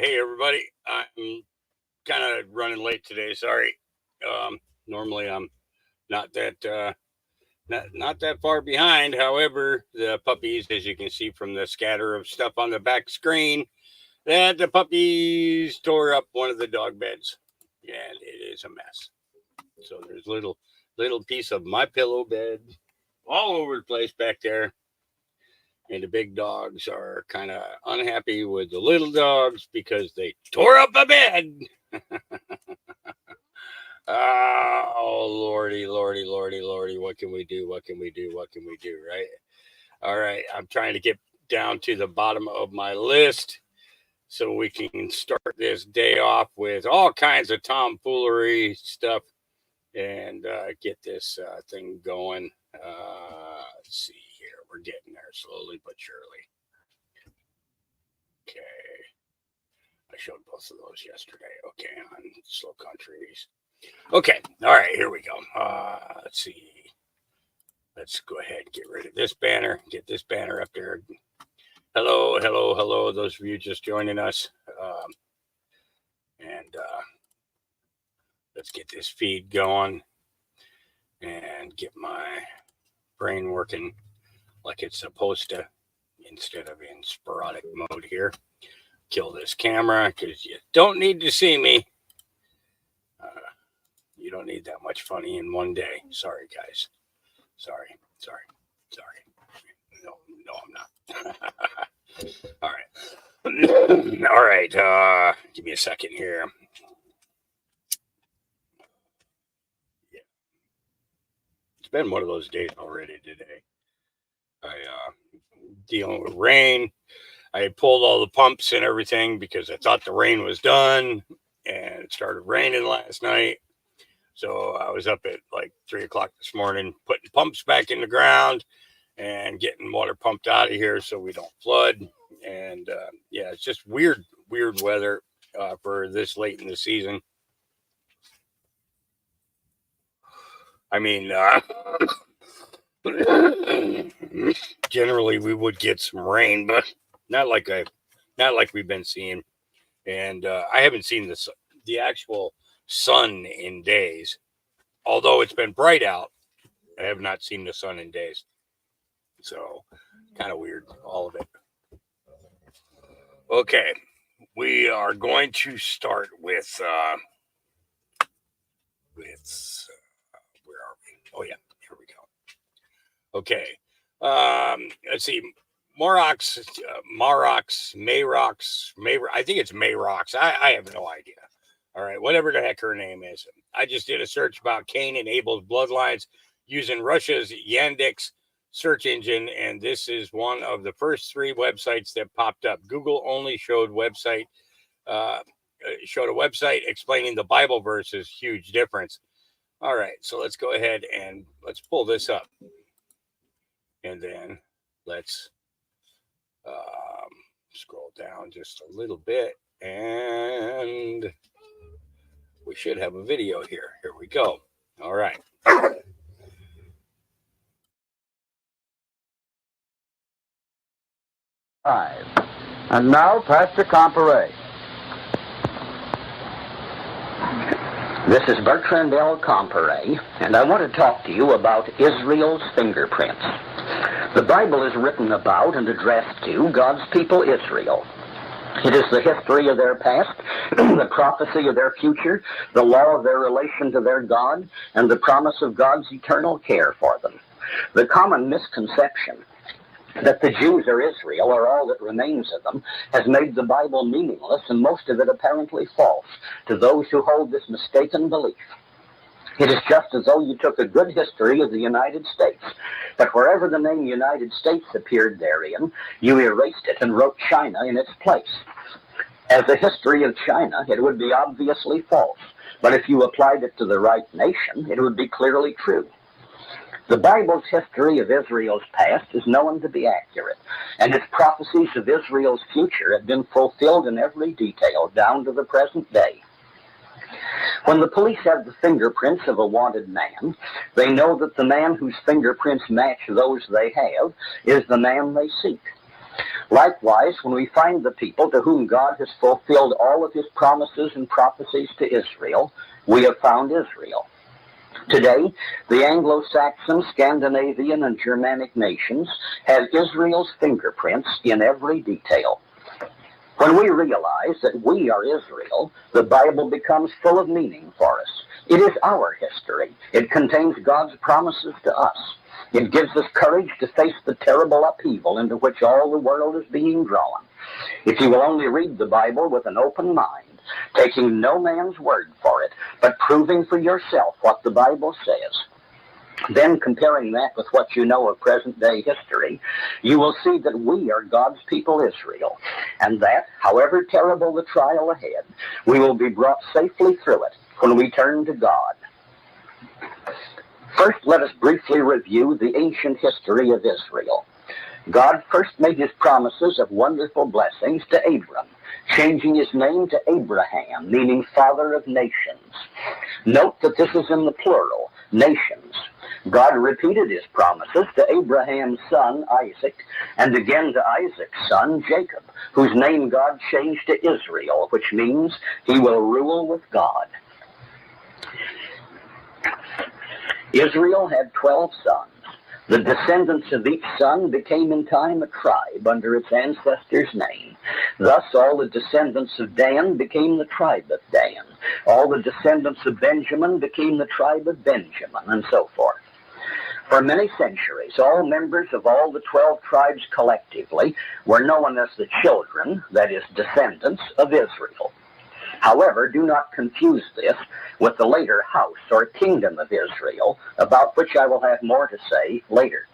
Hey everybody, I'm kind of running late today. Sorry. Normally I'm not not that far behind. However, the puppies, as you can see from the scatter of stuff on the back screen, that the puppies tore up one of the dog beds, and it is a mess. So there's little piece of my pillow bed all over the place back there. And the big dogs are kind of unhappy with the little dogs because they tore up the bed. Oh, lordy, lordy, lordy, lordy. What can we do? What can we do? What can we do? Right? All right. I'm trying to get down to the bottom of my list so we can start this day off with all kinds of tomfoolery stuff and get this thing going. Let's see here. We're getting there slowly but surely. Okay. I showed both of those yesterday. Okay, on Slow Countries. Okay. All right, here we go. Let's see. Let's go ahead and get rid of this banner. Get this banner up there. Hello, hello, hello. Those of you just joining us. And let's get this feed going and get my brain working like it's supposed to instead of in sporadic mode here. Kill this camera because you don't need to see me. You don't need that much funny in one day. Sorry, guys. Sorry. No, I'm not. All right. All right. Give me a second here. Yeah. It's been one of those days already today. Dealing with rain. I pulled all the pumps and everything because I thought the rain was done, and it started raining last night. So I was up at like 3 o'clock this morning, putting pumps back in the ground and getting water pumped out of here so we don't flood. And yeah, it's just weird weather for this late in the season. I mean, generally we would get some rain, but not like we've been seeing. And I haven't seen the actual sun in days. Although it's been bright out, I have not seen the sun in days. So kind of weird, all of it. Okay, we are going to start with where are we? Oh yeah, here we go. Okay, let's see. Marox, I think it's Mayrox. I have no idea. All right, whatever the heck her name is. I just did a search about Cain and Abel's bloodlines using Russia's Yandex search engine, and this is one of the first 3 websites that popped up. Google only showed a website explaining the Bible verses. Huge difference. All right, so let's go ahead and let's pull this up, and then let's scroll down just a little bit, and we should have a video here. Here we go. All right. And now, Pastor Comparet. This is Bertrand L. Comparet, and I want to talk to you about Israel's fingerprints. The Bible is written about and addressed to God's people Israel. It is the history of their past, the prophecy of their future, the law of their relation to their God, and the promise of God's eternal care for them. The common misconception that the Jews are Israel, or all that remains of them, has made the Bible meaningless, and most of it apparently false to those who hold this mistaken belief. It is just as though you took a good history of the United States, but wherever the name United States appeared therein, you erased it and wrote China in its place. As a history of China, it would be obviously false, but if you applied it to the right nation, it would be clearly true. The Bible's history of Israel's past is known to be accurate, and its prophecies of Israel's future have been fulfilled in every detail down to the present day. When the police have the fingerprints of a wanted man, they know that the man whose fingerprints match those they have is the man they seek. Likewise, when we find the people to whom God has fulfilled all of his promises and prophecies to Israel, we have found Israel. Today, the Anglo-Saxon, Scandinavian, and Germanic nations have Israel's fingerprints in every detail. When we realize that we are Israel, the Bible becomes full of meaning for us. It is our history. It contains God's promises to us. It gives us courage to face the terrible upheaval into which all the world is being drawn. If you will only read the Bible with an open mind, taking no man's word for it, but proving for yourself what the Bible says, then comparing that with what you know of present-day history, you will see that we are God's people Israel, and that, however terrible the trial ahead, we will be brought safely through it when we turn to God. First, let us briefly review the ancient history of Israel. God first made his promises of wonderful blessings to Abram, changing his name to Abraham, meaning father of nations. Note that this is in the plural, nations. God repeated his promises to Abraham's son, Isaac, and again to Isaac's son, Jacob, whose name God changed to Israel, which means he will rule with God. Israel had 12 sons. The descendants of each son became in time a tribe under its ancestor's name. Thus all the descendants of Dan became the tribe of Dan. All the descendants of Benjamin became the tribe of Benjamin, and so forth. For many centuries, all members of all the 12 tribes collectively were known as the children, that is, descendants of Israel. However, do not confuse this with the later house or kingdom of Israel, about which I will have more to say later.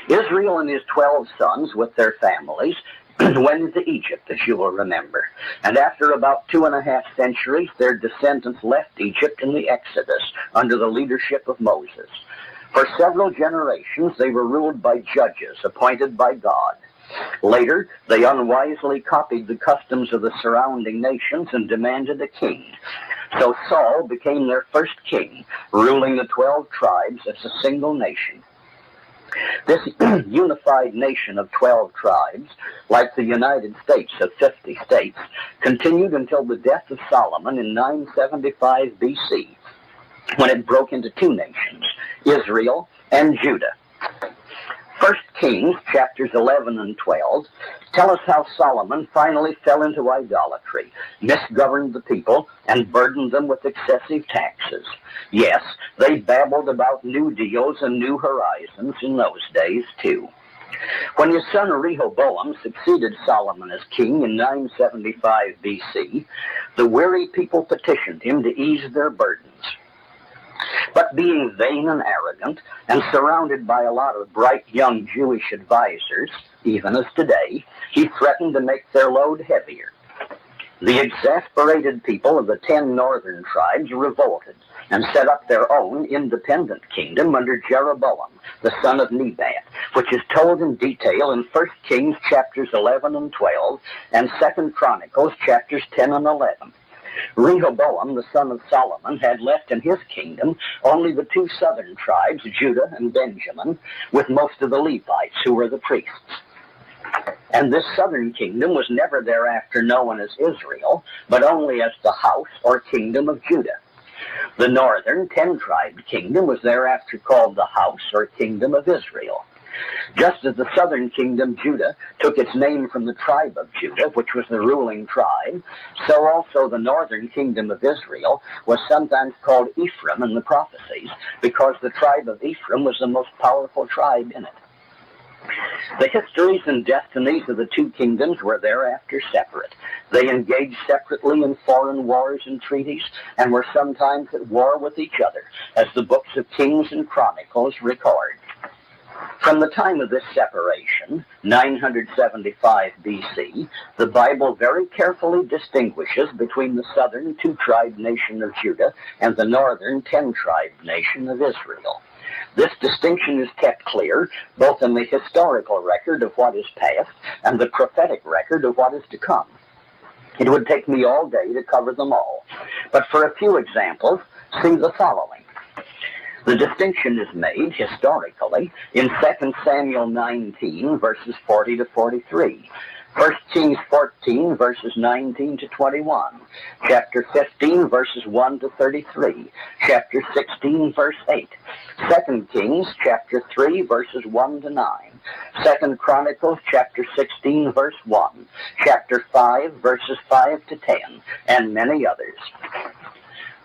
Israel and his 12 sons with their families went into Egypt, as you will remember. And after about 2.5 centuries, their descendants left Egypt in the Exodus under the leadership of Moses. For several generations, they were ruled by judges appointed by God. Later, they unwisely copied the customs of the surrounding nations and demanded a king. So Saul became their first king, ruling the 12 tribes as a single nation. This unified nation of 12 tribes, like the United States of 50 states, continued until the death of Solomon in 975 BC, when it broke into two nations, Israel and Judah. 1 Kings, chapters 11 and 12, tell us how Solomon finally fell into idolatry, misgoverned the people, and burdened them with excessive taxes. Yes, they babbled about new deals and new horizons in those days, too. When his son Rehoboam succeeded Solomon as king in 975 BC, the weary people petitioned him to ease their burdens. But being vain and arrogant, and surrounded by a lot of bright young Jewish advisors, even as today, he threatened to make their load heavier. The exasperated people of the 10 northern tribes revolted and set up their own independent kingdom under Jeroboam, the son of Nebat, which is told in detail in 1 Kings chapters 11 and 12 and 2 Chronicles chapters 10 and 11. Rehoboam, the son of Solomon, had left in his kingdom only the 2 southern tribes, Judah and Benjamin, with most of the Levites, who were the priests. And this southern kingdom was never thereafter known as Israel, but only as the house or kingdom of Judah. The northern 10-tribed kingdom was thereafter called the house or kingdom of Israel. Just as the southern kingdom, Judah, took its name from the tribe of Judah, which was the ruling tribe, so also the northern kingdom of Israel was sometimes called Ephraim in the prophecies, because the tribe of Ephraim was the most powerful tribe in it. The histories and destinies of the 2 kingdoms were thereafter separate. They engaged separately in foreign wars and treaties, and were sometimes at war with each other, as the books of Kings and Chronicles record. From the time of this separation, 975 BC, the Bible very carefully distinguishes between the southern 2-tribe nation of Judah and the northern 10-tribe nation of Israel. This distinction is kept clear both in the historical record of what is past and the prophetic record of what is to come. It would take me all day to cover them all, but for a few examples, see the following. The distinction is made historically in 2 Samuel 19, verses 40 to 43. 1 Kings 14, verses 19 to 21. Chapter 15, verses 1 to 33. Chapter 16, verse 8. 2 Kings, chapter 3, verses 1 to 9. 2 Chronicles, chapter 16, verse 1. Chapter 5, verses 5 to 10, and many others.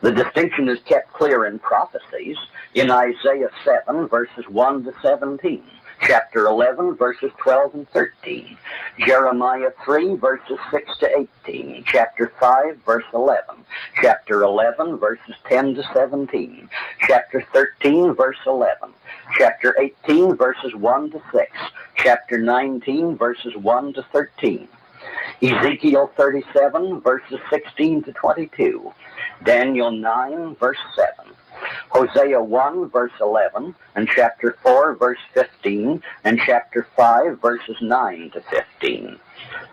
The distinction is kept clear in prophecies in Isaiah 7, verses 1 to 17. Chapter 11, verses 12 and 13. Jeremiah 3, verses 6 to 18. Chapter 5, verse 11. Chapter 11, verses 10 to 17. Chapter 13, verse 11. Chapter 18, verses 1 to 6. Chapter 19, verses 1 to 13. Ezekiel 37, verses 16 to 22. Daniel 9, verse 7. Hosea 1, verse 11, and chapter 4, verse 15, and chapter 5, verses 9 to 15.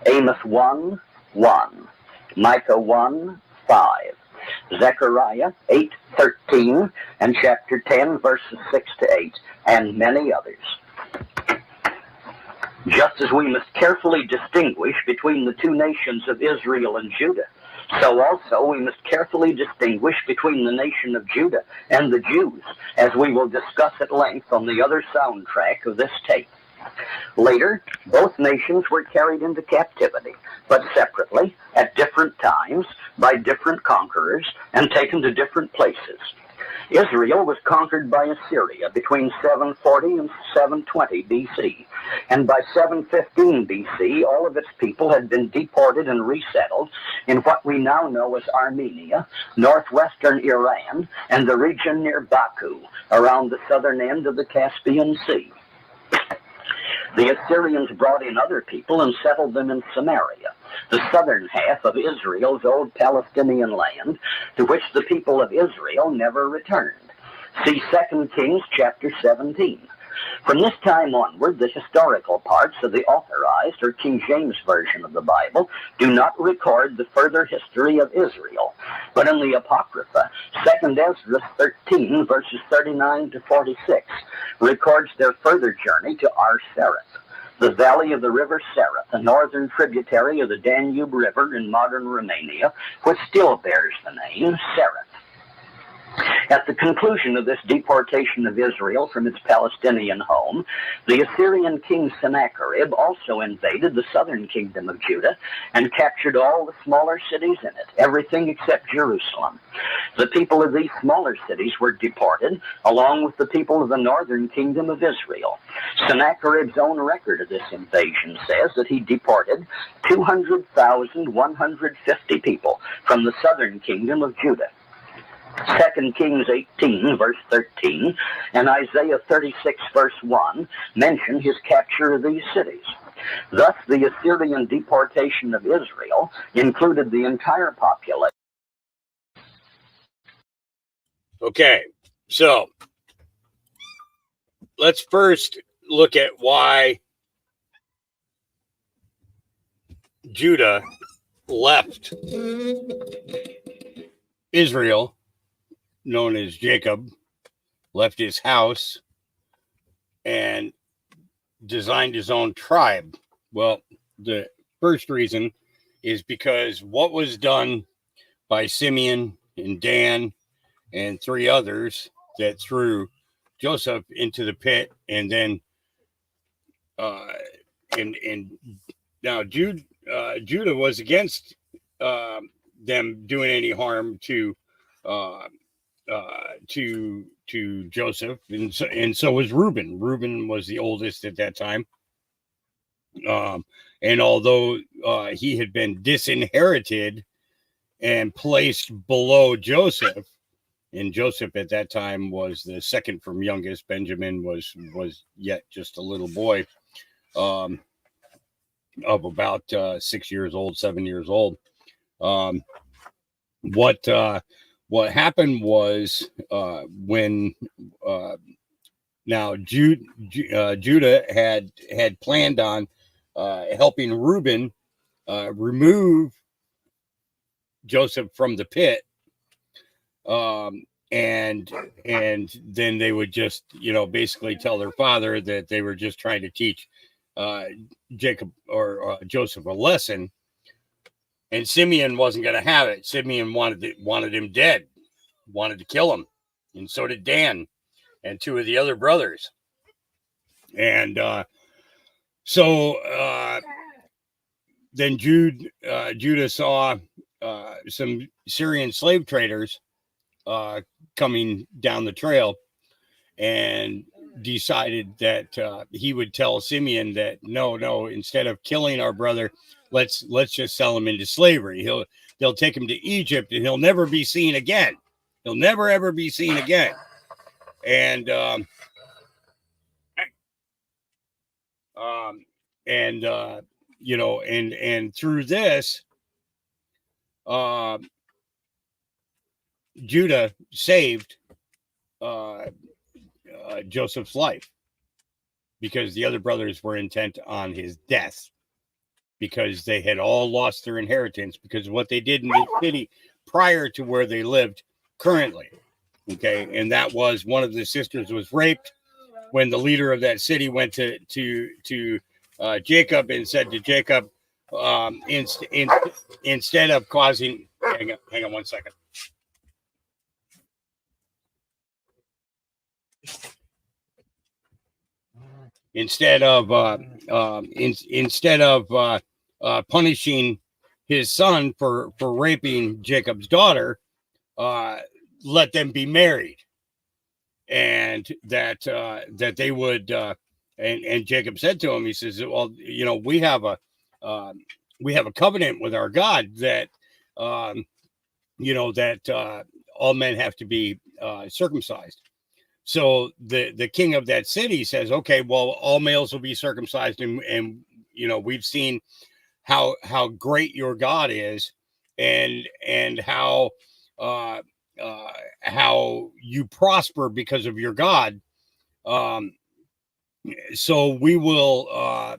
Amos 1, 1. Micah 1, 5. Zechariah 8, 13, and chapter 10, verses 6 to 8, and many others. Just as we must carefully distinguish between the two nations of Israel and Judah, so also we must carefully distinguish between the nation of Judah and the Jews, as we will discuss at length on the other soundtrack of this tape. Later, both nations were carried into captivity, but separately, at different times, by different conquerors, and taken to different places. Israel was conquered by Assyria between 740 and 720 BC, and by 715 BC, all of its people had been deported and resettled in what we now know as Armenia, northwestern Iran, and the region near Baku, around the southern end of the Caspian Sea. The Assyrians brought in other people and settled them in Samaria, the southern half of Israel's old Palestinian land, to which the people of Israel never returned. See 2 Kings chapter 17. From this time onward, the historical parts of the Authorized or King James Version of the Bible do not record the further history of Israel, but in the Apocrypha, 2 Ezra 13, verses 39 to 46, records their further journey to Ar-Sereth, the valley of the river Sereth, a northern tributary of the Danube River in modern Romania, which still bears the name Sereth. At the conclusion of this deportation of Israel from its Palestinian home, the Assyrian king Sennacherib also invaded the southern kingdom of Judah and captured all the smaller cities in it, everything except Jerusalem. The people of these smaller cities were deported, along with the people of the northern kingdom of Israel. Sennacherib's own record of this invasion says that he deported 200,150 people from the southern kingdom of Judah. 2 Kings 18, verse 13, and Isaiah 36, verse 1, mention his capture of these cities. Thus, the Assyrian deportation of Israel included the entire population. Okay, so let's first look at why Judah left Israel, known as Jacob, left his house and designed his own tribe. Well, the first reason is because what was done by Simeon and Dan and three others that threw Joseph into the pit, and then now Judah was against them doing any harm to Joseph, and so was Reuben. Reuben was the oldest at that time, and although he had been disinherited and placed below Joseph, and Joseph at that time was the second from youngest. Benjamin was yet just a little boy, of about 6 years old, 7 years old. What happened was when now Judah had planned on helping Reuben remove Joseph from the pit, and then they would just, basically tell their father that they were just trying to teach Jacob or Joseph a lesson, and Simeon wasn't going to have it. Simeon wanted him dead, wanted to kill him, and so did Dan and two of the other brothers. And so then Judah saw some Syrian slave traders coming down the trail, and decided that he would tell Simeon that no, instead of killing our brother, let's just sell him into slavery. They'll take him to Egypt, and he'll never be seen again. He'll never ever be seen again. And and through this, Judah saved Joseph's life, because the other brothers were intent on his death, because they had all lost their inheritance because of what they did in the city prior to where they lived currently. Okay, and that was, one of the sisters was raped when the leader of that city went to Jacob and said to Jacob, instead of causing, hang on 1 second. Instead of punishing his son for raping Jacob's daughter, let them be married, and that they would. And Jacob said to him, he says, "Well, we have a covenant with our God that all men have to be circumcised." So the king of that city says, "Okay, well, all males will be circumcised, and we've seen how great your God is, and how you prosper because of your God. So we will all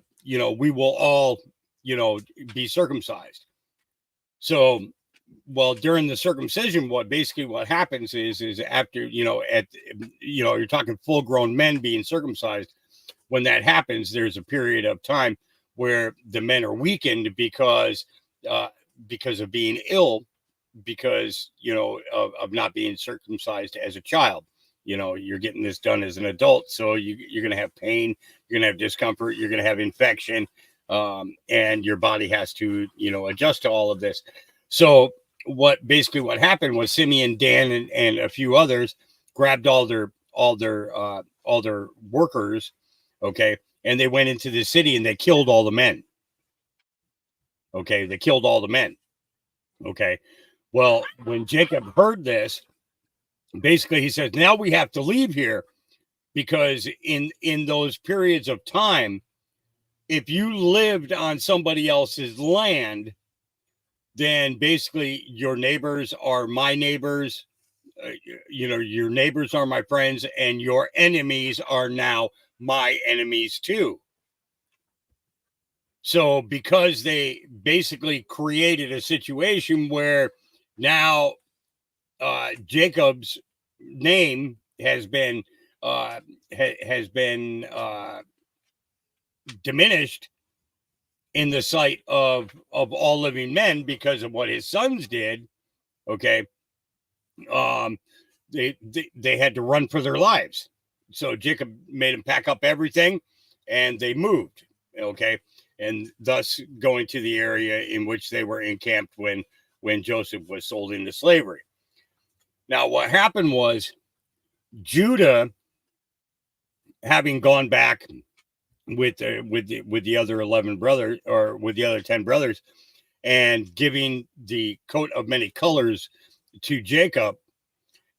be circumcised." So, well, during the circumcision, what happens is after, you're talking full grown men being circumcised. When that happens, there's a period of time where the men are weakened because of being ill, because, of not being circumcised as a child. You're getting this done as an adult. So you're going to have pain, you're going to have discomfort, you're going to have infection, and your body has to, adjust to all of this. So what happened was Simeon, Dan, and a few others grabbed all their workers, okay, and they went into the city and they killed all the men. Okay, they killed all the men. Okay, well, when Jacob heard this, basically he says, now we have to leave here, because in those periods of time, if you lived on somebody else's land, then basically your neighbors are my neighbors, your neighbors are my friends, and your enemies are now my enemies too. So because they basically created a situation where now Jacob's name has been diminished in the sight of all living men because of what his sons did. Okay, they had to run for their lives. So Jacob made them pack up everything, and they moved. Okay, and thus going to the area in which they were encamped when Joseph was sold into slavery. Now, what happened was Judah, having gone back with the other 11 brothers, or with the other 10 brothers, and giving the coat of many colors to Jacob,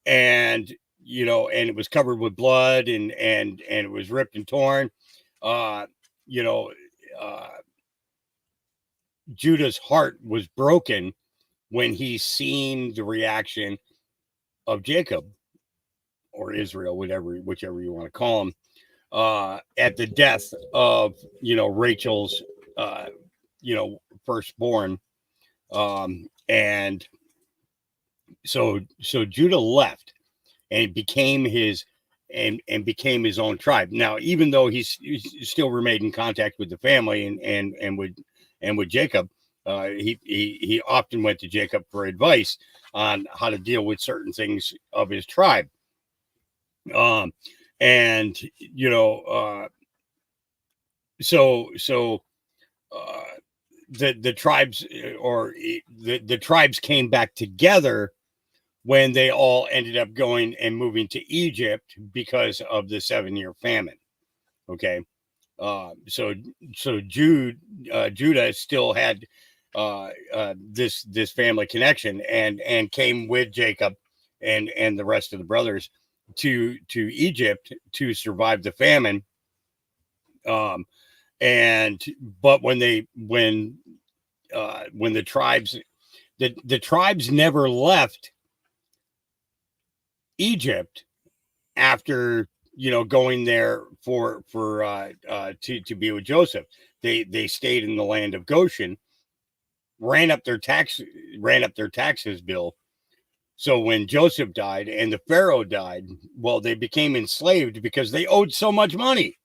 and and it was covered with blood, and it was ripped and torn. Judah's heart was broken when he seen the reaction of Jacob, or Israel, whichever you want to call him, at the death of Rachel's firstborn, and so Judah left, and became his became his own tribe. Now, even though he still remained in contact with the family and with Jacob, he often went to Jacob for advice on how to deal with certain things of his tribe. And you know, so the tribes or the tribes came back together when they all ended up going and moving to Egypt because of the 7-year famine. Okay. So Judah still had this family connection and came with Jacob and the rest of the brothers to Egypt to survive the famine. And but when the tribes the tribes never left Egypt after going there to be with Joseph. They stayed in the land of Goshen, ran up their taxes bill. So when Joseph died and the Pharaoh died, well, they became enslaved because they owed so much money.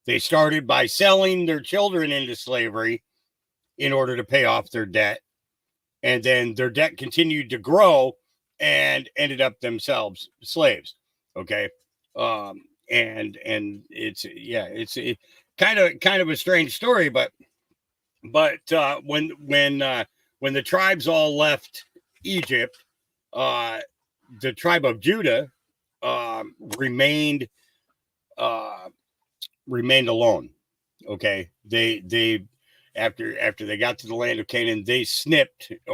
They started by selling their children into slavery in order to pay off their debt. And then their debt continued to grow and ended up themselves slaves. Okay. And it's kind of a strange story, but when the tribes all left Egypt, the tribe of Judah remained alone. Okay, they after they got to the land of Canaan, they snipped I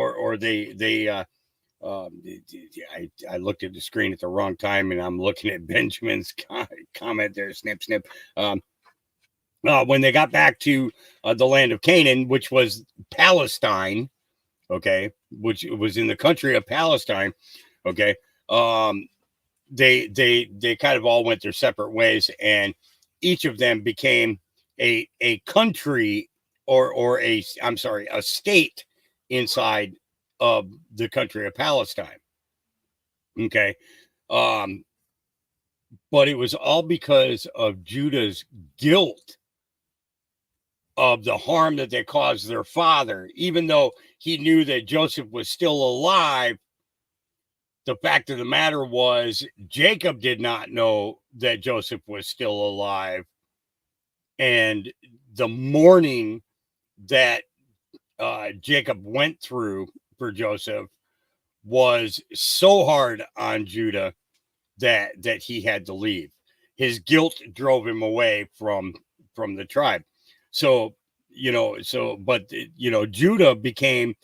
looked at the screen at the wrong time, and I'm looking at Benjamin's comment there. Snip. When they got back to the land of Canaan, which was Palestine, okay, which was in the country of Palestine, okay, they kind of all went their separate ways, and each of them became a country or a state inside of the country of Palestine. Okay. But it was all because of Judah's guilt of the harm that they caused their father. Even though he knew that Joseph was still alive, the fact of the matter was Jacob did not know that Joseph was still alive. And the mourning that Jacob went through for Joseph was so hard on Judah that he had to leave. His guilt drove him away from the tribe. So Judah became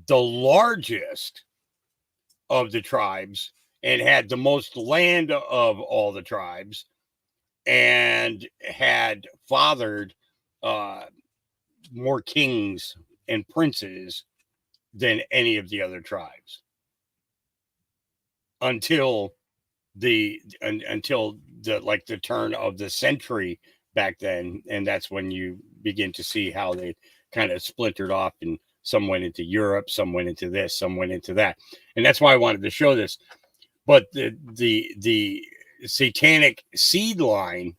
the largest of the tribes and had the most land of all the tribes, and had fathered more kings and princes than any of the other tribes until the turn of the century back then. And that's when you begin to see how they kind of splintered off, and some went into Europe, some went into this, some went into that. And that's why I wanted to show this. But the satanic seed line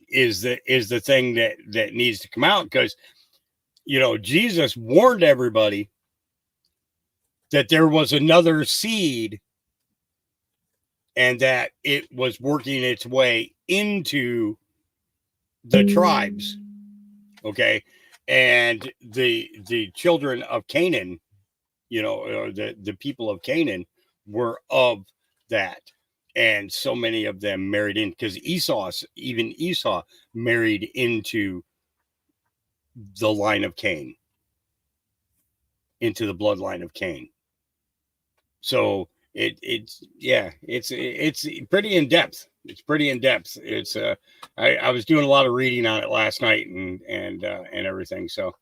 is the thing that needs to come out, because Jesus warned everybody that there was another seed and that it was working its way into the tribes. Okay. And the children of Canaan, or the people of Canaan, were of that. And so many of them married in, because even Esau married into the line of Cain, into the bloodline of Cain. So it's pretty in depth. It's pretty in depth. It's I was doing a lot of reading on it last night and everything. So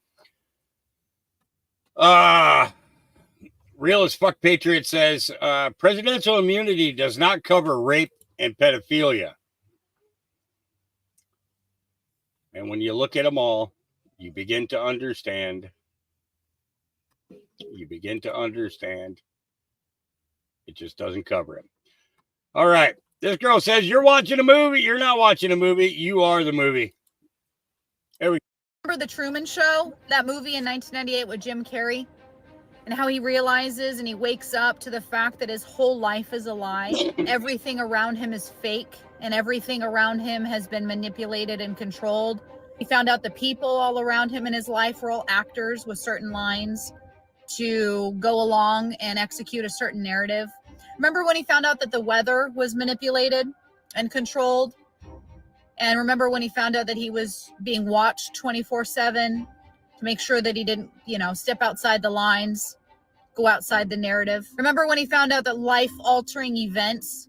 Real as Fuck Patriot says presidential immunity does not cover rape and pedophilia. And when you look at them all, you begin to understand. It just doesn't cover him. All right. This girl says, you're watching a movie. You're not watching a movie. You are the movie. There we go. Remember The Truman Show? That movie in 1998 with Jim Carrey? And how he realizes and he wakes up to the fact that his whole life is a lie. Everything around him is fake, and everything around him has been manipulated and controlled. He found out the people all around him in his life were all actors with certain lines to go along and execute a certain narrative. Remember when he found out that the weather was manipulated and controlled? And remember when he found out that he was being watched 24/7 to make sure that he didn't, step outside the lines, go outside the narrative? Remember when he found out that life-altering events,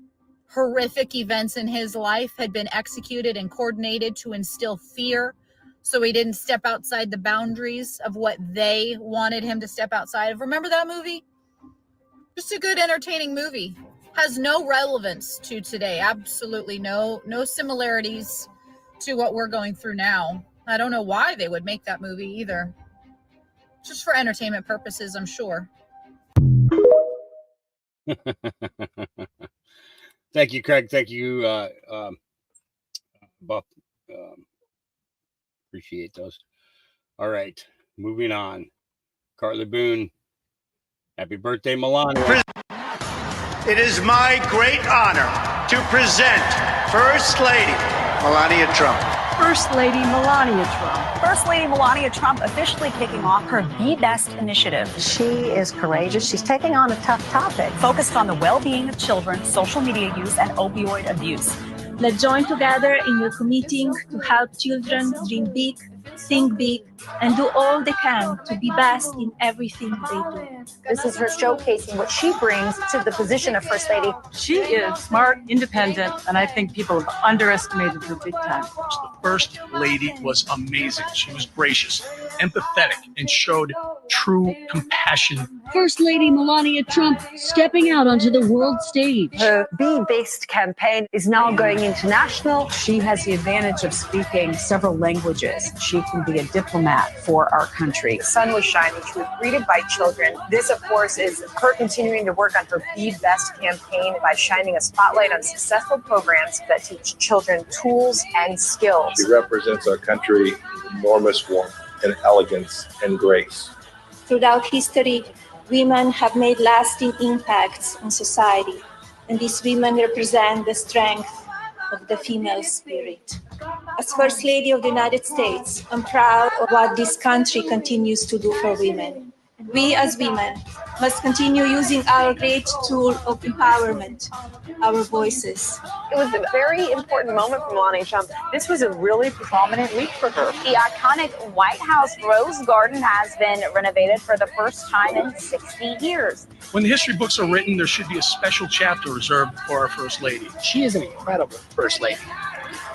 horrific events in his life had been executed and coordinated to instill fear, so he didn't step outside the boundaries of what they wanted him to step outside of? Remember that movie? Just a good, entertaining movie. Has no relevance to today. Absolutely no similarities to what we're going through now. I don't know why they would make that movie either. Just for entertainment purposes, I'm sure. Thank you, Craig. Thank you, Buff. Appreciate those. All right, moving on. Carly Boone. Happy birthday, Melania. It is my great honor to present First Lady Melania Trump. First Lady Melania Trump. First Lady Melania Trump officially kicking off her Be Best initiative. She is courageous. She's taking on a tough topic. Focused on the well-being of children, social media use, and opioid abuse. Let's join together in your committing to help children dream big, think big, and do all they can to be best in everything they do. This is her showcasing what she brings to the position of First Lady. She is smart, independent, and I think people have underestimated her big time. The First Lady was amazing. She was gracious, empathetic, and showed true compassion. First Lady Melania Trump stepping out onto the world stage. Her Be Based campaign is now going international. She has the advantage of speaking several languages. She can be a diplomat for our country. The sun was shining. She was greeted by children. This, of course, is her continuing to work on her Be Best campaign by shining a spotlight on successful programs that teach children tools and skills. She represents our country with enormous warmth and elegance and grace. Throughout history, women have made lasting impacts on society, and these women represent the strength of the female spirit. As First Lady of the United States, I'm proud of what this country continues to do for women. We as women must continue using our great tool of empowerment, our voices. It was a very important moment for Melania Trump. This was a really prominent week for her. The iconic White House Rose Garden has been renovated for the first time in 60 years. When the history books are written, there should be a special chapter reserved for our First Lady. She is an incredible First Lady.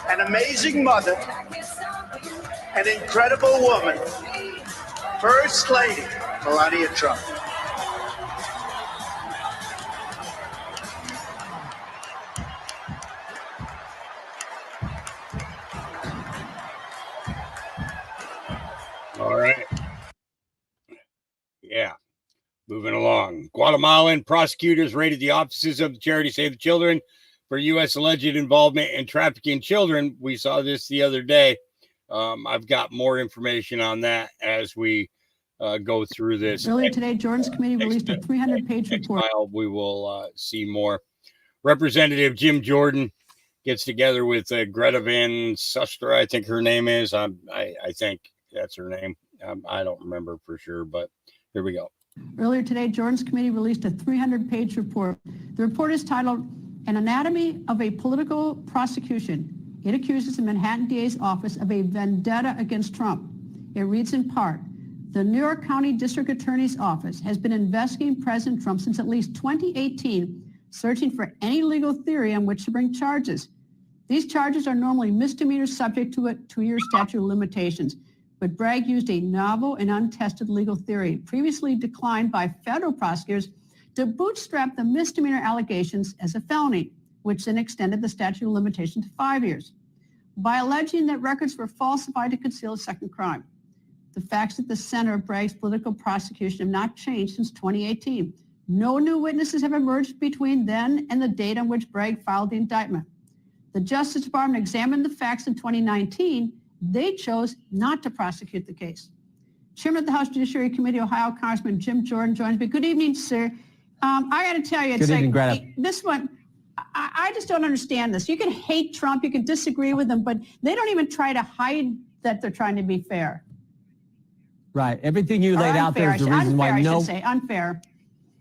An amazing mother, an incredible woman, First Lady Melania Trump. All right. Yeah. Moving along. Guatemalan prosecutors raided the offices of the charity Save the Children for U.S. alleged involvement in trafficking children. We saw this the other day. I've got more information on that as we go through this. Earlier today, Jordan's committee released a 300-page report. We will see more. Representative Jim Jordan gets together with Greta Van Susteren, I think her name is. I think that's her name. I don't remember for sure, but here we go. Earlier today, Jordan's committee released a 300-page report. The report is titled An Anatomy of a Political Prosecution. It accuses the Manhattan DA's office of a vendetta against Trump. It reads in part, the New York County District Attorney's Office has been investigating President Trump since at least 2018, searching for any legal theory on which to bring charges. These charges are normally misdemeanors subject to a 2-year statute of limitations, but Bragg used a novel and untested legal theory previously declined by federal prosecutors to bootstrap the misdemeanor allegations as a felony, which then extended the statute of limitation to 5 years, by alleging that records were falsified to conceal a second crime. The facts at the center of Bragg's political prosecution have not changed since 2018. No new witnesses have emerged between then and the date on which Bragg filed the indictment. The Justice Department examined the facts in 2019. They chose not to prosecute the case. Chairman of the House Judiciary Committee, Ohio Congressman Jim Jordan joins me. Good evening, sir. I got to tell you, it's Good evening, like Greta. this one, I just don't understand this. You can hate Trump, you can disagree with him, but they don't even try to hide that they're trying to be fair. Right. Everything you Or laid out there is the reason why I no. should say, unfair.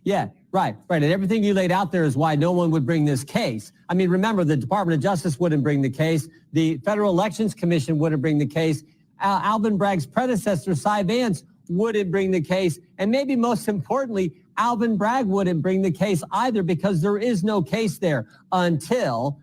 Yeah, right. And everything you laid out there is why no one would bring this case. I mean, remember, the Department of Justice wouldn't bring the case. The Federal Elections Commission wouldn't bring the case. Alvin Bragg's predecessor, Cy Vance, wouldn't bring the case. And maybe most importantly, Alvin Bragg wouldn't bring the case either, because there is no case there until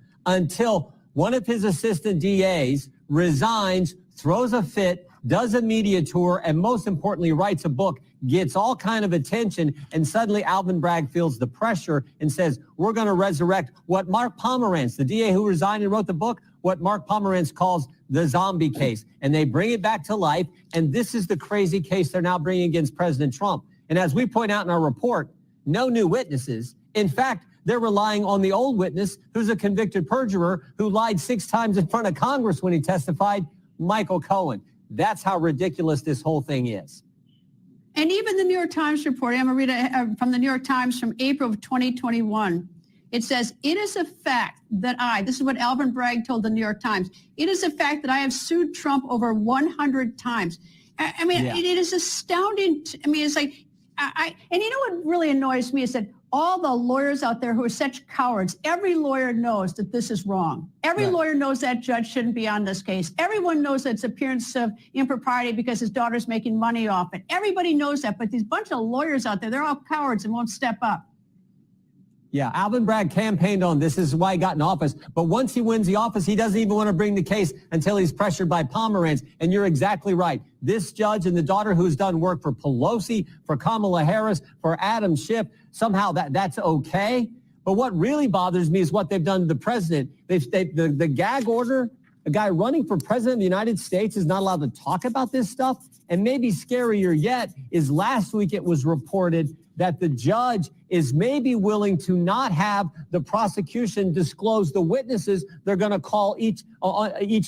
one of his assistant DAs resigns, throws a fit, does a media tour, and most importantly, writes a book, gets all kind of attention, and suddenly Alvin Bragg feels the pressure and says, we're going to resurrect what Mark Pomerantz, the DA who resigned and wrote the book, what Mark Pomerantz calls the zombie case. And they bring it back to life, and this is the crazy case they're now bringing against President Trump. And as we point out in our report, no new witnesses. In fact, they're relying on the old witness, who's a convicted perjurer, who lied 6 times in front of Congress when he testified, Michael Cohen. That's how ridiculous this whole thing is. And even the New York Times report, I'm going to read from the New York Times from April of 2021. It says, it is a fact that this is what Alvin Bragg told the New York Times, it is a fact that I have sued Trump over 100 times. I mean, it is astounding. I mean, it's like, and you know what really annoys me is that all the lawyers out there who are such cowards, every lawyer knows that this is wrong. Every lawyer knows that judge shouldn't be on this case. Everyone knows that it's appearance of impropriety because his daughter's making money off it. Everybody knows that, but these bunch of lawyers out there, they're all cowards and won't step up. Yeah, Alvin Bragg campaigned on this. This is why he got in office. But once he wins the office, he doesn't even want to bring the case until he's pressured by Pomerantz. And you're exactly right. This judge and the daughter who's done work for Pelosi, for Kamala Harris, for Adam Schiff, somehow that's okay. But what really bothers me is what they've done to the president. The gag order, a guy running for president of the United States is not allowed to talk about this stuff. And maybe scarier yet is last week it was reported that the judge is maybe willing to not have the prosecution disclose the witnesses they're going to call each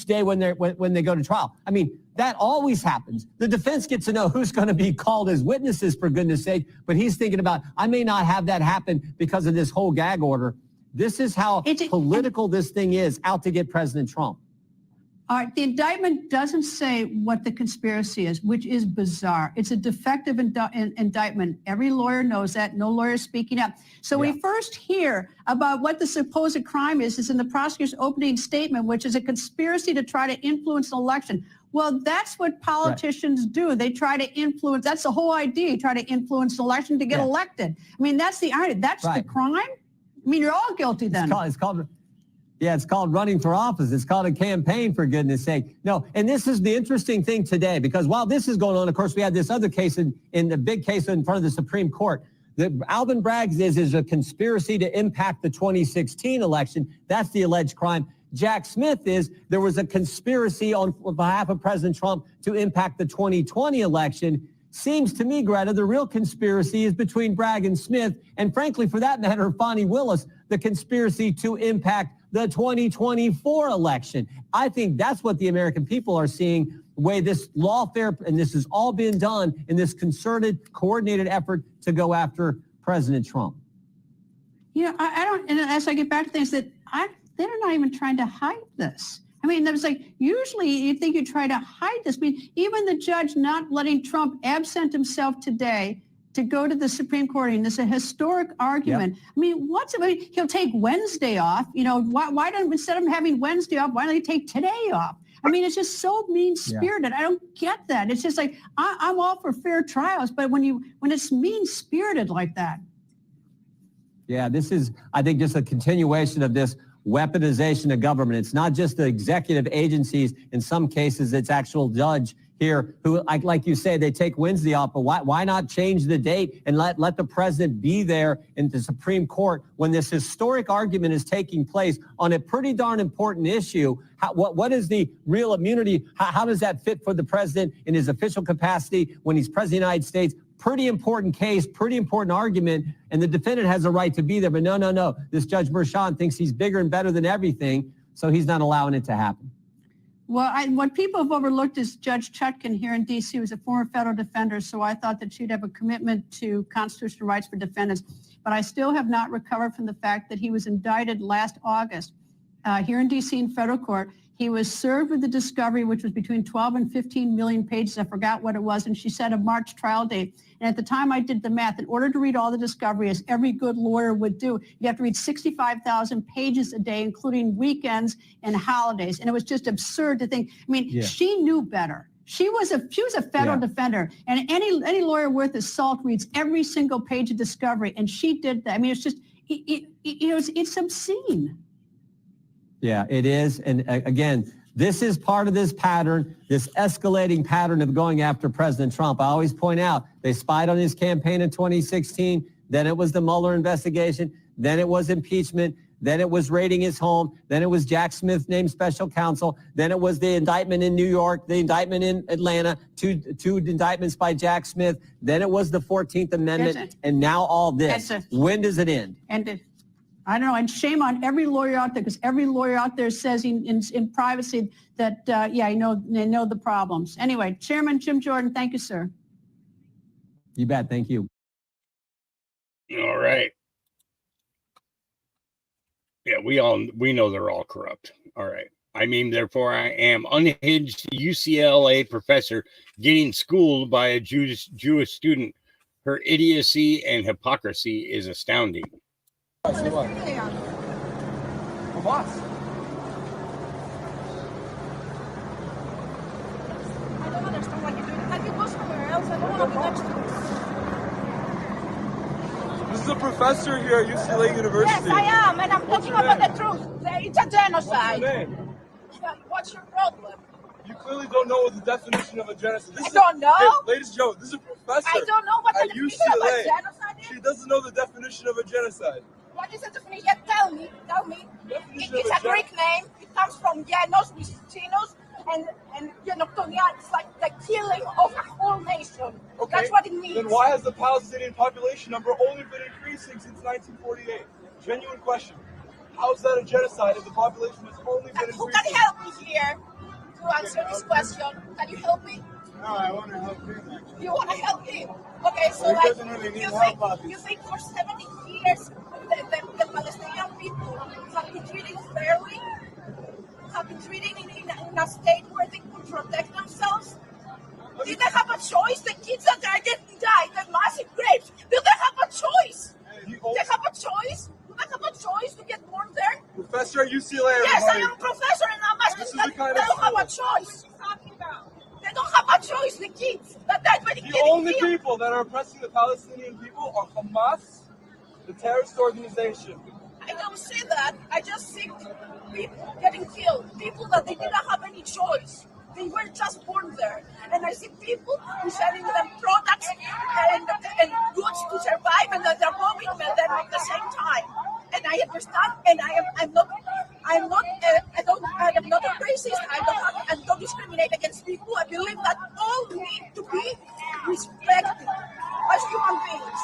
day when they go to trial. I mean, that always happens. The defense gets to know who's going to be called as witnesses, for goodness sake, but he's thinking about, I may not have that happen because of this whole gag order. This is how political this thing is, out to get President Trump. All right, the indictment doesn't say what the conspiracy is, which is bizarre. It's a defective indictment. Every lawyer knows that. No lawyer is speaking up. So we first hear about what the supposed crime is in the prosecutor's opening statement, which is a conspiracy to try to influence an election. Well, that's what politicians do. They try to influence. That's the whole idea. You try to influence an election to get elected. I mean, that's the irony. That's the crime? I mean, you're all guilty then. It's called running for office. It's called a campaign, for goodness sake. No, and this is the interesting thing today, because while this is going on, of course, we had this other case in the big case in front of the Supreme Court. The Alvin Bragg's is a conspiracy to impact the 2016 election. That's the alleged crime. Jack Smith there was a conspiracy on behalf of President Trump to impact the 2020 election. Seems to me, Greta, the real conspiracy is between Bragg and Smith, and frankly, for that matter, Fani Willis, the conspiracy to impact the 2024 election. I think that's what the American people are seeing, the way this lawfare, and this has all been done in this concerted, coordinated effort to go after President Trump. You know, I don't, and as I get back to things they're not even trying to hide this. I mean, there's like, usually you think you try to hide this. I mean, even the judge not letting Trump absent himself today to go to the Supreme Court, and this is a historic argument. I mean, he'll take Wednesday off. You know, why don't, instead of having Wednesday off, why don't they take today off? I mean, it's just so mean-spirited. I don't get that. It's just like, I'm all for fair trials, but when it's mean-spirited like that. Yeah, this is, I think, just a continuation of this weaponization of government. It's not just the executive agencies. In some cases, it's actual judge here who, like you say, they take Wednesday off, but why not change the date and let the president be there in the Supreme Court when this historic argument is taking place on a pretty darn important issue? What is the real immunity? How does that fit for the president in his official capacity when he's president of the United States, pretty important case, pretty important argument, and the defendant has a right to be there. But no. This Judge Merchan thinks he's bigger and better than everything, so he's not allowing it to happen. Well, what people have overlooked is Judge Chutkan here in D.C. was a former federal defender, so I thought that she'd have a commitment to constitutional rights for defendants. But I still have not recovered from the fact that he was indicted last August here in D.C. in federal court. He was served with the discovery, which was between 12 and 15 million pages. I forgot what it was. And she set a March trial date. And at the time I did the math, in order to read all the discovery, as every good lawyer would do, you have to read 65,000 pages a day, including weekends and holidays. And it was just absurd to think, I mean, she knew better. She was a federal defender, and any lawyer worth his salt reads every single page of discovery, and she did that. I mean, it's just, it's obscene. Yeah, it is. And again, this is part of this pattern, this escalating pattern of going after President Trump. I always point out, they spied on his campaign in 2016. Then it was the Mueller investigation. Then it was impeachment. Then it was raiding his home. Then it was Jack Smith named special counsel. Then it was the indictment in New York, the indictment in Atlanta, two indictments by Jack Smith. Then it was the 14th Amendment. And now all this. When does it end? I don't know, and shame on every lawyer out there, because every lawyer out there says in privacy that, they know the problems. Anyway, Chairman Jim Jordan, thank you, sir. You bet. Thank you. All right. Yeah, we know they're all corrupt. All right. I mean, therefore, I am unhinged UCLA professor getting schooled by a Jewish student. Her idiocy and hypocrisy is astounding. Say what? What? I don't understand what you're doing. Can you go somewhere else? I don't want to be next to this. This is a professor here at UCLA University. Yes, I am, and I'm talking about the truth. It's a genocide. What's your name? What's your problem? You clearly don't know what the definition of a genocide is. I don't know. Hey, ladies and gentlemen, this is a professor. I don't know what the definition of a genocide is. She doesn't know the definition of a genocide. What is the definition? Tell me. It's a Greek name. It comes from Genos, which is Chinos, and Genoctonia. It's like the killing of a whole nation. Okay. That's what it means. Then why has the Palestinian population number only been increasing since 1948? Genuine question. How is that a genocide if the population has only been increasing? Who can help me here to answer this question? Can you help me? No, I want to help him, actually. You want to help him? Okay, so He like, doesn't really need help, you think for 70 years the Palestinian people have been treated fairly? Have been treated in a state where they could protect themselves? Did they have a choice? The kids that are getting died, the massive graves, do they have a choice? Do they have a choice? Do they have a choice to get born there? Professor at UCLA, Yes, I everybody. am a professor, and I'm asking This is that the kind they of don't have a school. choice. They don't have a choice, the kids. That's why The only people that are oppressing the Palestinian people are Hamas, the terrorist organization. I don't say that. I just see people getting killed. People that they didn't have any choice. They were just born there. And I see people who selling them products and goods to survive, and that they're robbing them at the same time. And I understand, and I'm not a racist. I don't discriminate against people. I believe that all need to be respected as human beings.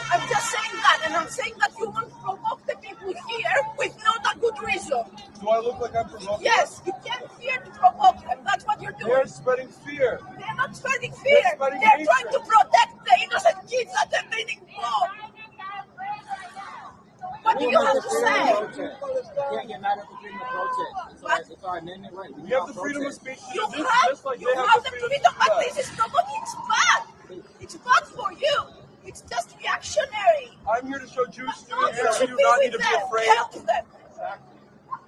I'm just saying that, and I'm saying that you won't provoke the people here with not a good reason. Do I look like I'm provoking? Yes, you came here to provoke them. That's what you're doing. They're spreading fear. They're not spreading fear. They're spreading They're hatred. trying to protect the innocent kids that they're being bombed. What do you have to say? Can't get mad at the freedom of protest. It's our amendment right. We have the freedom of speech to You do this, have, just like you they have have the the freedom, freedom to but do this is provoking. It's bad. It's bad for you. It's just reactionary. I'm here to show Jewish students You that should we be do not with need to be them. afraid. Help them.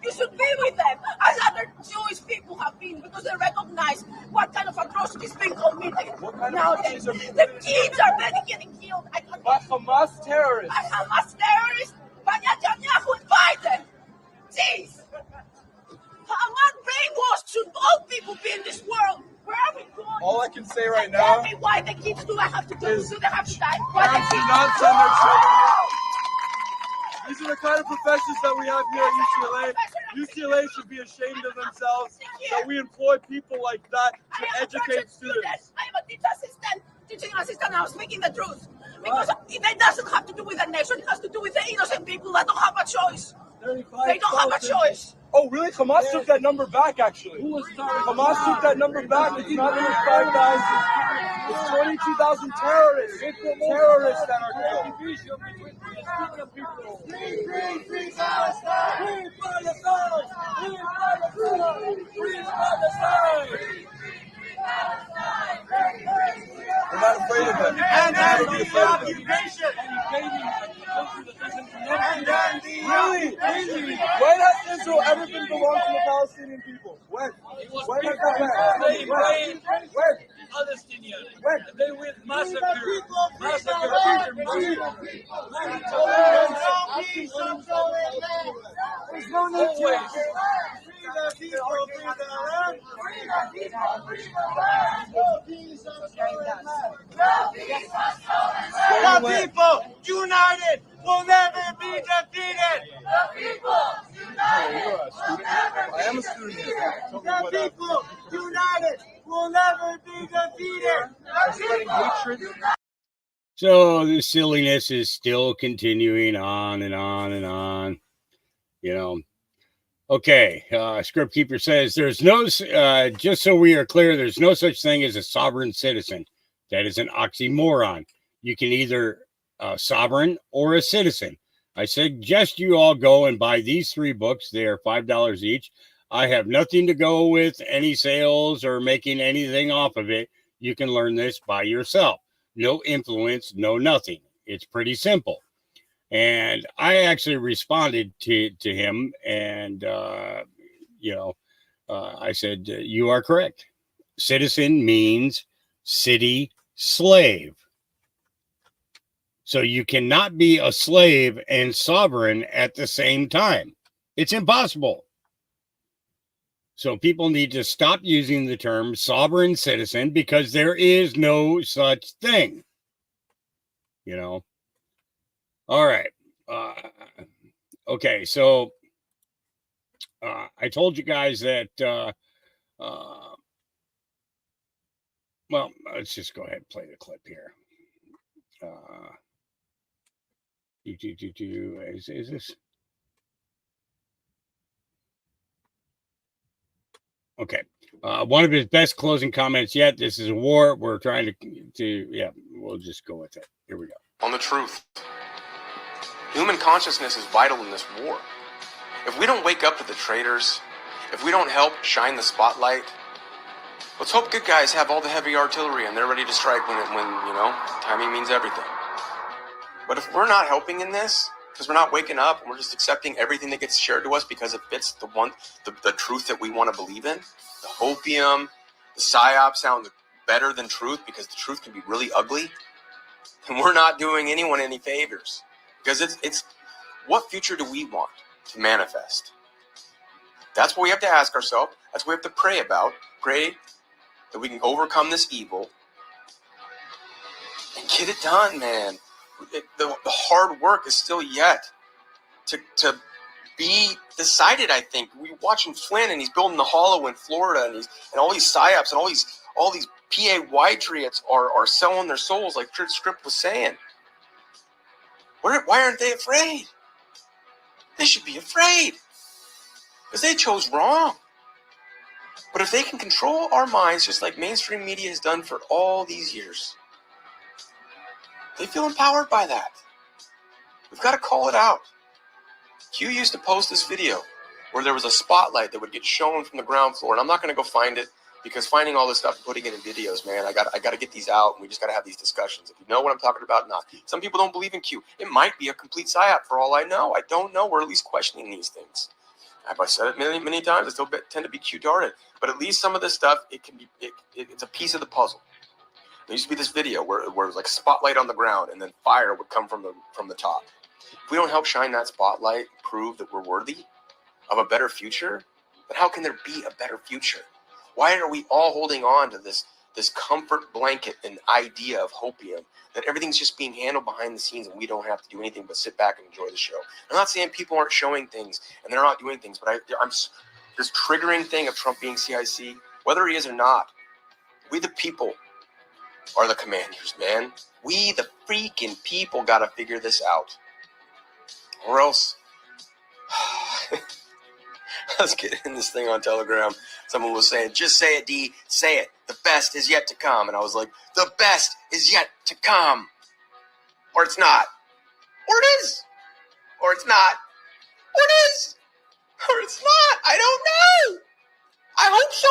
You should be with them, as other Jewish people have been, because they recognize what kind of atrocities being committed. Nowadays, the kids are getting killed. By Hamas terrorists. By Hamas terrorists, by Netanyahu and Biden. Jeez. Hamas brainwashed should all people be in this world. Where are we going? All I can say right Tell now me why the kids do have to go. Do they have to die? parents should not send their children here. These are the kind of professors that we have here at UCLA. UCLA should be ashamed of themselves that we employ people like that to educate students. I am a teacher assistant. teaching assistant, I was speaking the truth. Because it doesn't have to do with the nation. It has to do with the innocent people that don't have a choice. They don't have a choice. Oh, really? Hamas took that number back, actually. Hamas took that number back. It's not 35 guys. It's 22,000 terrorists. Terrorists that are killed. Free Palestine! Free Palestine! Free Palestine! Free Palestine! We're not afraid of them. And then the occupation. Really? When has Israel ever been belonged to the Palestinian people? When? When has that been? When? Palestinians. When? And they will massacre. There's no need to. The people united will never be defeated. The people united will never I am a student here. The people united will never be defeated. Hatred. So the silliness is still continuing on and on and on. You know. Okay, Script Keeper says there's no, just so we are clear, there's no such thing as a sovereign citizen. That is an oxymoron. You can either a sovereign or a citizen. I suggest you all go and buy these 3 books. They are $5 each. I have nothing to go with any sales or making anything off of it. You can learn this by yourself. No influence, no nothing. It's pretty simple. And I actually responded to him, and I said, you are correct. Citizen means city slave. So you cannot be a slave and sovereign at the same time. It's impossible. So people need to stop using the term sovereign citizen because there is no such thing. You know? All right. Okay. So I told you guys that, well, let's just go ahead and play the clip here. Is this? Okay. One of his best closing comments yet. This is a war. We're trying to we'll just go with it. Here we go. On the truth. Human consciousness is vital in this war. If we don't wake up to the traitors, if we don't help shine the spotlight, let's hope good guys have all the heavy artillery and they're ready to strike when timing means everything. But if we're not helping in this, because we're not waking up and we're just accepting everything that gets shared to us because it fits the truth that we want to believe in, the hopium, the psyop sounds better than truth because the truth can be really ugly, and we're not doing anyone any favors. Because it's what future do we want to manifest? That's what we have to ask ourselves. That's what we have to pray about. Pray that we can overcome this evil and get it done, man. The hard work is still yet to be decided. I think we watching Flynn and he's building the hollow in Florida and all these psyops and all these PA patriots are selling their souls like Script was saying. Why aren't they afraid? They should be afraid because they chose wrong. But if they can control our minds just like mainstream media has done for all these years, they feel empowered by that. We've got to call it out. Q used to post this video where there was a spotlight that would get shown from the ground floor, and I'm not going to go find it because finding all this stuff and putting it in videos, man, I got to get these out, and we just got to have these discussions. If you know what I'm talking about, not. Some people don't believe in Q. It might be a complete psyop for all I know. I don't know. We're at least questioning these things. Have I said it many, many times? I still tend to be Q-darted. But at least some of this stuff, it's a piece of the puzzle. There used to be this video where it was like a spotlight on the ground, and then fire would come from the top. If we don't help shine that spotlight, prove that we're worthy of a better future, then how can there be a better future? Why are we all holding on to this comfort blanket and idea of hopium that everything's just being handled behind the scenes and we don't have to do anything but sit back and enjoy the show? I'm not saying people aren't showing things and they're not doing things, but I'm this triggering thing of Trump being CIC, whether he is or not, we the people are the commanders, man. We, the freaking people, gotta figure this out. Or else, I was getting this thing on Telegram. Someone was saying, just say it, D, say it. The best is yet to come. And I was like, the best is yet to come. Or it's not. Or it is. Or it's not. Or it is. Or it's not. I don't know. I hope so.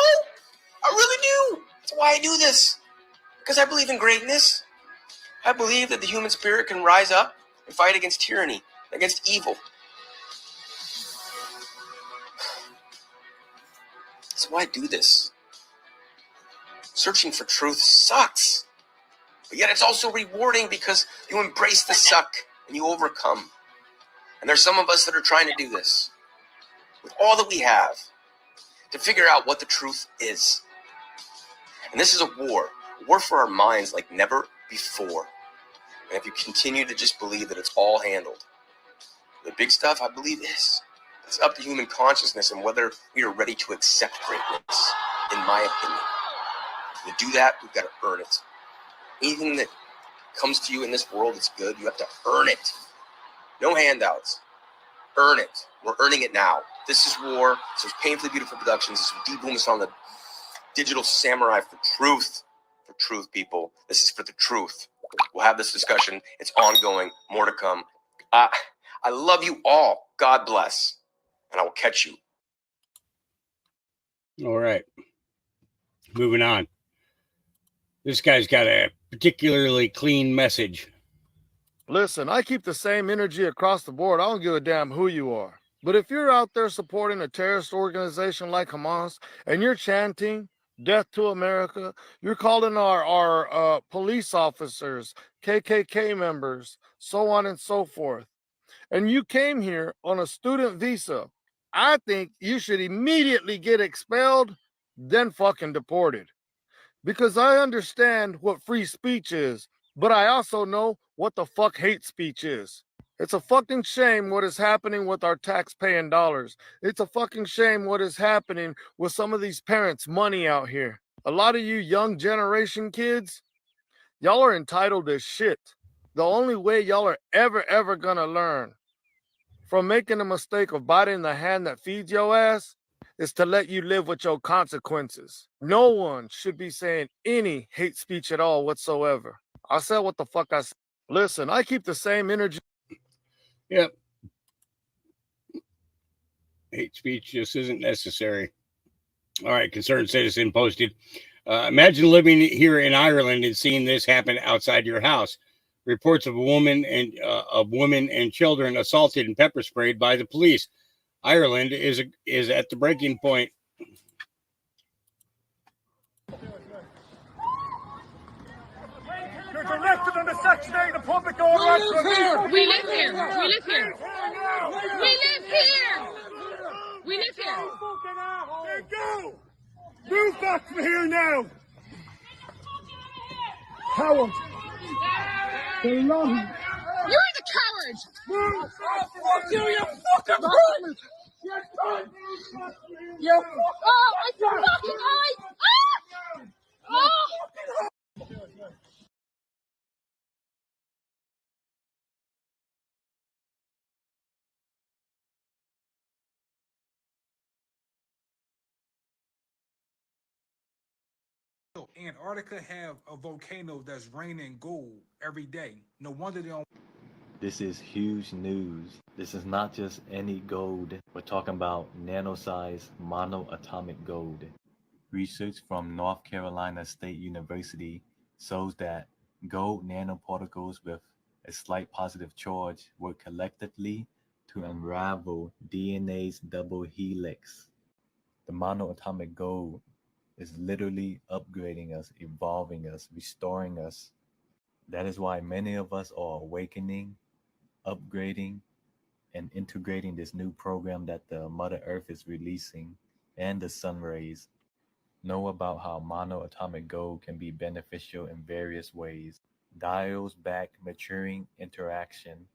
I really do. That's why I do this. Because I believe in greatness. I believe that the human spirit can rise up and fight against tyranny, against evil. That's why I do this. Searching for truth sucks. But yet it's also rewarding because you embrace the suck and you overcome. And there's some of us that are trying to do this with all that we have to figure out what the truth is. And this is a war for our minds like never before. And if you continue to just believe that it's all handled, the big stuff, I believe, is. It's up to human consciousness and whether we are ready to accept greatness, in my opinion. To do that, we've got to earn it. Anything that comes to you in this world that's good, you have to earn it. No handouts. Earn it. We're earning it now. This is war. This is Painfully Beautiful Productions. This is D. Boomis on the Digital Samurai for truth. For truth, people. This is for the truth. We'll have this discussion. It's ongoing. More to come. I love you all. God bless. And I will catch you. All right. Moving on. This guy's got a particularly clean message. Listen, I keep the same energy across the board. I don't give a damn who you are. But if you're out there supporting a terrorist organization like Hamas and you're chanting death to America, you're calling our police officers, KKK members, so on and so forth, and you came here on a student visa, I think you should immediately get expelled, then fucking deported. Because I understand what free speech is, but I also know what the fuck hate speech is. It's a fucking shame what is happening with our tax-paying dollars. It's a fucking shame what is happening with some of these parents' money out here. A lot of you young generation kids, y'all are entitled as shit. The only way y'all are ever gonna learn from making the mistake of biting the hand that feeds your ass is to let you live with your consequences. No one should be saying any hate speech at all whatsoever. I said what the fuck I said. Listen, I keep the same energy. Yep. Hate speech just isn't necessary. All right, concerned citizen posted. Imagine living here in Ireland and seeing this happen outside your house. Reports of women and children assaulted and pepper sprayed by the police. Ireland is at the breaking point. You're directed under Section 8 of public order. We live here. We live here. We live here. We live here. We live here. Go! Move back from here now. Coward. Belong. You're the coward. Move. Fuck you, you fucking fool. You're done. You. Oh, I fucking eye. Ah! Oh. Antarctica have a volcano that's raining gold every day. No wonder they don't. This is huge news. This is not just any gold. We're talking about nano-sized monoatomic gold. Research from North Carolina State University shows that gold nanoparticles with a slight positive charge work collectively to unravel DNA's double helix. The monoatomic gold is literally upgrading us, evolving us, restoring us. That is why many of us are awakening, upgrading, and integrating this new program that the Mother Earth is releasing and the sun rays. Know about how monoatomic gold can be beneficial in various ways. Dials back maturing interaction,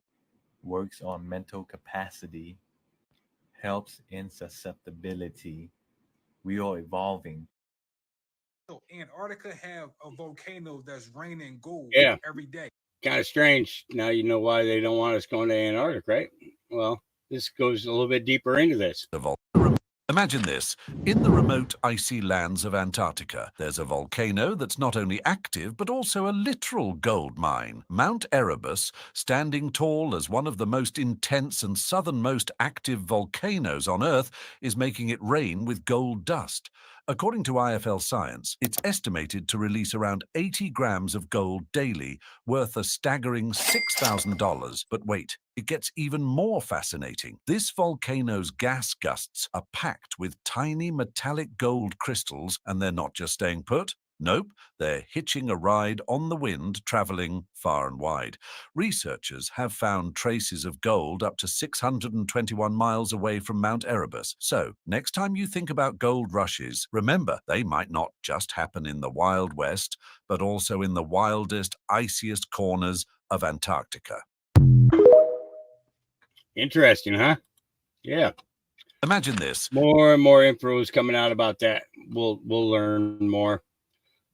works on mental capacity, helps in susceptibility. We are evolving. Antarctica have a volcano that's raining gold every day. Kind of strange. Now you know why they don't want us going to Antarctica, right? Well, this goes a little bit deeper into this. Imagine this. In the remote icy lands of Antarctica, there's a volcano that's not only active, but also a literal gold mine. Mount Erebus, standing tall as one of the most intense and southernmost active volcanoes on Earth, is making it rain with gold dust. According to IFL Science, it's estimated to release around 80 grams of gold daily, worth a staggering $6,000. But wait, it gets even more fascinating. This volcano's gas gusts are packed with tiny metallic gold crystals, and they're not just staying put. Nope, they're hitching a ride on the wind, traveling far and wide. Researchers have found traces of gold up to 621 miles away from Mount Erebus. So, next time you think about gold rushes, remember they might not just happen in the Wild West, but also in the wildest, iciest corners of Antarctica. Interesting, huh? Yeah. Imagine this. More and more info is coming out about that. We'll learn more.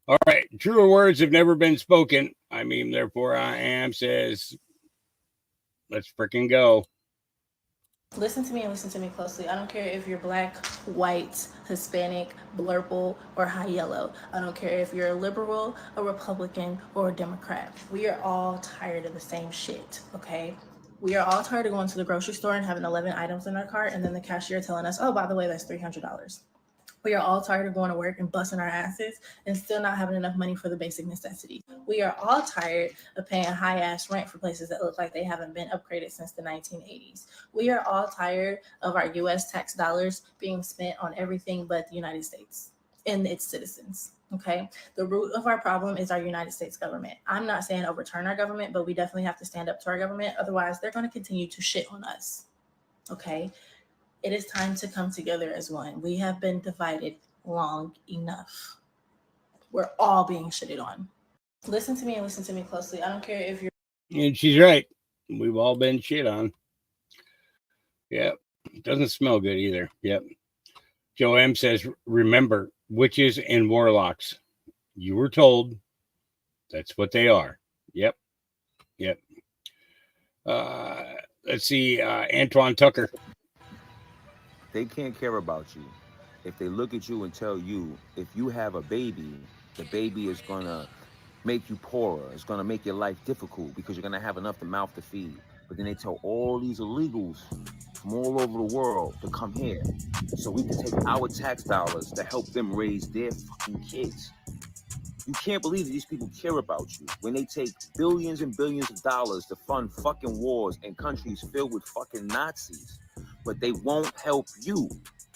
All right. Truer words have never been spoken. I mean, therefore I am says, let's freaking go. Listen to me and listen to me closely. I don't care if you're black, white, Hispanic, blurple, or high yellow. I don't care if you're a liberal, a Republican, or a Democrat. We are all tired of the same shit, okay? We are all tired of going to the grocery store and having 11 items in our cart and then the cashier telling us, oh, by the way, that's $300. We are all tired of going to work and busting our asses and still not having enough money for the basic necessities. We are all tired of paying high-ass rent for places that look like they haven't been upgraded since the 1980s. We are all tired of our U.S. tax dollars being spent on everything but the United States and its citizens. Okay, the root of our problem is our United States government. I'm not saying overturn our government, but we definitely have to stand up to our government. Otherwise, they're going to continue to shit on us. Okay, it is time to come together as one. We have been divided long enough. We're all being shitted on. Listen to me and listen to me closely. I don't care if you're. And she's right. We've all been shit on. Yep. It doesn't smell good either. Yep. Joe M says, remember, witches and warlocks. You were told that's what they are. Yep. Yep. Let's see. Antoine Tucker. They can't care about you if they look at you and tell you if you have a baby, the baby is going to make you poorer. It's going to make your life difficult because you're going to have enough mouth to feed. But then they tell all these illegals from all over the world to come here so we can take our tax dollars to help them raise their fucking kids. You can't believe that these people care about you when they take billions and billions of dollars to fund fucking wars in countries filled with fucking Nazis, but they won't help you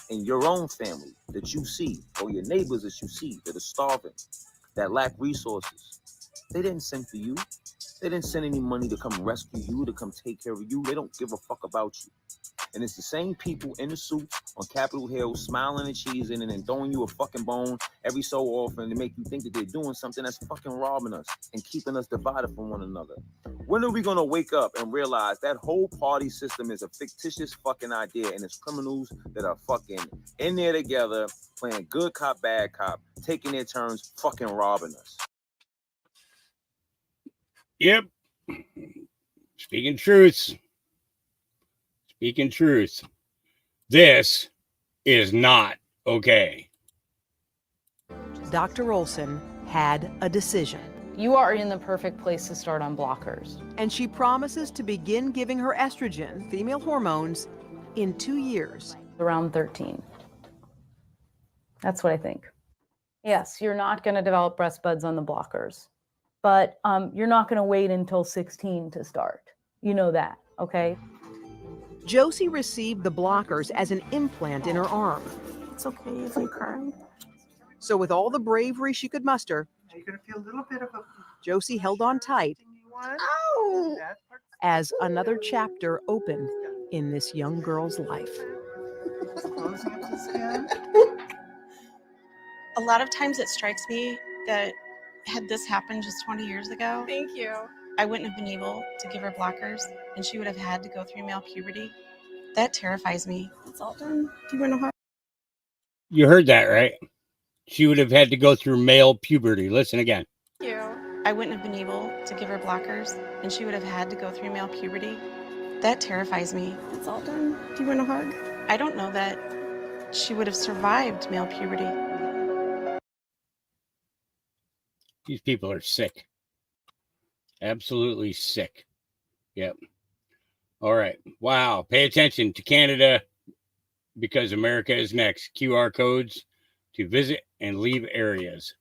and your own family that you see, or your neighbors that you see that are starving, that lack resources. They didn't send for you. They didn't send any money to come rescue you, to come take care of you. They don't give a fuck about you. And it's the same people in the suits on Capitol Hill smiling and cheesing and then throwing you a fucking bone every so often to make you think that they're doing something that's fucking robbing us and keeping us divided from one another. When are we going to wake up and realize that whole party system is a fictitious fucking idea and it's criminals that are fucking in there together playing good cop, bad cop, taking their turns, fucking robbing us? Yep. Speaking truths. Speaking truth. This is not okay. Dr. Olson had a decision. You are in the perfect place to start on blockers. And she promises to begin giving her estrogen, female hormones, in 2 years. Around 13. That's what I think. Yes, you're not going to develop breast buds on the blockers, but you're not going to wait until 16 to start. You know that, okay? Josie received the blockers as an implant in her arm. It's okay if you cry. So with all the bravery she could muster, you're going to feel a little bit of a... Josie held on tight as another chapter opened in this young girl's life. A lot of times it strikes me that had this happened just 20 years ago, Thank you. I wouldn't have been able to give her blockers and she would have had to go through male puberty. That terrifies me. It's all done. Do you want to know how? You heard that, right? she would have had to go through male puberty. Listen again. I wouldn't have been able to give her blockers, and she would have had to go through male puberty. That terrifies me. It's all done. Do you want a hug? I don't know that she would have survived male puberty. These people are sick. Absolutely sick. Yep. All right. Wow. Pay attention to Canada because America is next. QR codes to visit and leave areas.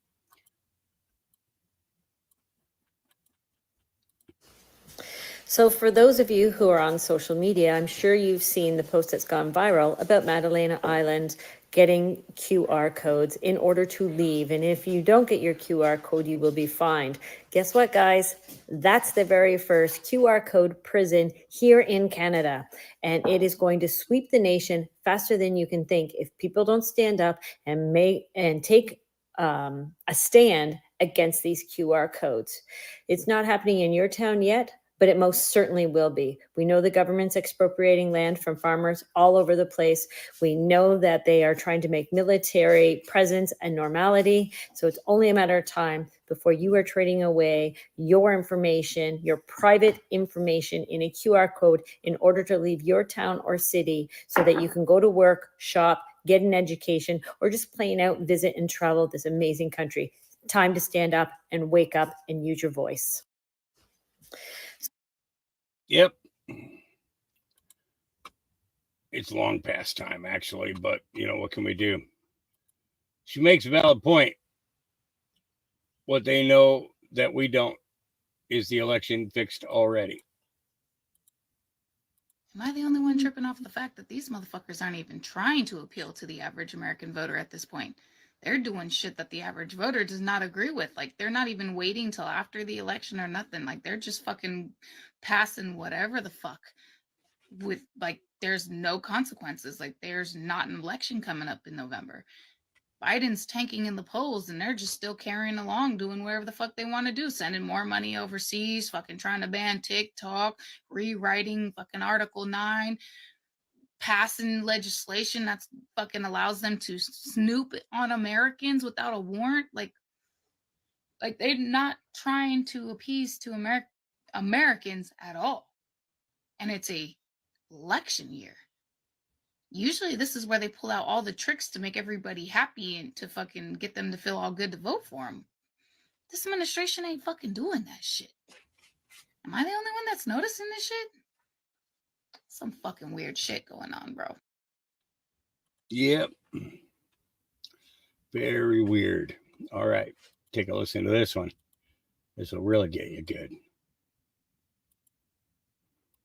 So for those of you who are on social media, I'm sure you've seen the post that's gone viral about Madalena Island getting QR codes in order to leave. And if you don't get your QR code, you will be fined. Guess what, guys? That's the very first QR code prison here in Canada. And it is going to sweep the nation faster than you can think if people don't stand up and take a stand against these QR codes. It's not happening in your town yet, but it most certainly will be. We know the government's expropriating land from farmers all over the place. We know that they are trying to make military presence a normality. So it's only a matter of time before you are trading away your information, your private information in a QR code in order to leave your town or city so that you can go to work, shop, get an education, or just plain out visit and travel this amazing country. Time to stand up and wake up and use your voice. Yep. It's long past time, actually, but, you know, what can we do? She makes a valid point. What they know that we don't is the election fixed already. Am I the only one tripping off the fact that these motherfuckers aren't even trying to appeal to the average American voter at this point? They're doing shit that the average voter does not agree with. Like, they're not even waiting till after the election or nothing. Like, they're just fucking passing whatever the fuck with, like, there's no consequences. Like, there's not an election coming up in November. Biden's tanking in the polls and they're just still carrying along, doing whatever the fuck they want to do, sending more money overseas, fucking trying to ban TikTok, rewriting fucking Article 9, passing legislation that's fucking allows them to snoop on Americans without a warrant. Like they're not trying to appease to Americans at all. And it's a election year. Usually this is where they pull out all the tricks to make everybody happy and to fucking get them to feel all good to vote for them. This administration ain't fucking doing that shit. Am I the only one that's noticing this shit? Some fucking weird shit going on, bro. Yep. Very weird. All right. Take a listen to this one. This will really get you good.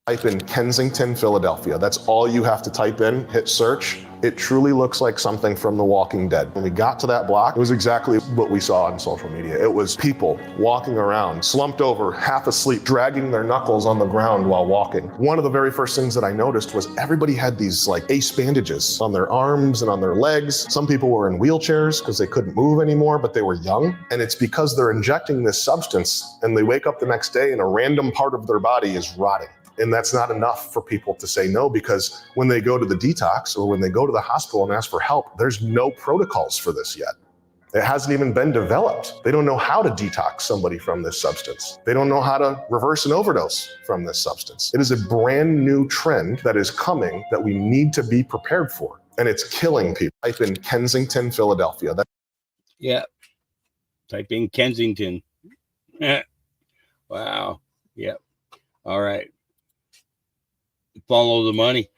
Type in Kensington, Philadelphia. That's all you have to type in, hit search. It truly looks like something from The Walking Dead. When we got to that block, it was exactly what we saw on social media. It was people walking around, slumped over, half asleep, dragging their knuckles on the ground while walking. One of the very first things that I noticed was everybody had these like ace bandages on their arms and on their legs. Some people were in wheelchairs because they couldn't move anymore, but they were young. And it's because they're injecting this substance and they wake up the next day and a random part of their body is rotting. And that's not enough for people to say no, because when they go to the detox or when they go to the hospital and ask for help, there's no protocols for this yet. It hasn't even been developed. They don't know how to detox somebody from this substance. They don't know how to reverse an overdose from this substance. It is a brand new trend that is coming that we need to be prepared for. And it's killing people. Type in Kensington, Philadelphia. Yeah. Type in Kensington. Wow. Yep. All right. Follow the money.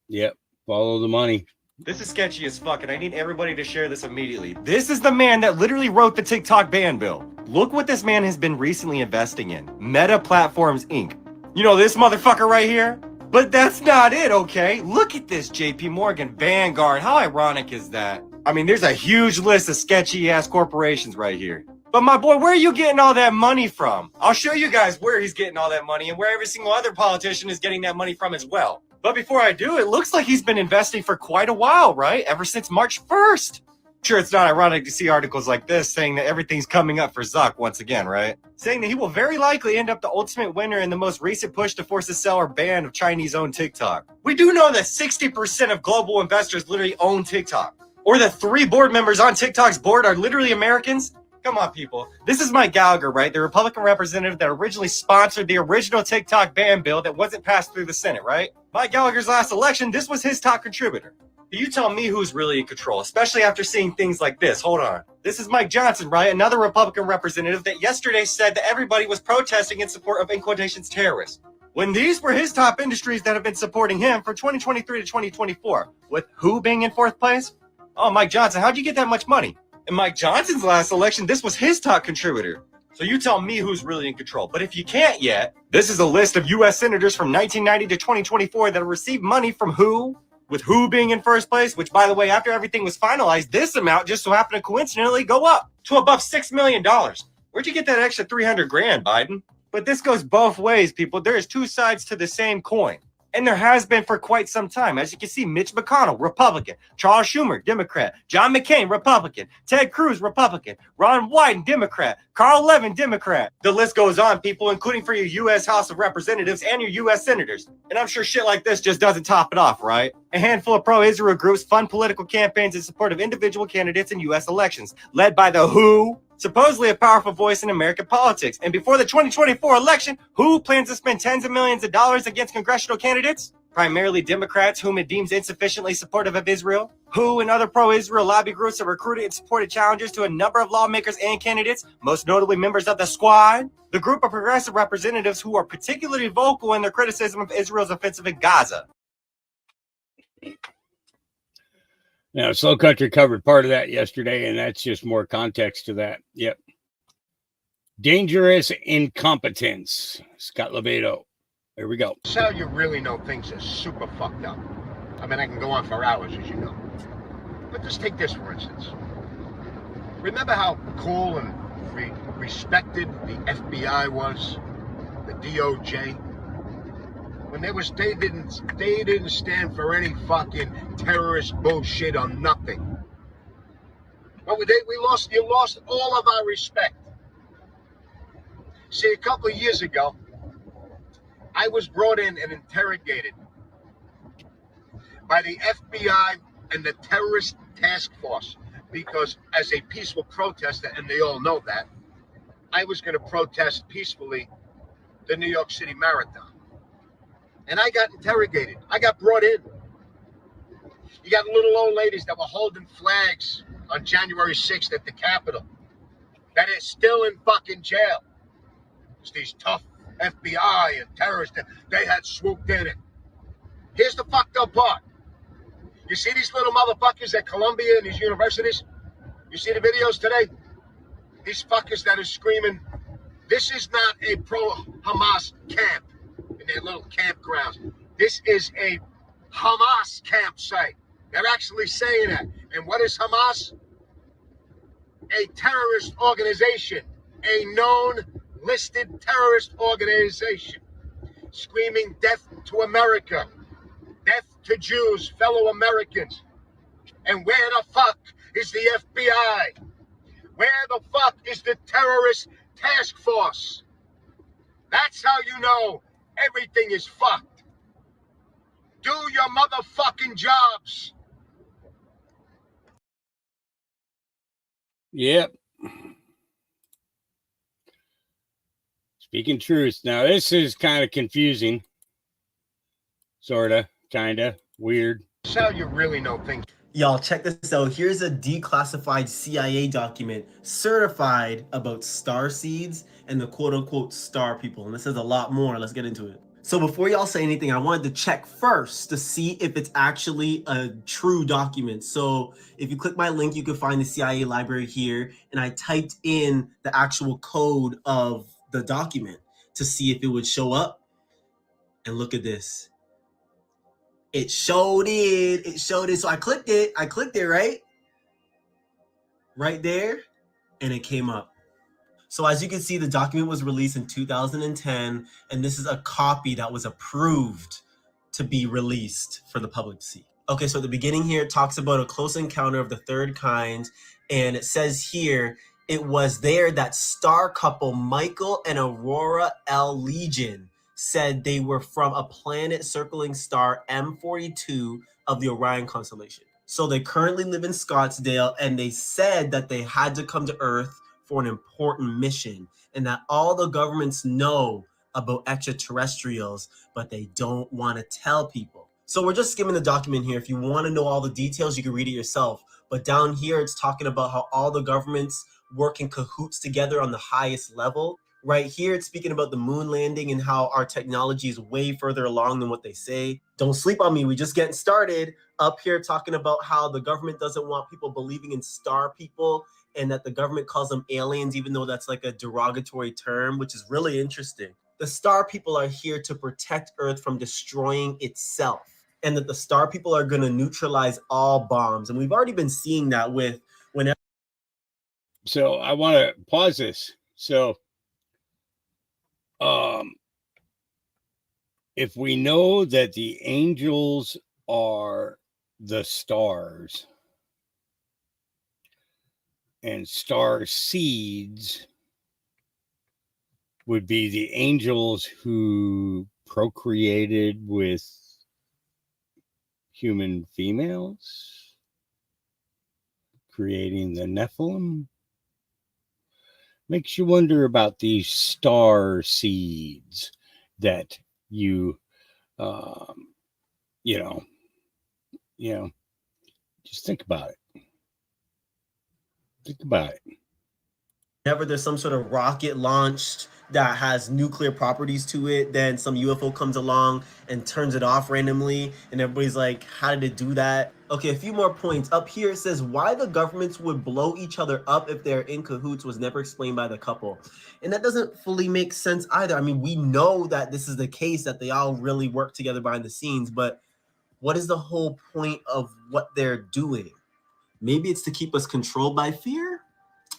Yep. Follow the money. This is sketchy as fuck, and I need everybody to share this immediately. This is the man that literally wrote the TikTok ban bill. Look what this man has been recently investing in. Meta Platforms, Inc. You know this motherfucker right here? But that's not it, okay? Look at this, JP Morgan, Vanguard. How ironic is that? I mean, there's a huge list of sketchy-ass corporations right here. But my boy, where are you getting all that money from? I'll show you guys where he's getting all that money and where every single other politician is getting that money from as well. But before I do, it looks like he's been investing for quite a while, right? Ever since March 1st. Sure, it's not ironic to see articles like this saying that everything's coming up for Zuck once again, right? Saying that he will very likely end up the ultimate winner in the most recent push to force a sell or ban of Chinese-owned TikTok. We do know that 60% of global investors literally own TikTok. Or the 3 board members on TikTok's board are literally Americans? Come on, people. This is Mike Gallagher, right? The Republican representative that originally sponsored the original TikTok ban bill that wasn't passed through the Senate, right? Mike Gallagher's last election, this was his top contributor. You tell me who's really in control, especially after seeing things like this. Hold on. This is Mike Johnson, right? Another Republican representative that yesterday said that everybody was protesting in support of, in quotations, terrorists. When these were his top industries that have been supporting him from 2023 to 2024. With who being in 4th place? Oh, Mike Johnson, how'd you get that much money? In Mike Johnson's last election, this was his top contributor. So you tell me who's really in control. But if you can't yet, this is a list of U.S. senators from 1990 to 2024 that received money from who? With who being in 1st place, which, by the way, after everything was finalized, this amount just so happened to coincidentally go up to above $6 million. Where'd you get that extra 300 grand, Biden? But this goes both ways, people. There is 2 sides to the same coin. And there has been for quite some time. As you can see, Mitch McConnell, Republican. Charles Schumer, Democrat. John McCain, Republican. Ted Cruz, Republican. Ron Wyden, Democrat. Carl Levin, Democrat. The list goes on, people, including for your U.S. House of Representatives and your U.S. senators. And I'm sure shit like this just doesn't top it off, right? A handful of pro-Israel groups fund political campaigns in support of individual candidates in U.S. elections, led by the WHO, supposedly a powerful voice in American politics. And before the 2024 election, who plans to spend tens of millions of dollars against congressional candidates? Primarily Democrats, whom it deems insufficiently supportive of Israel. Who and other pro-Israel lobby groups have recruited and supported challengers to a number of lawmakers and candidates, most notably members of the Squad, the group of progressive representatives who are particularly vocal in their criticism of Israel's offensive in Gaza. Now, Slow Country covered part of that yesterday, and that's just more context to that. Yep. Dangerous incompetence. Scott Levedo. Here we go. That's how you really know things are super fucked up. I mean, I can go on for hours, as you know. But just take this, for instance. Remember how cool and respected the FBI was? The DOJ? When they didn't stand for any fucking terrorist bullshit or nothing. But you lost all of our respect. See, a couple of years ago, I was brought in and interrogated by the FBI and the terrorist task force because as a peaceful protester, and they all know that, I was going to protest peacefully the New York City Marathon. And I got interrogated. I got brought in. You got little old ladies that were holding flags on January 6th at the Capitol that is still in fucking jail. It's these tough FBI and terrorists, they had swooped in it. Here's the fucked up part. You see these little motherfuckers at Columbia and these universities? You see the videos today? These fuckers that are screaming, this is not a pro-Hamas camp in their little campgrounds. This is a Hamas campsite. They're actually saying that. And what is Hamas? A terrorist organization, a known listed terrorist organization, screaming death to America, death to Jews, fellow Americans. And where the fuck is the FBI? Where the fuck is the terrorist task force? That's how you know everything is fucked. Do your motherfucking jobs. Yep. Speaking truth. Now, this is kind of confusing. Sort of. Kind of. Weird. That's how you really know things. Y'all, check this out. Here's a declassified CIA document certified about star seeds and the quote-unquote star people. And this is a lot more. Let's get into it. So before y'all say anything, I wanted to check first to see if it's actually a true document. So if you click my link, you can find the CIA library here. And I typed in the actual code of the document to see if it would show up. And look at this. It showed it. It showed it. So I clicked it. Right there. And it came up. So as you can see, the document was released in 2010. And this is a copy that was approved to be released for the public to see. Okay, so at the beginning here, it talks about a close encounter of the third kind. And it says here, it was there that star couple Michael and Aurora L. Legion said they were from a planet circling star M42 of the Orion constellation. So they currently live in Scottsdale, and they said that they had to come to Earth for an important mission, and that all the governments know about extraterrestrials, but they don't want to tell people. So we're just skimming the document here. If you want to know all the details, you can read it yourself. But down here, it's talking about how all the governments work in cahoots together on the highest level. Right here, it's speaking about the moon landing and how our technology is way further along than what they say. Don't sleep on me. We're just getting started. Up here, talking about how the government doesn't want people believing in star people, and that the government calls them aliens, even though that's like a derogatory term, which is really interesting. The star people are here to protect Earth from destroying itself, and that the star people are going to neutralize all bombs. And we've already been seeing that with whenever. So I want to pause this. So, if we know that the angels are the stars and star seeds would be the angels who procreated with human females, creating the Nephilim. Makes you wonder about these star seeds that you just think about it. Think about it. Whenever there's some sort of rocket launched that has nuclear properties to it, then some UFO comes along and turns it off randomly, and everybody's like, how did it do that? Okay, a few more points. Up here it says why the governments would blow each other up if they're in cahoots was never explained by the couple. And that doesn't fully make sense either. I mean, we know that this is the case, that they all really work together behind the scenes, but what is the whole point of what they're doing? Maybe it's to keep us controlled by fear?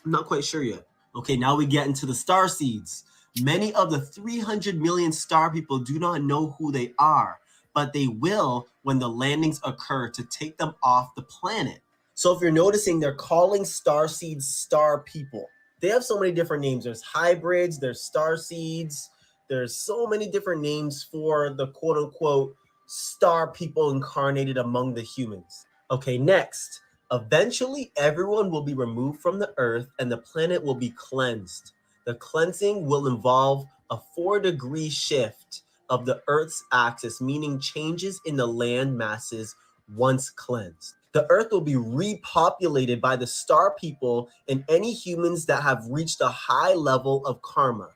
I'm not quite sure yet. Okay, now we get into the star seeds. Many of the 300 million star people do not know who they are, but they will when the landings occur to take them off the planet. So if you're noticing, they're calling star seeds star people. They have so many different names. There's hybrids, there's star seeds. There's so many different names for the quote unquote star people incarnated among the humans. Okay, next. Eventually, everyone will be removed from the Earth and the planet will be cleansed. The cleansing will involve a 4-degree shift of the Earth's axis, meaning changes in the land masses once cleansed. The Earth will be repopulated by the star people and any humans that have reached a high level of karma.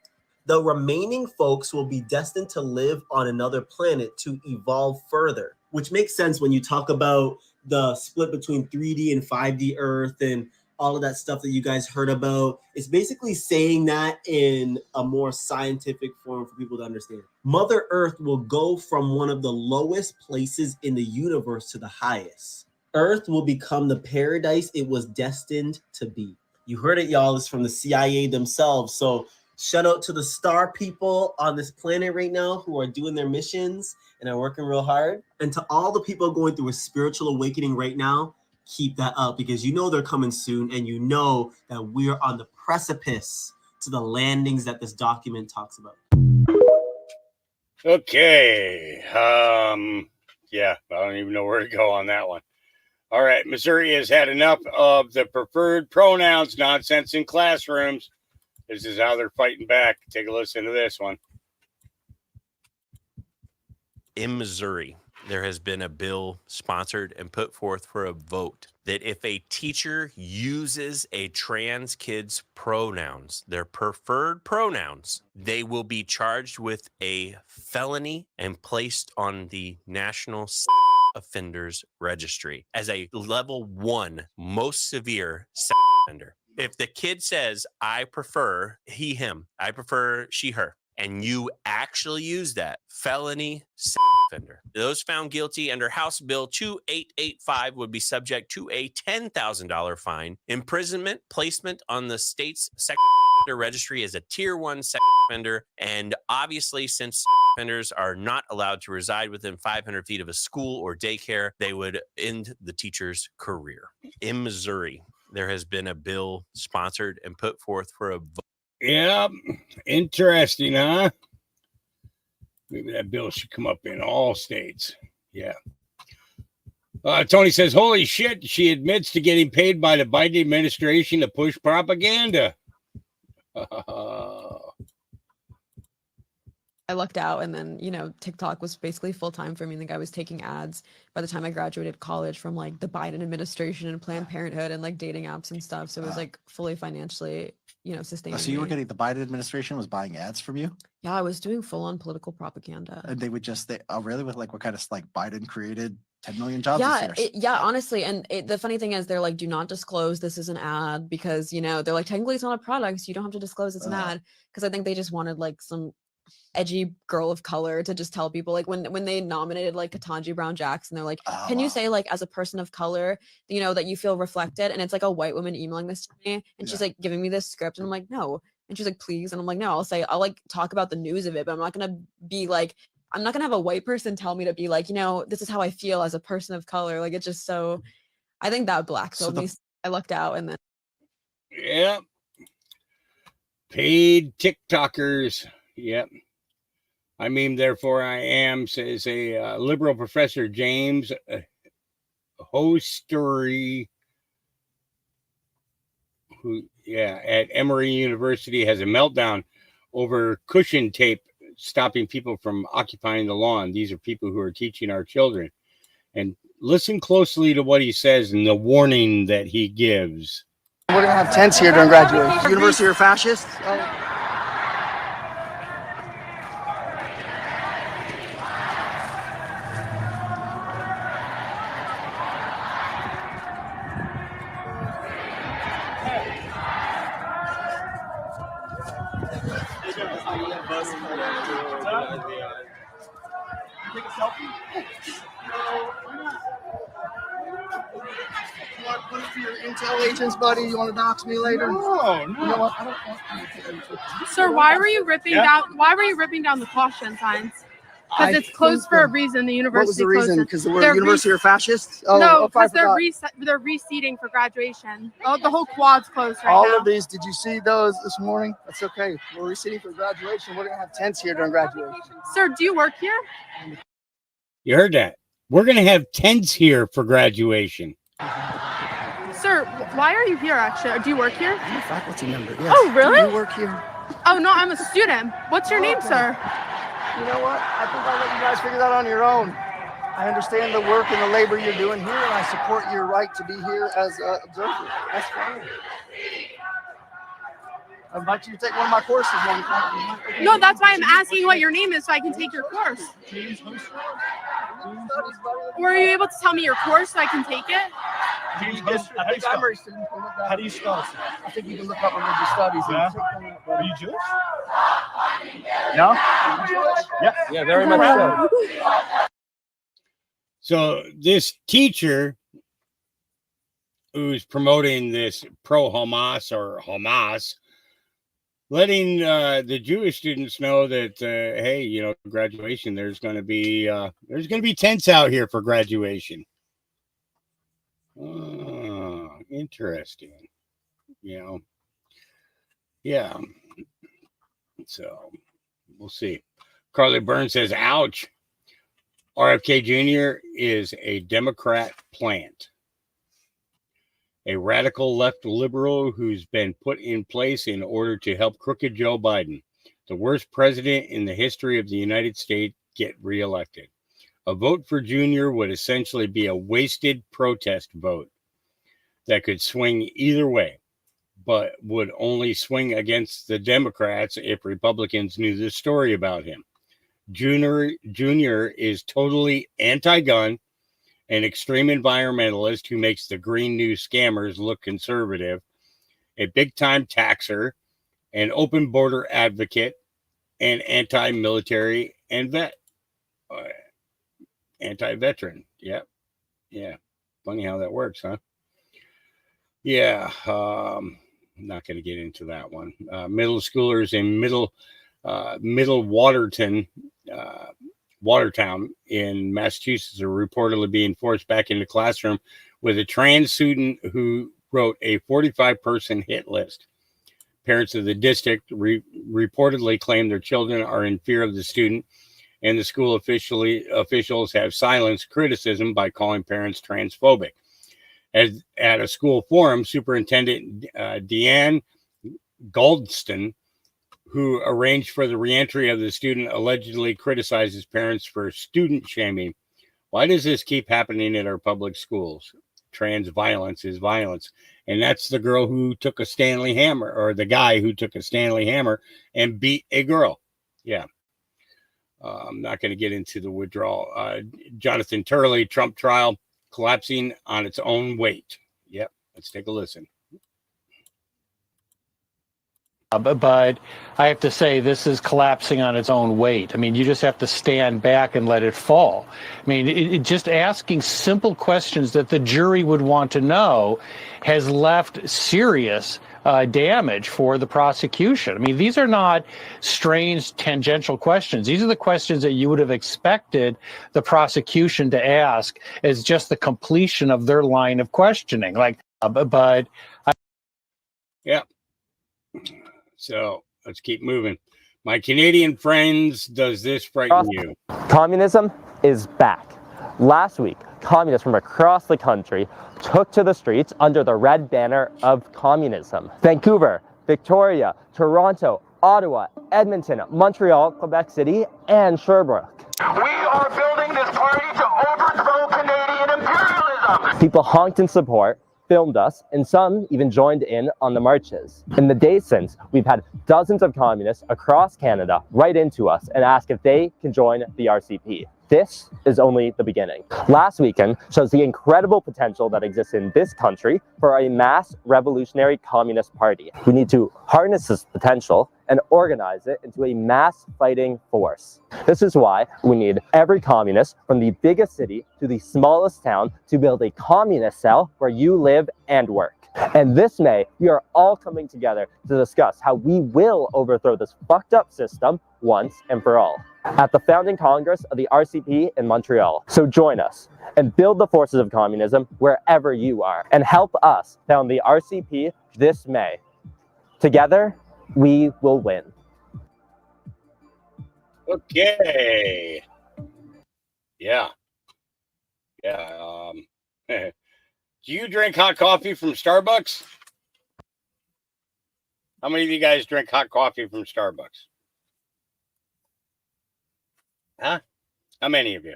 The remaining folks will be destined to live on another planet to evolve further, which makes sense when you talk about the split between 3D and 5D Earth and all of that stuff that you guys heard about. It's basically saying that in a more scientific form for people to understand. Mother Earth will go from one of the lowest places in the universe to the highest. Earth will become the paradise it was destined to be. You heard it, y'all. It's from the CIA themselves. So shout out to the star people on this planet right now who are doing their missions and are working real hard. And to all the people going through a spiritual awakening right now, keep that up, because you know they're coming soon, and you know that we're on the precipice to the landings that this document talks about. Okay. Yeah, I don't even know where to go on that one. All right. Missouri has had enough of the preferred pronouns nonsense in classrooms. This is how they're fighting back. Take a listen to this one. In Missouri, there has been a bill sponsored and put forth for a vote that if a teacher uses a trans kid's pronouns, their preferred pronouns, they will be charged with a felony and placed on the National Offenders Registry as a level 1 most severe sex offender. If the kid says, I prefer he, him, I prefer she, her, and you actually use that, felony sex offender. Those found guilty under House Bill 2885 would be subject to a $10,000 fine, imprisonment, placement on the state's sex offender registry as a tier 1 sex offender, and obviously since sex offenders are not allowed to reside within 500 feet of a school or daycare, they would end the teacher's career. In Missouri, there has been a bill sponsored and put forth for a vote. Yeah, interesting, huh? Maybe that bill should come up in all states. Yeah. Tony says, holy shit, she admits to getting paid by the Biden administration to push propaganda. I lucked out, and then, you know, TikTok was basically full time for me. I think I was taking ads by the time I graduated college from like the Biden administration and Planned Parenthood and like dating apps and stuff. So it was like fully financially, you know, sustaining. So you were me. getting, the Biden administration was buying ads from you? Yeah, I was doing full on political propaganda. And they would just, really, with like what kind of, like, Biden created 10 million jobs Yeah, this year? yeah, honestly. And the funny thing is, they're like, do not disclose this is an ad, because, you know, they're like, technically it's not a product, so you don't have to disclose it's an ad. Because I think they just wanted like some edgy girl of color to just tell people, like, when they nominated like Ketanji Brown Jackson, they're like, can you say, like, as a person of color, you know, that you feel reflected? And it's like a white woman emailing this to me, and she's like giving me this script, and I'm like, no. And she's like, please. And I'm like, no, I'll like talk about the news of it, but I'm not gonna be like, I'm not gonna have a white person tell me to be like, you know, this is how I feel as a person of color. Like, it's just so, I think that blackpilled me. I lucked out. And then Yep. Paid TikTokers. Yep. I mean, therefore I am, says a liberal professor, James Hostory, who, at Emory University, has a meltdown over cushion tape stopping people from occupying the lawn. These are people who are teaching our children. And listen closely to what he says and the warning that he gives. We're going to have tents here during graduation. University are fascist? Take a selfie? You want to put it to your intel agents, buddy? You want to dox me later? No. You know what? I don't want you to take any Sir, why were you ripping down? Why were you ripping down the caution signs? Because it's closed for a reason. The university. What was the reason? closed. Because the university are fascists? Oh, no, because I forgot. they're reseating for graduation. Oh, the whole quad's closed right All now. of these, did you see those this morning? That's okay. We're reseating for graduation. We're going to have tents here during graduation. Sir, do you work here? You heard that. We're going to have tents here for graduation. Sir, why are you here actually? Do you work here? I'm a faculty member. Yes. Oh, really? Do you work here? Oh, no, I'm a student. What's your name, Okay. sir? You know what? I think I'll let you guys figure that on your own. I understand the work and the labor you're doing here, and I support your right to be here as an observer. That's fine. I invite you to take one of my courses. No, that's why I'm asking what your name is so I can take your course. Were you able to tell me your course so I can take it? How do you spell it? I think you can look up religious studies. Yeah. And Are you Jewish? No? Yeah, very much so. So this teacher who's promoting this pro-Hamas or Hamas, letting the Jewish students know that, hey, you know, graduation, there's going to be tents out here for graduation. Oh, interesting. You know, yeah. So we'll see. Carly Burns says, ouch. RFK Jr. is a Democrat plant, a radical left liberal who's been put in place in order to help crooked Joe Biden, the worst president in the history of the United States, get reelected. A vote for Jr. would essentially be a wasted protest vote that could swing either way, but would only swing against the Democrats if Republicans knew the story about him. Jr. is totally anti-gun, an extreme environmentalist who makes the Green New scammers look conservative, a big-time taxer, an open border advocate, and anti-military and anti-veteran. Yep. Yeah. Funny how that works, huh? Yeah. I'm not going to get into that one. Middle schoolers in Middle Watertown in Massachusetts are reportedly being forced back into classroom with a trans student who wrote a 45-person hit list. Parents of the district reportedly claim their children are in fear of the student and the school officials have silenced criticism by calling parents transphobic. As at a school forum, Superintendent Deanne Goldston, who arranged for the reentry of the student, allegedly criticizes parents for student shaming. Why does this keep happening at our public schools? Trans violence is violence. And that's the girl who took a Stanley hammer, or the guy who took a Stanley hammer and beat a girl. Yeah. I'm not going to get into the withdrawal. Jonathan Turley, Trump trial collapsing on its own weight. Yep. Let's take a listen. But I have to say, this is collapsing on its own weight. I mean, you just have to stand back and let it fall. I mean, just asking simple questions that the jury would want to know has left serious damage for the prosecution. I mean, these are not strange tangential questions. These are the questions that you would have expected the prosecution to ask as just the completion of their line of questioning. Like, yeah. So let's keep moving. My Canadian friends, does this frighten you? Communism is back. Last week, communists from across the country took to the streets under the red banner of communism. Vancouver, Victoria, Toronto, Ottawa, Edmonton, Montreal, Quebec City, and Sherbrooke. We are building this party to overthrow Canadian imperialism. People honked in support, filmed us, and some even joined in on the marches. In the days since, we've had dozens of communists across Canada write into us and ask if they can join the RCP. This is only the beginning. Last weekend shows the incredible potential that exists in this country for a mass revolutionary communist party. We need to harness this potential and organize it into a mass fighting force. This is why we need every communist from the biggest city to the smallest town to build a communist cell where you live and work. And this May, we are all coming together to discuss how we will overthrow this fucked up system once and for all at the founding Congress of the RCP in Montreal. So join us and build the forces of communism wherever you are and help us found the RCP this May. Together, we will win. Okay. Yeah. Yeah. Do you drink hot coffee from Starbucks? How many of you guys drink hot coffee from Starbucks? Huh? How many of you?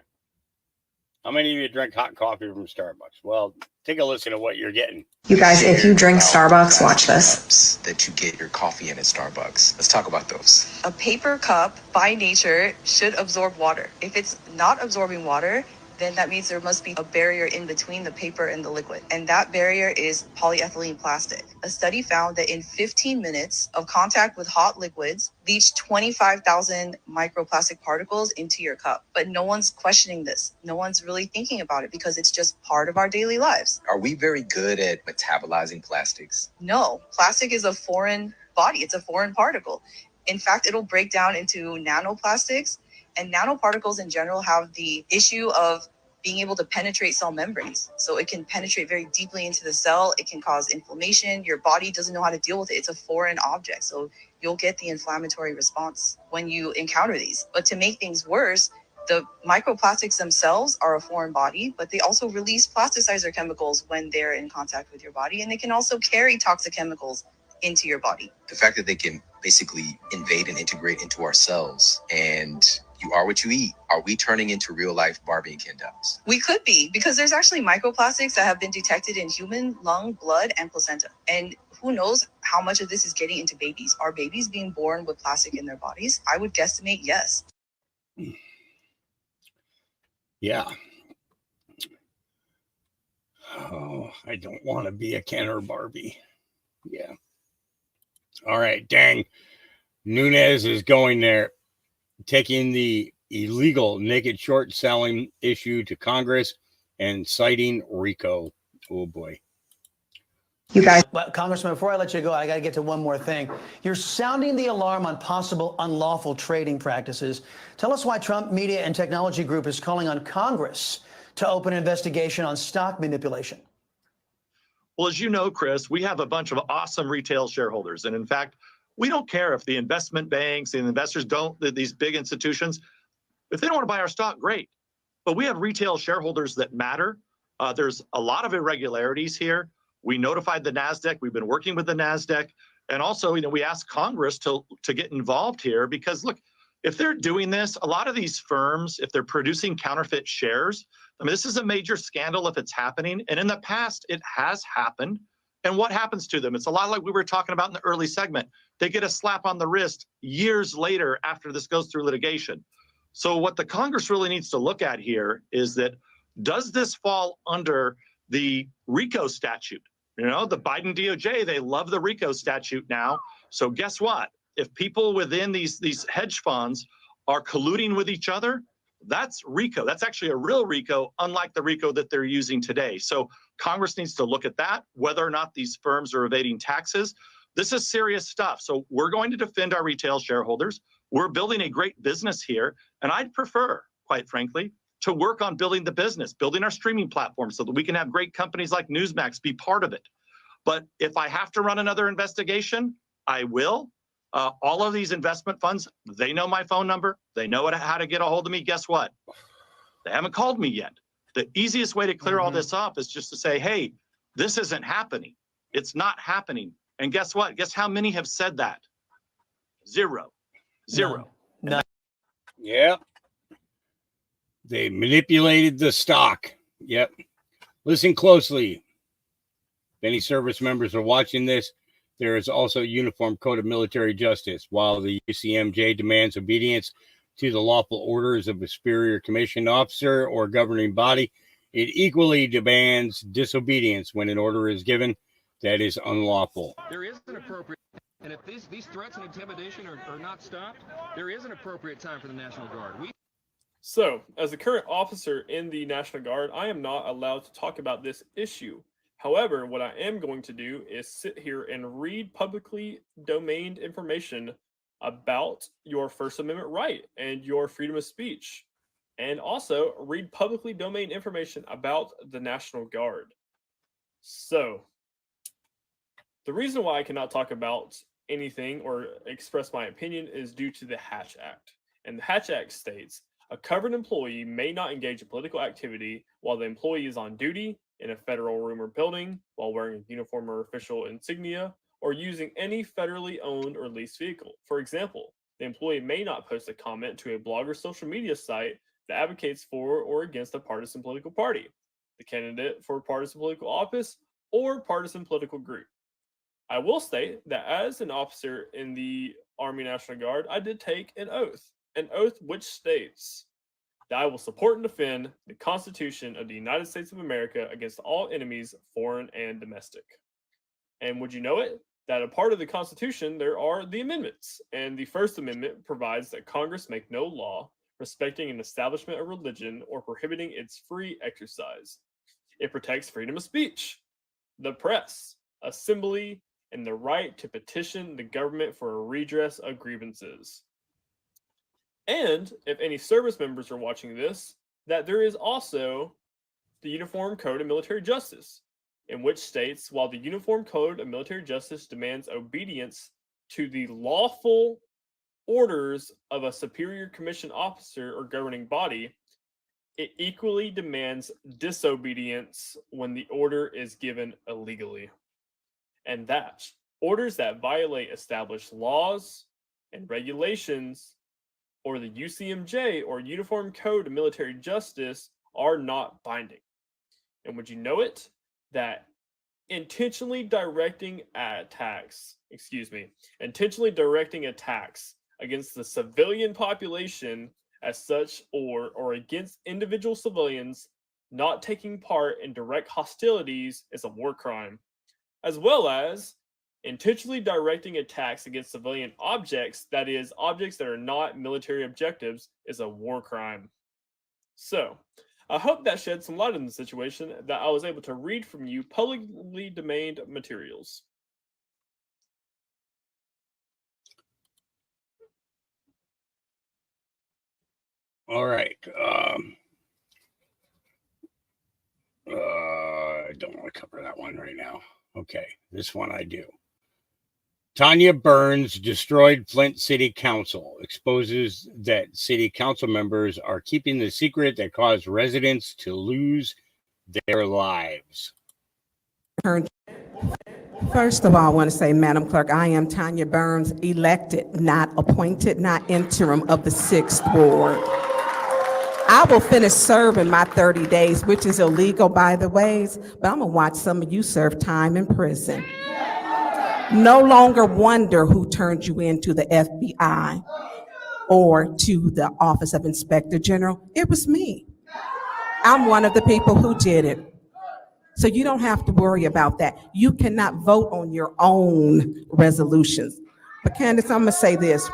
How many of you drink hot coffee from Starbucks? Well, take a listen to what you're getting. You guys, if you drink Starbucks, watch this. That you get your coffee in at Starbucks. Let's talk about those. A paper cup, by nature, should absorb water. If it's not absorbing water, then that means there must be a barrier in between the paper and the liquid. And that barrier is polyethylene plastic. A study found that in 15 minutes of contact with hot liquids, leached 25,000 microplastic particles into your cup. But no one's questioning this. No one's really thinking about it because it's just part of our daily lives. Are we very good at metabolizing plastics? No, plastic is a foreign body. It's a foreign particle. In fact, it'll break down into nanoplastics. And nanoparticles in general have the issue of being able to penetrate cell membranes. So it can penetrate very deeply into the cell. It can cause inflammation. Your body doesn't know how to deal with it. It's a foreign object. So you'll get the inflammatory response when you encounter these. But to make things worse, the microplastics themselves are a foreign body, but they also release plasticizer chemicals when they're in contact with your body. And they can also carry toxic chemicals into your body. The fact that they can basically invade and integrate into our cells, and you are what you eat. Are we turning into real life Barbie and Ken dolls? We could be, because there's actually microplastics that have been detected in human lung, blood, and placenta. And who knows how much of this is getting into babies? Are babies being born with plastic in their bodies? I would guesstimate yes. Yeah. Oh, I don't want to be a Ken or Barbie. Yeah. All right, dang. Nunes is going there, taking the illegal naked short selling issue to Congress and citing RICO. Oh boy. You guys. But Congressman, before I let you go, I got to get to one more thing. You're sounding the alarm on possible unlawful trading practices. Tell us why Trump Media and Technology Group is calling on Congress to open an investigation on stock manipulation. Well, as you know, Chris, we have a bunch of awesome retail shareholders. And in fact, we don't care if the investment banks and investors don't, these big institutions, If they don't want to buy our stock, great. But we have retail shareholders that matter. There's a lot of irregularities here. We notified the NASDAQ. We've been working with the NASDAQ. And also, we asked Congress to get involved here because, look, if they're doing this, a lot of these firms, if they're producing counterfeit shares, this is a major scandal if it's happening. And in the past, it has happened. And what happens to them? It's a lot like we were talking about in the early segment. They get a slap on the wrist years later after this goes through litigation. So what the Congress really needs to look at here is that, does this fall under the RICO statute? The Biden DOJ, they love the RICO statute now. So guess what? If people within these hedge funds are colluding with each other, that's RICO. That's actually a real RICO, unlike the RICO that they're using today. So Congress needs to look at that, whether or not these firms are evading taxes. This is serious stuff. So we're going to defend our retail shareholders. We're building a great business here. And I'd prefer, quite frankly, to work on building the business, building our streaming platform so that we can have great companies like Newsmax be part of it. But if I have to run another investigation, I will. All of these investment funds, they know my phone number. They know how to get a hold of me. Guess what? They haven't called me yet. The easiest way to clear all this up is just to say, hey, this isn't happening. It's not happening. And guess what? Guess how many have said that? Zero. None. Yep. They manipulated the stock. Yep. Listen closely. If any service members are watching this, there is also a uniform code of military justice. While the UCMJ demands obedience to the lawful orders of a superior commissioned officer or governing body, it equally demands disobedience when an order is given that is unlawful. There is an appropriate, and if these threats and intimidation are not stopped, there is an appropriate time for the National Guard. So, as a current officer in the National Guard, I am not allowed to talk about this issue. However, what I am going to do is sit here and read publicly domained information about your First Amendment right and your freedom of speech, and also read publicly domained information about the National Guard. So, the reason why I cannot talk about anything or express my opinion is due to the Hatch Act. And the Hatch Act states, a covered employee may not engage in political activity while the employee is on duty, in a federal room or building, while wearing a uniform or official insignia, or using any federally owned or leased vehicle. For example, the employee may not post a comment to a blog or social media site that advocates for or against a partisan political party, the candidate for a partisan political office, or partisan political group. I will state that as an officer in the Army National Guard, I did take an oath which states that I will support and defend the Constitution of the United States of America against all enemies, foreign and domestic. And would you know it, that a part of the Constitution, there are the amendments. And the First Amendment provides that Congress make no law respecting an establishment of religion or prohibiting its free exercise. It protects freedom of speech, the press, assembly, and the right to petition the government for a redress of grievances. And if any service members are watching this, that there is also the Uniform Code of Military Justice, in which states, while the Uniform Code of Military Justice demands obedience to the lawful orders of a superior commissioned officer or governing body, it equally demands disobedience when the order is given illegally. And that orders that violate established laws and regulations or the UCMJ or Uniform Code of Military Justice are not binding. And would you know it, that intentionally directing attacks against the civilian population as such, or against individual civilians not taking part in direct hostilities is a war crime, as well as intentionally directing attacks against civilian objects, that is, objects that are not military objectives, is a war crime. So, I hope that shed some light on the situation, that I was able to read from you publicly domained materials. All right. I don't want to cover that one right now. Okay, this one I do. Tanya Burns destroyed Flint City Council, exposes that city council members are keeping the secret that caused residents to lose their lives. First of all, I want to say, Madam Clerk, I am Tanya Burns, elected, not appointed, not interim of the 6th Ward. I will finish serving my 30 days, which is illegal, by the way, but I'm going to watch some of you serve time in prison. No longer wonder who turned you into the FBI or to the Office of Inspector General. It was me. I'm one of the people who did it. So you don't have to worry about that. You cannot vote on your own resolutions. But Candace, I'm gonna say this.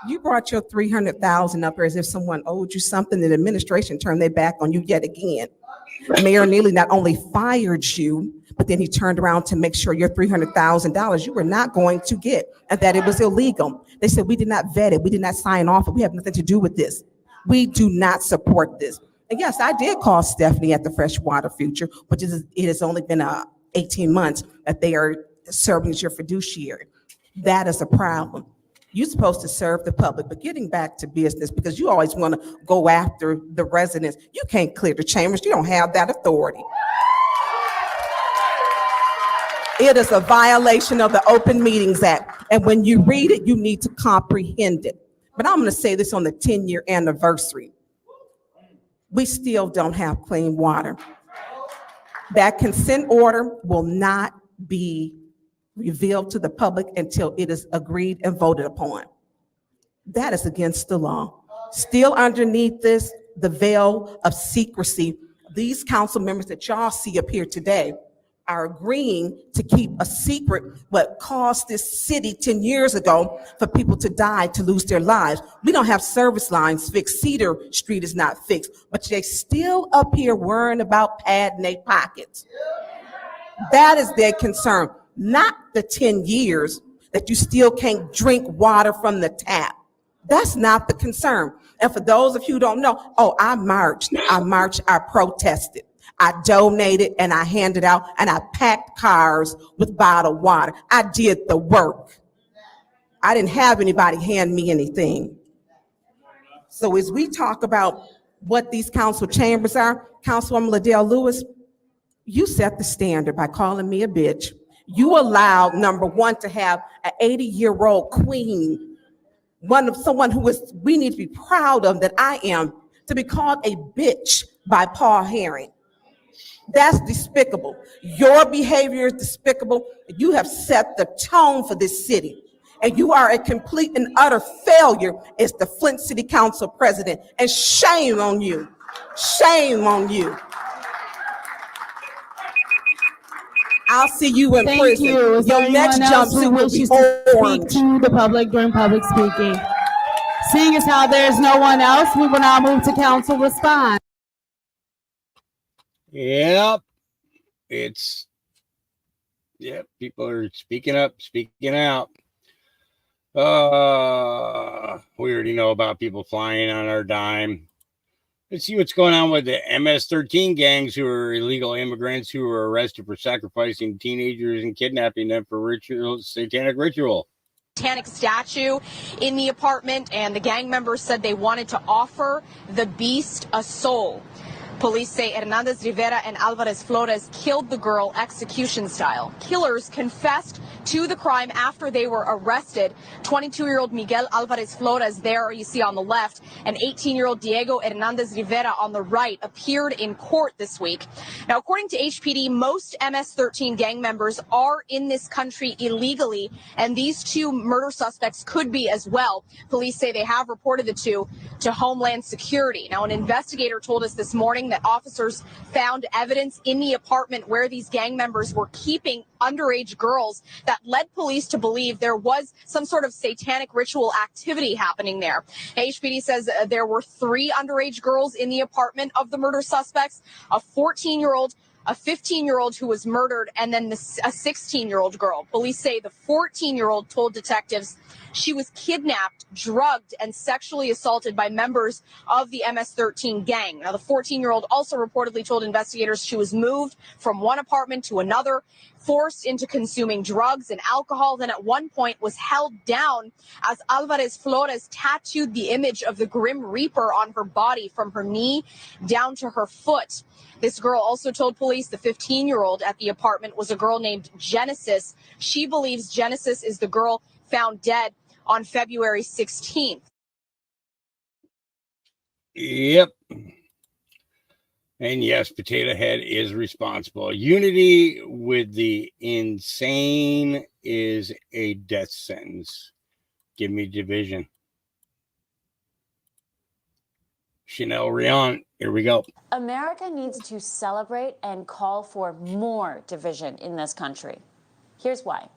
You brought your $300,000 up here as if someone owed you something. The administration turned their back on you yet again. Mayor Neely not only fired you, but then he turned around to make sure your $300,000 you were not going to get, and that it was illegal. They said, we did not vet it. We did not sign off. We have nothing to do with this. We do not support this. And yes, I did call Stephanie at the Freshwater Future, which is, it has only been 18 months that they are serving as your fiduciary. That is a problem. You're supposed to serve the public, but getting back to business, because you always want to go after the residents. You can't clear the chambers. You don't have that authority. It is a violation of the Open Meetings Act. And when you read it, you need to comprehend it. But I'm going to say this on the 10-year anniversary. We still don't have clean water. That consent order will not be revealed to the public until it is agreed and voted upon. That is against the law. Still underneath this, the veil of secrecy, these council members that y'all see up here today are agreeing to keep a secret what caused this city 10 years ago for people to die, to lose their lives. We don't have service lines fixed. Cedar Street is not fixed, but they still up here worrying about padding their pockets. That is their concern, not the 10 years that you still can't drink water from the tap. That's not the concern. And for those of you who don't know, oh, I marched, I protested. I donated and I handed out and I packed cars with bottled water. I did the work. I didn't have anybody hand me anything. So as we talk about what these council chambers are, Councilwoman Liddell Lewis, you set the standard by calling me a bitch. You allowed, number one, to have an 80-year-old queen, someone who is, we need to be proud of, that I am, to be called a bitch by Paul Herring. That's despicable. Your behavior is despicable. You have set the tone for this city. And you are a complete and utter failure as the Flint City Council president. And shame on you. Shame on you. I'll see you in prison. You. Is Your next jumpsuit will be orange. Speak to the public during public speaking. Seeing as how there's no one else, we will now move to council response. Yep. People are speaking up, speaking out. We already know about people flying on our dime. Let's see what's going on with the MS-13 gangs, who are illegal immigrants who were arrested for sacrificing teenagers and kidnapping them for satanic ritual. Satanic statue in the apartment, and the gang members said they wanted to offer the beast a soul. Police say Hernandez Rivera and Alvarez Flores killed the girl execution style. Killers confessed to the crime after they were arrested. 22-year-old Miguel Alvarez Flores, there you see on the left, and 18-year-old Diego Hernandez Rivera on the right, appeared in court this week. Now, according to HPD, most MS-13 gang members are in this country illegally, and these two murder suspects could be as well. Police say they have reported the two to Homeland Security. Now, an investigator told us this morning that officers found evidence in the apartment where these gang members were keeping underage girls that led police to believe there was some sort of satanic ritual activity happening there. HPD says there were 3 underage girls in the apartment of the murder suspects, a 14-year-old, a 15-year-old who was murdered, and then a 16-year-old girl. Police say the 14-year-old told detectives she was kidnapped, drugged, and sexually assaulted by members of the MS-13 gang. Now, the 14-year-old also reportedly told investigators she was moved from one apartment to another. forced into consuming drugs and alcohol, then at one point was held down as Alvarez Flores tattooed the image of the Grim Reaper on her body from her knee down to her foot. This girl also told police the 15-year-old at the apartment was a girl named Genesis. She believes Genesis is the girl found dead on February 16th. Yep. And yes, Potato Head is responsible. Unity with the insane is a death sentence. Give me division. Chanel Rion, here we go. America needs to celebrate and call for more division in this country. Here's why.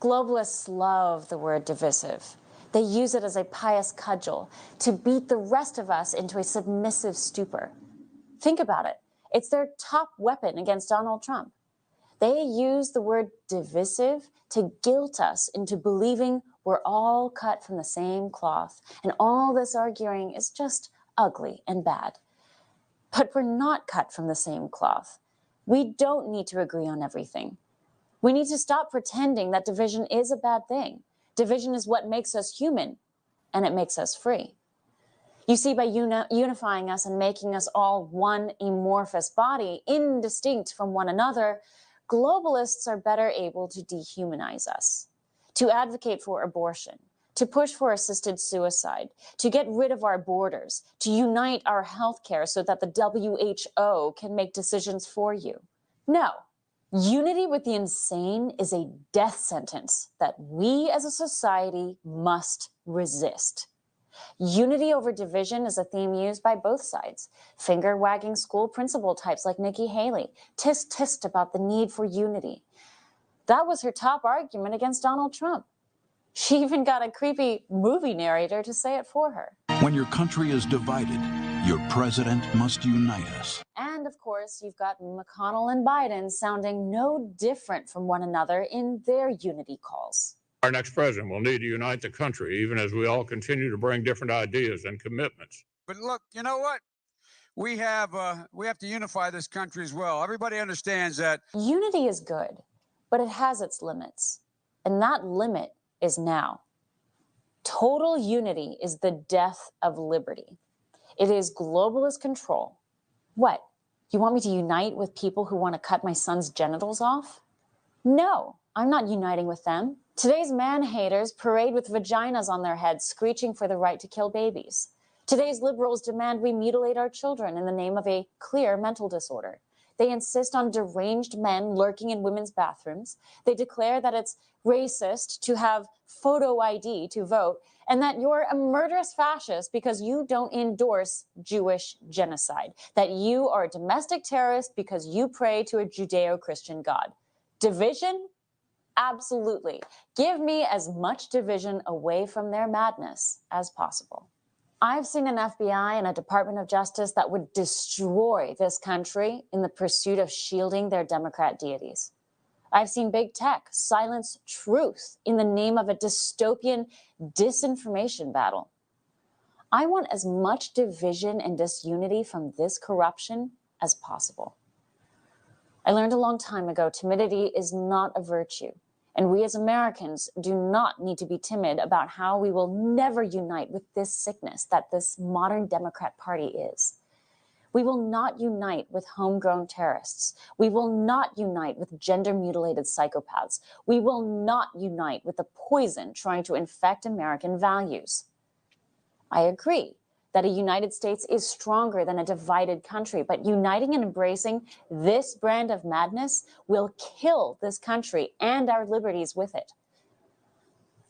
Globalists love the word divisive. They use it as a pious cudgel to beat the rest of us into a submissive stupor. Think about it. It's their top weapon against Donald Trump. They use the word divisive to guilt us into believing we're all cut from the same cloth and all this arguing is just ugly and bad. But we're not cut from the same cloth. We don't need to agree on everything. We need to stop pretending that division is a bad thing. Division is what makes us human, and it makes us free. You see, by unifying us and making us all one amorphous body, indistinct from one another, globalists are better able to dehumanize us, to advocate for abortion, to push for assisted suicide, to get rid of our borders, to unite our healthcare so that the WHO can make decisions for you. No. Unity with the insane is a death sentence that we as a society must resist. Unity over division is a theme used by both sides. Finger-wagging school principal types like Nikki Haley tisk-tissed about the need for unity. That was her top argument against Donald Trump. She even got a creepy movie narrator to say it for her. When your country is divided, your president must unite us. And of course, you've got McConnell and Biden sounding no different from one another in their unity calls. Our next president will need to unite the country, even as we all continue to bring different ideas and commitments. But look, you know what? We have to unify this country as well. Everybody understands that. Unity is good, but it has its limits. And that limit is now. Total unity is the death of liberty. It is globalist control. What? You want me to unite with people who want to cut my son's genitals off? No, I'm not uniting with them. Today's man-haters parade with vaginas on their heads, screeching for the right to kill babies. Today's liberals demand we mutilate our children in the name of a clear mental disorder. They insist on deranged men lurking in women's bathrooms. They declare that it's racist to have photo ID to vote, and that you're a murderous fascist because you don't endorse Jewish genocide, that you are a domestic terrorist because you pray to a Judeo-Christian God. Division? Absolutely. Give me as much division away from their madness as possible. I've seen an FBI and a Department of Justice that would destroy this country in the pursuit of shielding their Democrat deities. I've seen big tech silence truth in the name of a dystopian disinformation battle. I want as much division and disunity from this corruption as possible. I learned a long time ago, timidity is not a virtue. And we as Americans do not need to be timid about how we will never unite with this sickness that this modern Democrat Party is. We will not unite with homegrown terrorists. We will not unite with gender-mutilated psychopaths. We will not unite with the poison trying to infect American values. I agree that a United States is stronger than a divided country, but uniting and embracing this brand of madness will kill this country and our liberties with it.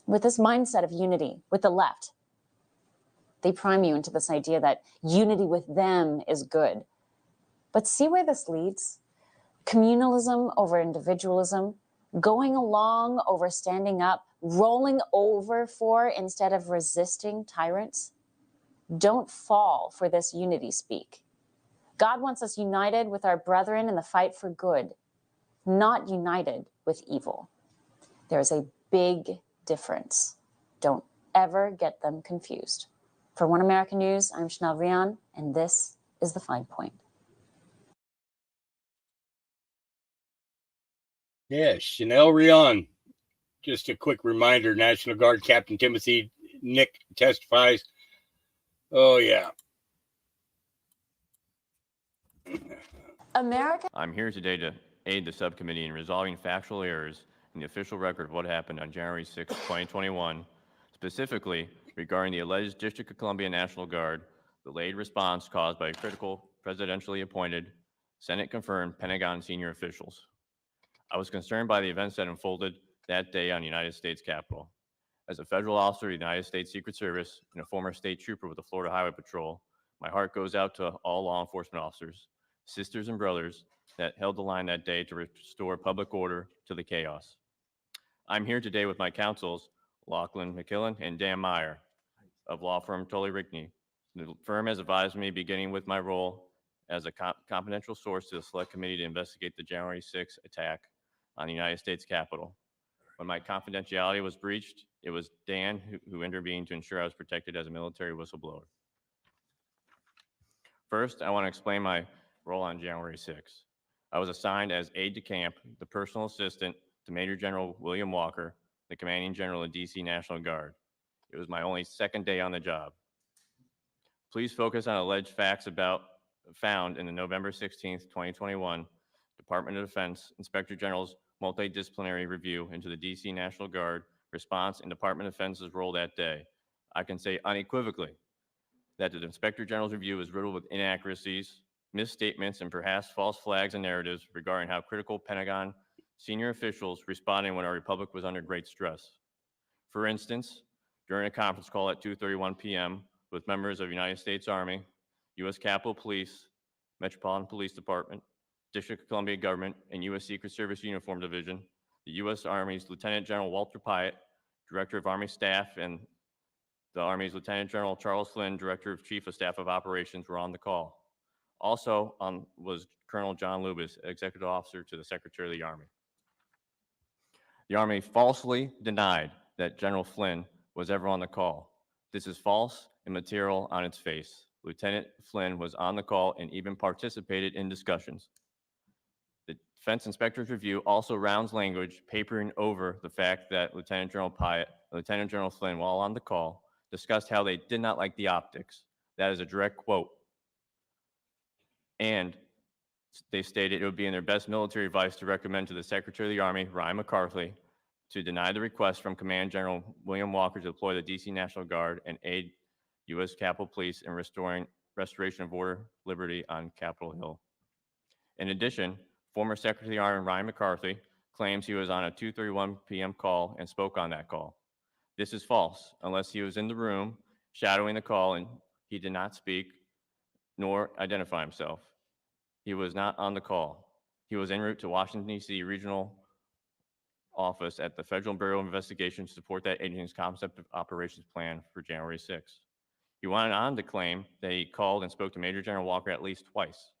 With this mindset of unity with the left, they prime you into this idea that unity with them is good. But see where this leads? Communalism over individualism, going along over standing up, rolling over for instead of resisting tyrants. Don't fall for this unity speak. God wants us united with our brethren in the fight for good, not united with evil. There's a big difference. Don't ever get them confused. For One American News, I'm Chanel Rion, and this is The Fine Point. Yeah, Chanel Rion. Just a quick reminder, National Guard Captain Timothy Nick testifies. Oh, yeah. America. I'm here today to aid the subcommittee in resolving factual errors in the official record of what happened on January 6, 2021, specifically regarding the alleged District of Columbia National Guard delayed response caused by critical presidentially appointed, Senate-confirmed Pentagon senior officials. I was concerned by the events that unfolded that day on the United States Capitol. As a federal officer of the United States Secret Service and a former state trooper with the Florida Highway Patrol, my heart goes out to all law enforcement officers, sisters and brothers that held the line that day to restore public order to the chaos. I'm here today with my counsels, Lachlan McKillen and Dan Meyer of law firm Tully Rickney. The firm has advised me, beginning with my role as a confidential source to the Select Committee to investigate the January 6th attack on the United States Capitol. When my confidentiality was breached, it was Dan who intervened to ensure I was protected as a military whistleblower. First, I want to explain my role on January 6th. I was assigned as aide-de-camp, the personal assistant to Major General William Walker, the commanding general of DC National Guard. It was my only second day on the job. Please focus on alleged facts found in the November 16th, 2021 Department of Defense Inspector General's multidisciplinary review into the DC National Guard response and Department of Defense's role that day. I can say unequivocally that the Inspector General's review is riddled with inaccuracies, misstatements, and perhaps false flags and narratives regarding how critical Pentagon senior officials responded when our republic was under great stress. For instance, during a conference call at 2:31 p.m. with members of United States Army, U.S. Capitol Police, Metropolitan Police Department, District of Columbia Government, and U.S. Secret Service Uniform Division, the U.S. Army's Lieutenant General Walter Pyatt, Director of Army Staff, and the Army's Lieutenant General Charles Flynn, Director of Chief of Staff of Operations, were on the call. Also was Colonel John Lubis, Executive Officer to the Secretary of the Army. The Army falsely denied that General Flynn was ever on the call. This is false and material on its face. Lieutenant Flynn was on the call and even participated in discussions. The Defense Inspector's review also rounds language, papering over the fact that Lieutenant General Pyatt and Lieutenant General Flynn, while on the call, discussed how they did not like the optics. That is a direct quote. And they stated it would be in their best military advice to recommend to the Secretary of the Army, Ryan McCarthy, to deny the request from Command General William Walker to deploy the DC National Guard and aid U.S. Capitol Police in restoration of order, liberty on Capitol Hill. In addition, former Secretary of the Army Ryan McCarthy claims he was on a 2:31 p.m. call and spoke on that call. This is false, unless he was in the room shadowing the call and he did not speak nor identify himself. He was not on the call. He was en route to Washington, D.C. Regional Office at the Federal Bureau of Investigation to support that agency's concept of operations plan for January 6th. He went on to claim that he called and spoke to Major General Walker at least twice,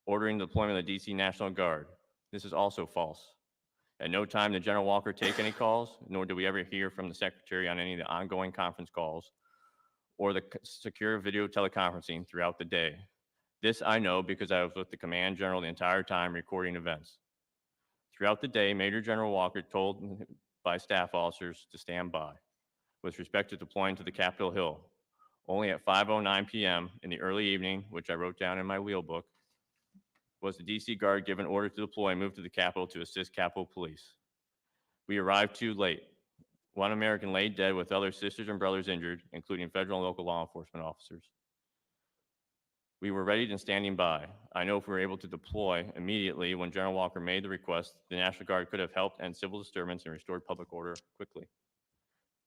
ordering the deployment of the DC National Guard. This is also false. At no time did General Walker take any calls, nor did we ever hear from the Secretary on any of the ongoing conference calls or the secure video teleconferencing throughout the day. This I know because I was with the Command General the entire time recording events. Throughout the day, Major General Walker told by staff officers to stand by with respect to deploying to the Capitol Hill. Only at 5:09 p.m. in the early evening, which I wrote down in my wheel book, was the DC Guard given order to deploy and move to the Capitol to assist Capitol Police. We arrived too late. One American lay dead with other sisters and brothers injured, including federal and local law enforcement officers. We were ready and standing by. I know if we were able to deploy immediately when General Walker made the request, the National Guard could have helped end civil disturbance and restored public order quickly.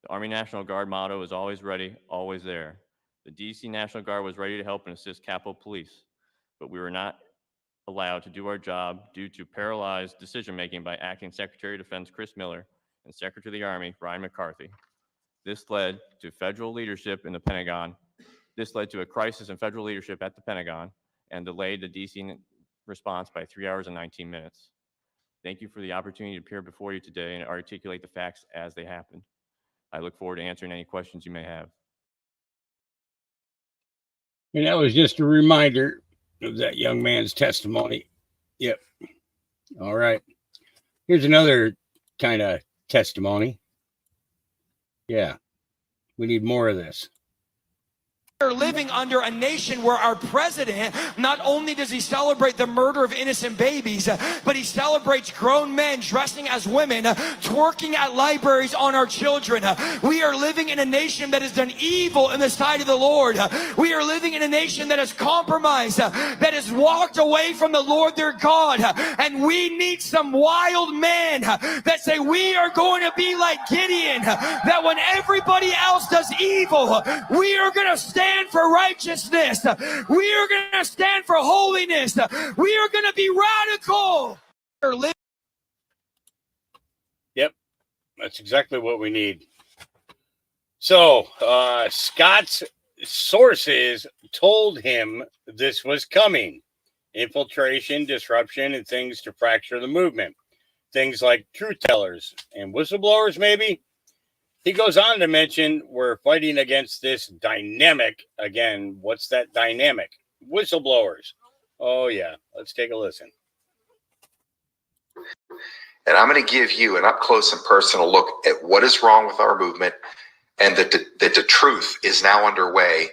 The Army National Guard motto is always ready, always there. The DC National Guard was ready to help and assist Capitol Police, but we were not allowed to do our job due to paralyzed decision-making by Acting Secretary of Defense Chris Miller and Secretary of the Army Ryan McCarthy. This led to federal leadership in the Pentagon. This led to a crisis in federal leadership at the Pentagon and delayed the DC response by 3 hours and 19 minutes. Thank you for the opportunity to appear before you today and articulate the facts as they happened. I look forward to answering any questions you may have. And that was just a reminder of that young man's testimony. Yep. All right. Here's another kind of testimony. Yeah, we need more of this. We're living under a nation where our president, not only does he celebrate the murder of innocent babies, but he celebrates grown men dressing as women, twerking at libraries on our children. We are living in a nation that has done evil in the sight of the Lord. We are living in a nation that has compromised, that has walked away from the Lord their God. And we need some wild men that say we are going to be like Gideon, that when everybody else does evil, we are going to stand for righteousness. We are going to stand for holiness. We are going to be radical. Yep, that's exactly what we need. So, Scott's sources told him this was coming. Infiltration, disruption, and things to fracture the movement. Things like truth tellers and whistleblowers, maybe. He goes on to mention we're fighting against this dynamic. Again, what's that dynamic? Whistleblowers. Oh, yeah. Let's take a listen. And I'm going to give you an up-close and personal look at what is wrong with our movement and that the truth is now underway.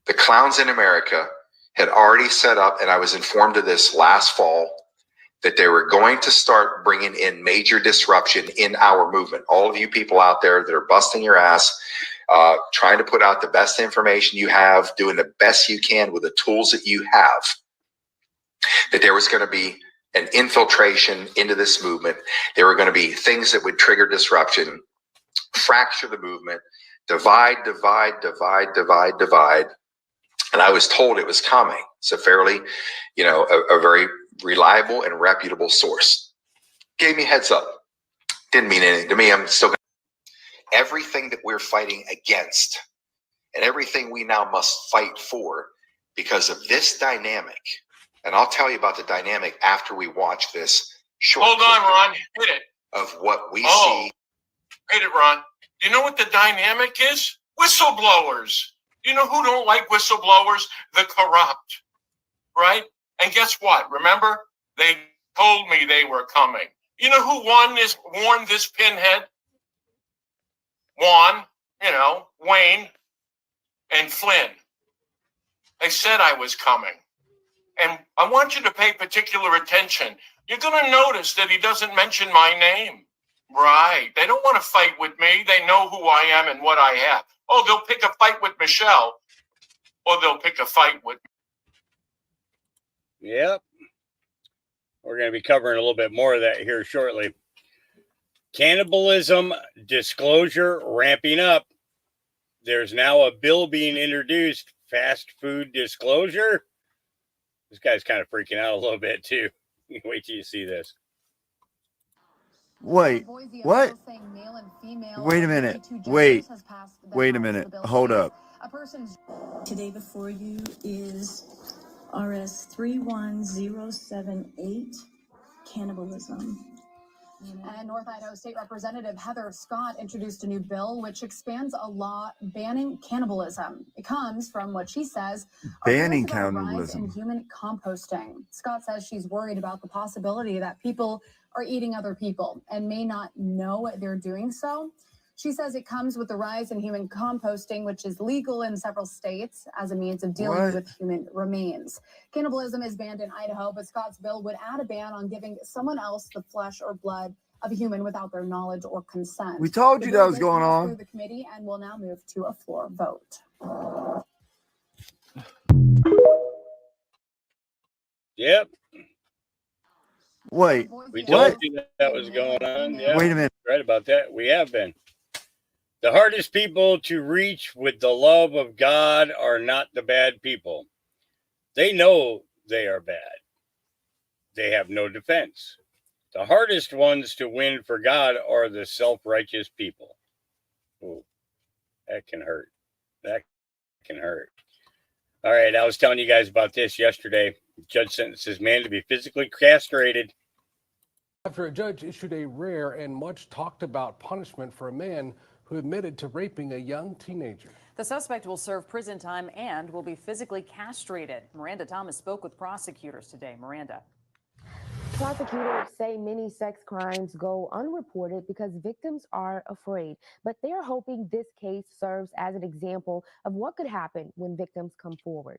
The clowns in America had already set up, and I was informed of this last fall, that they were going to start bringing in major disruption in our movement. All of you people out there that are busting your ass, trying to put out the best information you have, doing the best you can with the tools that you have, that there was going to be an infiltration into this movement. There were going to be things that would trigger disruption, fracture the movement, divide. And I was told it was coming. So fairly, a very reliable and reputable source gave me a heads up. Didn't mean anything to me. I'm still going to. Everything that we're fighting against and everything we now must fight for because of this dynamic. And I'll tell you about the dynamic after we watch this short. Hold on, Ron. Hit it. Of what we see. Hit it, Ron. You know what the dynamic is? Whistleblowers. You know who don't like whistleblowers? The corrupt. Right? And guess what? Remember? They told me they were coming. You know who warned this pinhead? Juan, Wayne, and Flynn. They said I was coming. And I want you to pay particular attention. You're going to notice that he doesn't mention my name. Right. They don't want to fight with me. They know who I am and what I have. Oh, they'll pick a fight with Michelle, or they'll pick a fight with me. Yep. We're going to be covering a little bit more of that here shortly. Cannibalism disclosure ramping up. There's now a bill being introduced, fast food disclosure. This guy's kind of freaking out a little bit too. Wait till you see this. Wait, what? Wait a minute. Wait a minute. Hold up. Today before you is RS 31078, cannibalism. And North Idaho State Representative Heather Scott introduced a new bill which expands a law banning cannibalism. It comes from what she says Banning a rise in cannibalism. human composting. Scott says she's worried about the possibility that people are eating other people and may not know they're doing so. She says it comes with the rise in human composting, which is legal in several states as a means of dealing with human remains. Cannibalism is banned in Idaho, but Scott's bill would add a ban on giving someone else the flesh or blood of a human without their knowledge or consent. We told you The that bill was did going pass on. through the committee and will now move to a floor vote. Yep. Wait, We told what? you that was going on. Yeah. Wait a minute. Right about that. We have been. The hardest people to reach with the love of God are not the bad people. They know they are bad. They have no defense. The hardest ones to win for God are the self-righteous people. Ooh, that can hurt. That can hurt. All right, I was telling you guys about this yesterday. Judge sentences man to be physically castrated. After a judge issued a rare and much talked about punishment for a man who admitted to raping a young teenager. The suspect will serve prison time and will be physically castrated. Miranda Thomas spoke with prosecutors today. Miranda. Prosecutors say many sex crimes go unreported because victims are afraid, but they're hoping this case serves as an example of what could happen when victims come forward.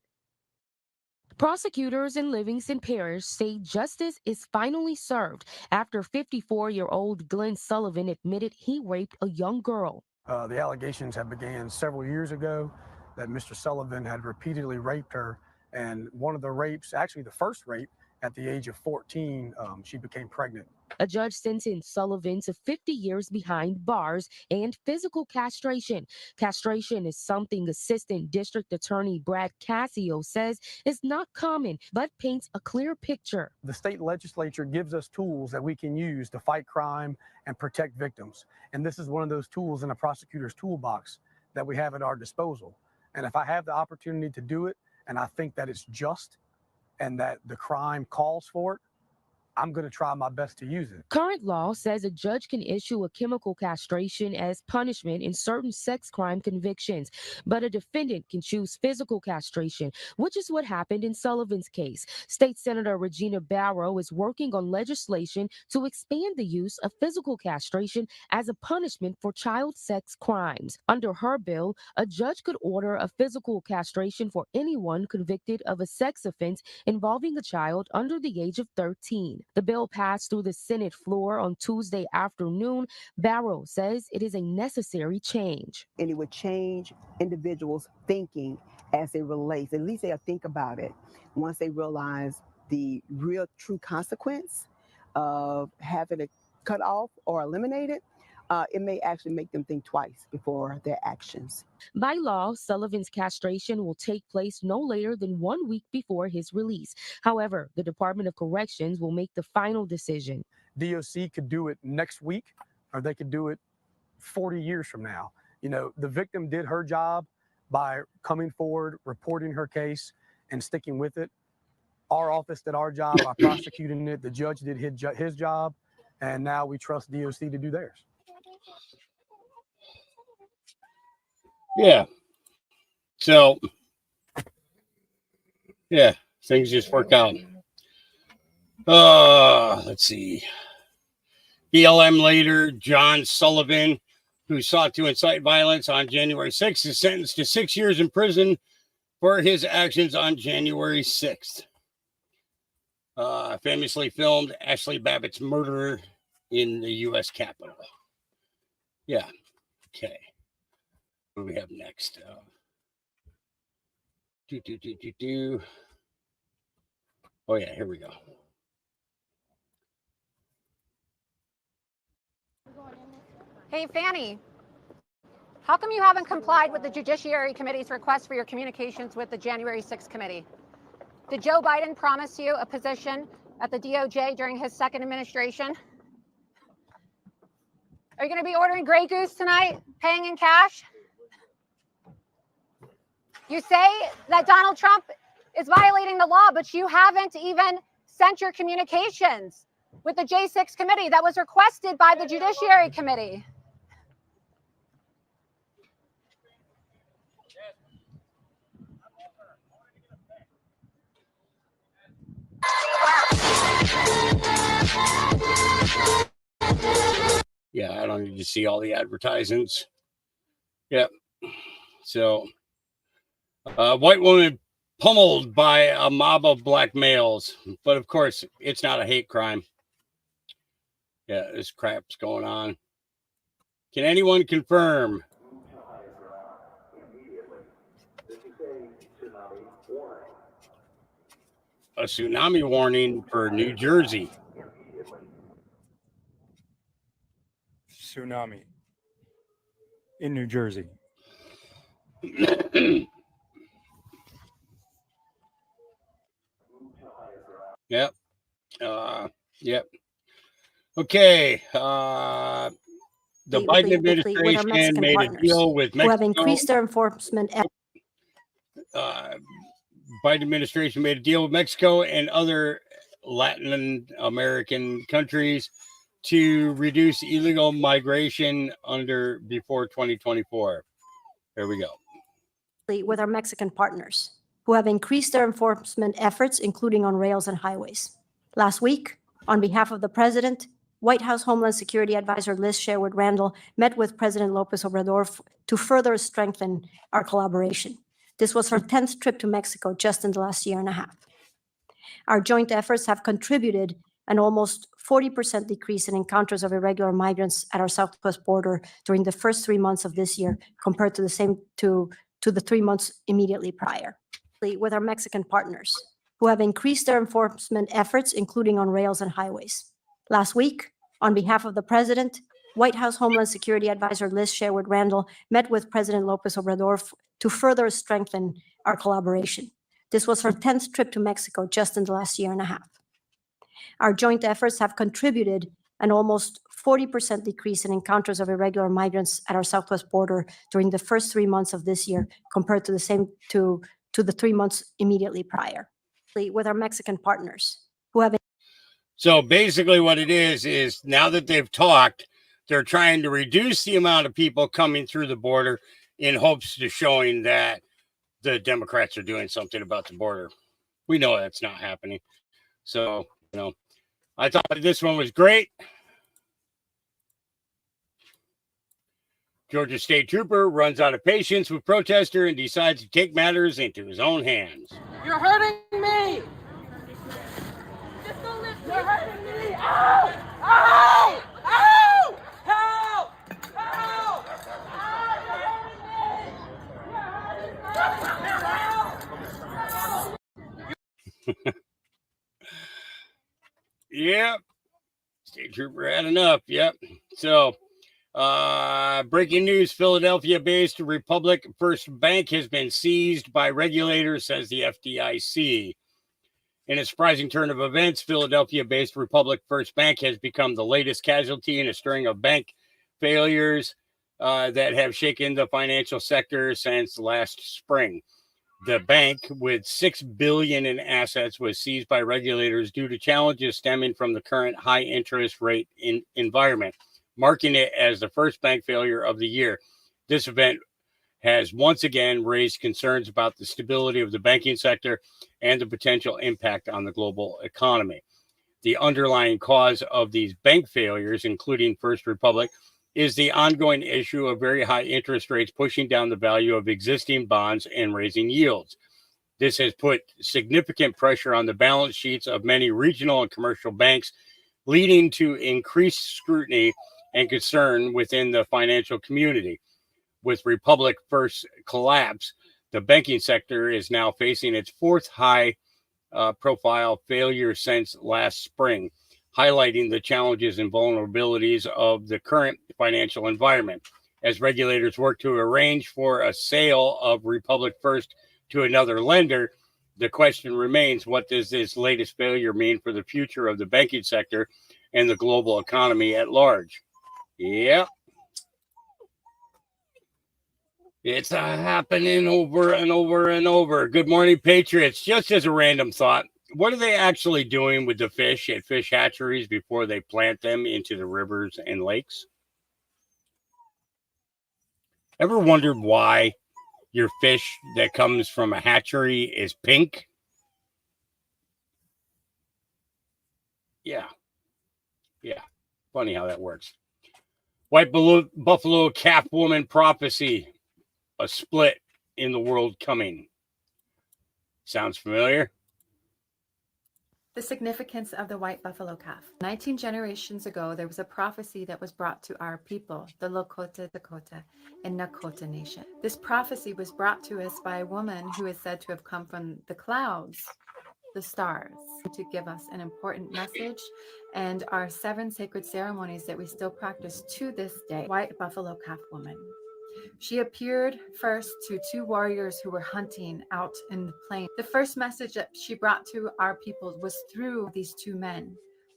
Prosecutors in Livingston Parish say justice is finally served after 54-year-old Glenn Sullivan admitted he raped a young girl. The allegations have began several years ago that Mr. Sullivan had repeatedly raped her, and one of the rapes, actually the first rape, at the age of 14, she became pregnant. A judge sentenced Sullivan to 50 years behind bars and physical castration. Castration is something Assistant District Attorney Brad Cassio says is not common, but paints a clear picture. The state legislature gives us tools that we can use to fight crime and protect victims. And this is one of those tools in a prosecutor's toolbox that we have at our disposal. And if I have the opportunity to do it, and I think that it's just, and that the crime calls for it, I'm going to try my best to use it. Current law says a judge can issue a chemical castration as punishment in certain sex crime convictions, but a defendant can choose physical castration, which is what happened in Sullivan's case. State Senator Regina Barrow is working on legislation to expand the use of physical castration as a punishment for child sex crimes. Under her bill, a judge could order a physical castration for anyone convicted of a sex offense involving a child under the age of 13. The bill passed through the Senate floor on Tuesday afternoon. Barrow says it is a necessary change. And it would change individuals' thinking as it relates. At least they'll think about it once they realize the real true consequence of having it cut off or eliminated. It may actually make them think twice before their actions. By law, Sullivan's castration will take place no later than 1 week before his release. However, the Department of Corrections will make the final decision. DOC could do it next week, or they could do it 40 years from now. You know, the victim did her job by coming forward, reporting her case, and sticking with it. Our office did our job by prosecuting it. The judge did his job, and now we trust DOC to do theirs. Yeah. So, yeah, things just work out. Let's see. BLM leader John Sullivan, who sought to incite violence on January 6th, is sentenced to 6 years in prison for his actions on January 6th. Famously filmed Ashley Babbitt's murder in the U.S. Capitol. Yeah. Okay. What do we have next? Oh, yeah, here we go. Hey, Fanny, how come you haven't complied with the Judiciary Committee's request for your communications with the January 6th committee? Did Joe Biden promise you a position at the DOJ during his second administration? Are you going to be ordering Grey Goose tonight, paying in cash? You say that Donald Trump is violating the law, but you haven't even sent your communications with the J6 committee that was requested by the Judiciary Committee. Yeah, I don't need to see all the advertisements. Yep. So, white woman pummeled by a mob of black males. But of course, it's not a hate crime. Yeah, this crap's going on. Can anyone confirm? A tsunami warning for New Jersey. Tsunami in New Jersey. Yep. Yep. Okay. The Biden administration made a deal with Mexico. Who have increased their enforcement. Biden administration made a deal with Mexico and other Latin American countries to reduce illegal migration before 2024. There we go. With our Mexican partners, who have increased their enforcement efforts, including on rails and highways. Last week, On behalf of the President, White House Homeland Security Advisor Liz Sherwood Randall met with President Lopez Obrador to further strengthen our collaboration. This was her 10th trip to Mexico just in the last year and a half. Our joint efforts have contributed an almost 40% decrease in encounters of irregular migrants at our southwest border during the first 3 months of this year compared to the 3 months immediately prior. With our Mexican partners, who have increased their enforcement efforts, including on rails and highways. Last week, on behalf of the President, White House Homeland Security Advisor Liz Sherwood Randall met with President Lopez Obrador to further strengthen our collaboration. This was her 10th trip to Mexico just in the last year and a half. Our joint efforts have contributed an almost 40% decrease in encounters of irregular migrants at our southwest border during the first 3 months of this year compared to the 3 months immediately prior. With our Mexican partners, who have. So basically what it is now that they've talked, they're trying to reduce the amount of people coming through the border in hopes of showing that the Democrats are doing something about the border. We know that's not happening. So, I thought this one was great. Georgia State Trooper runs out of patience with protester and decides to take matters into his own hands. You're hurting me! You're hurting me! Ow! Ow! Ow! Help! Help! Yep. State Trooper had enough. Yep. So, breaking news, Philadelphia-based Republic First Bank has been seized by regulators, says the FDIC. In a surprising turn of events, Philadelphia-based Republic First Bank has become the latest casualty in a string of bank failures that have shaken the financial sector since last spring. The bank, with $6 billion in assets, was seized by regulators due to challenges stemming from the current high interest rate environment, marking it as the first bank failure of the year. This event has once again raised concerns about the stability of the banking sector and the potential impact on the global economy. The underlying cause of these bank failures, including First Republic, is the ongoing issue of very high interest rates pushing down the value of existing bonds and raising yields. This has put significant pressure on the balance sheets of many regional and commercial banks, leading to increased scrutiny and concern within the financial community. With Republic First's collapse, the banking sector is now facing its fourth high-profile failure since last spring, highlighting the challenges and vulnerabilities of the current financial environment. As regulators work to arrange for a sale of Republic First to another lender, the question remains, what does this latest failure mean for the future of the banking sector and the global economy at large? Yep. It's happening over and over and over. Good morning, Patriots. Just as a random thought, what are they actually doing with the fish at fish hatcheries before they plant them into the rivers and lakes? Ever wondered why your fish that comes from a hatchery is pink? Yeah. Funny how that works. White buffalo calf woman prophecy. A split in the world coming. Sounds familiar? The significance of the white buffalo calf. 19 generations ago, there was a prophecy that was brought to our people, the Lakota, Dakota, and Nakota Nation. This prophecy was brought to us by a woman who is said to have come from the clouds, the stars, to give us an important message and our 7 sacred ceremonies that we still practice to this day. White buffalo calf woman. She appeared first to 2 warriors who were hunting out in the plain. The first message that she brought to our people was through these 2 men,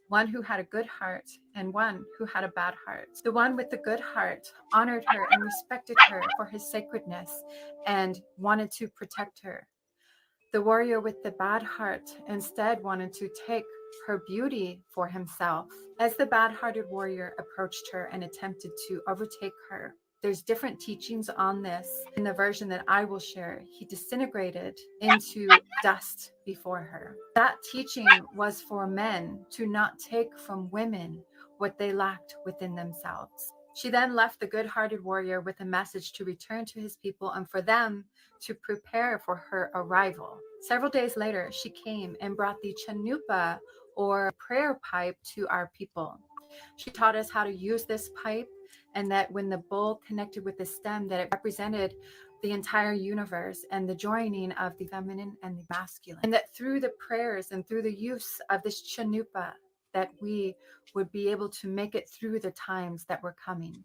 one who had a good heart and one who had a bad heart. The one with the good heart honored her and respected her for his sacredness and wanted to protect her. The warrior with the bad heart instead wanted to take her beauty for himself. As the bad-hearted warrior approached her and attempted to overtake her, There's different teachings on this. In the version that I will share, he disintegrated into dust before her. That teaching was for men to not take from women what they lacked within themselves. She then left the good-hearted warrior with a message to return to his people and for them to prepare for her arrival. Several days later, she came and brought the chanupa, or prayer pipe, to our people. She taught us how to use this pipe, and that when the bowl connected with the stem, that it represented the entire universe and the joining of the feminine and the masculine. And that through the prayers and through the use of this chanupa, that we would be able to make it through the times that were coming.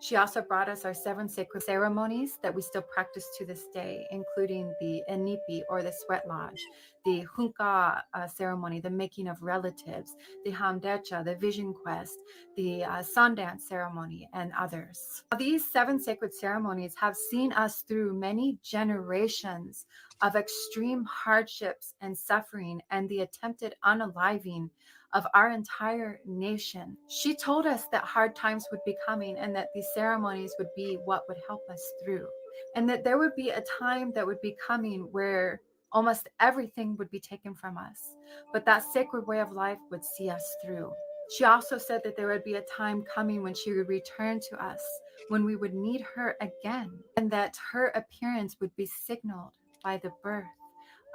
She also brought us our 7 sacred ceremonies that we still practice to this day, including the Enipi, or the sweat lodge, the Hunka ceremony, the making of relatives, the Hamdecha, the vision quest, the Sundance ceremony, and others. These 7 sacred ceremonies have seen us through many generations of extreme hardships and suffering and the attempted unaliving of our entire nation. She told us that hard times would be coming and that these ceremonies would be what would help us through. And that there would be a time that would be coming where almost everything would be taken from us, but that sacred way of life would see us through. She also said that there would be a time coming when she would return to us, when we would need her again, and that her appearance would be signaled by the birth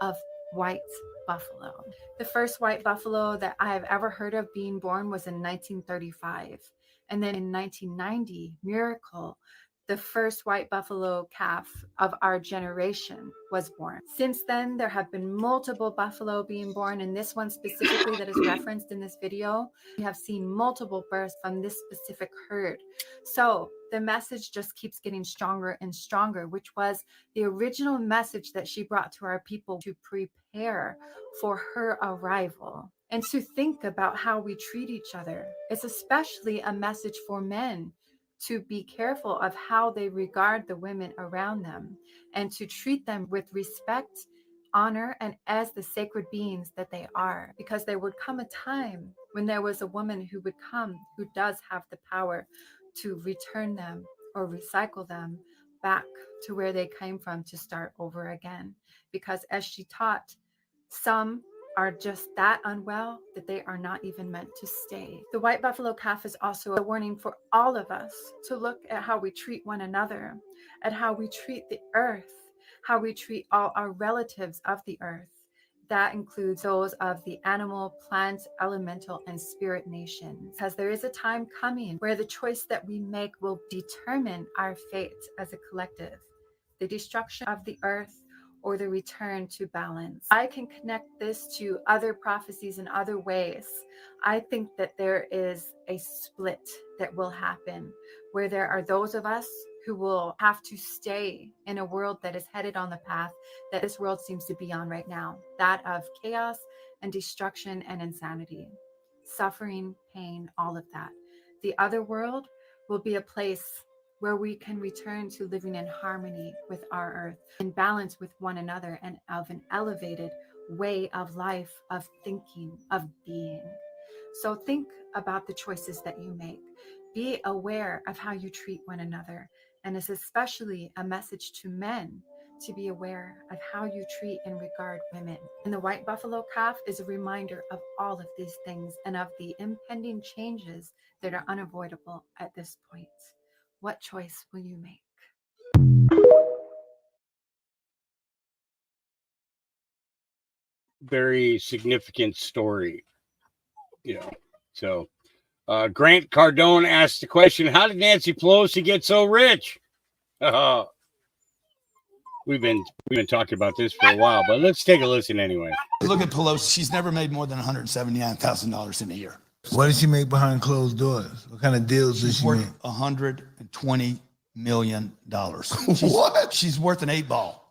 of white buffalo. The first white buffalo that I have ever heard of being born was in 1935. And then in 1990, Miracle, the first white buffalo calf of our generation, was born. Since then, there have been multiple buffalo being born, and this one specifically that is referenced in this video, we have seen multiple births from this specific herd. So the message just keeps getting stronger and stronger, which was the original message that she brought to our people to prepare for her arrival and to think about how we treat each other. It's especially a message for men to be careful of how they regard the women around them and to treat them with respect, honor, and as the sacred beings that they are. Because there would come a time when there was a woman who would come who does have the power to return them or recycle them back to where they came from to start over again. Because as she taught, some are just that unwell that they are not even meant to stay. The white buffalo calf is also a warning for all of us to look at how we treat one another, at how we treat the earth, how we treat all our relatives of the earth. That includes those of the animal, plant, elemental, and spirit nations. Because there is a time coming where the choice that we make will determine our fate as a collective. The destruction of the earth or the return to balance. I can connect this to other prophecies in other ways. I think that there is a split that will happen where there are those of us who will have to stay in a world that is headed on the path that this world seems to be on right now, that of chaos and destruction and insanity, suffering, pain, all of that. The other world will be a place where we can return to living in harmony with our earth, in balance with one another, and of an elevated way of life, of thinking, of being. So think about the choices that you make. Be aware of how you treat one another. And it's especially a message to men to be aware of how you treat and regard women. And the white buffalo calf is a reminder of all of these things and of the impending changes that are unavoidable at this point. What choice will you make? Very significant story, So Grant Cardone asked the question, how did Nancy Pelosi get so rich? We've been talking about this for a while, but let's take a listen anyway. Look at Pelosi. She's never made more than $179,000 in a year. What does she make behind closed doors? What kind of deals does she make? $120 million. What? She's worth an 8-ball.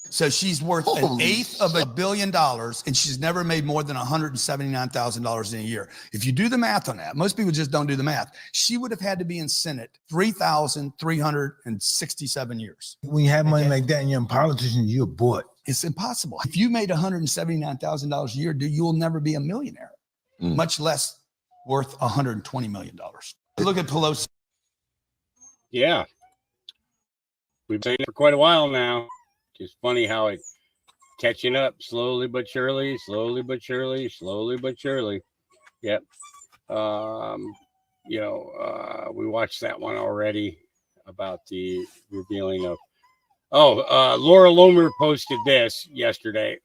So she's worth an eighth of $1 billion, and she's never made more than $179,000 in a year. If you do the math on that, most people just don't do the math. She would have had to be in Senate 3,367 years. When you have money like that and you're a politician, you're bought. It's impossible. If you made $179,000 a year, you'll never be a millionaire, much less worth $120 million. Look at Pelosi. Yeah. We've been for quite a while now. Just funny how it catching up slowly but surely, slowly but surely, slowly but surely. Yep. We watched that one already about the revealing of. Laura Loomer posted this yesterday.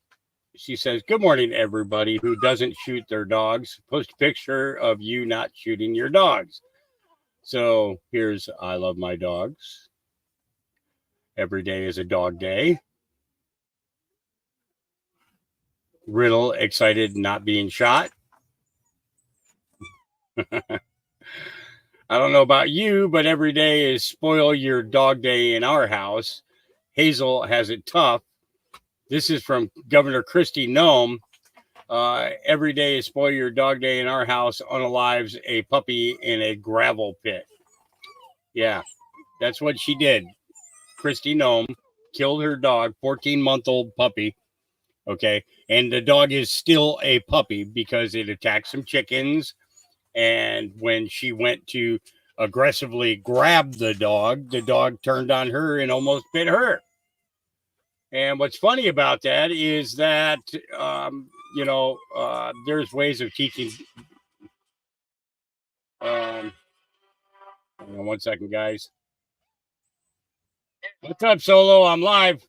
She says, "Good morning, everybody who doesn't shoot their dogs. Post a picture of you not shooting your dogs." So here's I love my dogs. Every day is a dog day. Riddle excited not being shot. I don't know about you, but every day is spoil your dog day in our house. Hazel has it tough. This is from Governor Kristi Noem. Every day is spoil your dog day in our house. Unalives a puppy in a gravel pit. Yeah, that's what she did. Kristi Noem killed her dog, 14-month-old puppy. Okay. And the dog is still a puppy because it attacked some chickens. And when she went to aggressively grab the dog turned on her and almost bit her. And what's funny about that is that, there's ways of teaching. Hang on 1 second, guys. What's up, Solo? I'm live.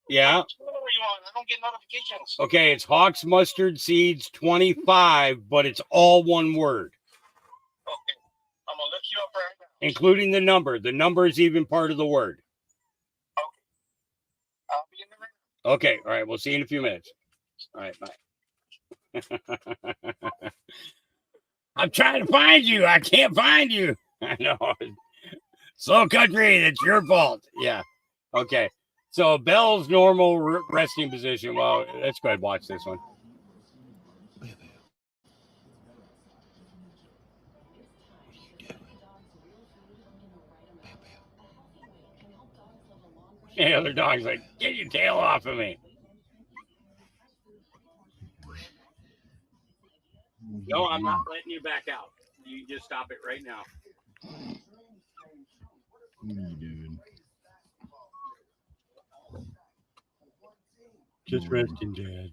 Yeah. I don't get notifications. Okay, it's Hawks Mustard Seeds 25, but it's all one word. Okay. I'm going to look you up right now. Including the number. The number is even part of the word. Okay. I'll be in the room. Okay. All right. We'll see you in a few minutes. All right. Bye. I'm trying to find you. I can't find you. I know. Slow country. It's your fault. Yeah. Okay. So Bell's normal resting position. Well, let's go ahead and watch this one. And the other dog's like, get your tail off of me. No, I'm not letting you back out. You just stop it right now. What are you doing? Just resting, Dad.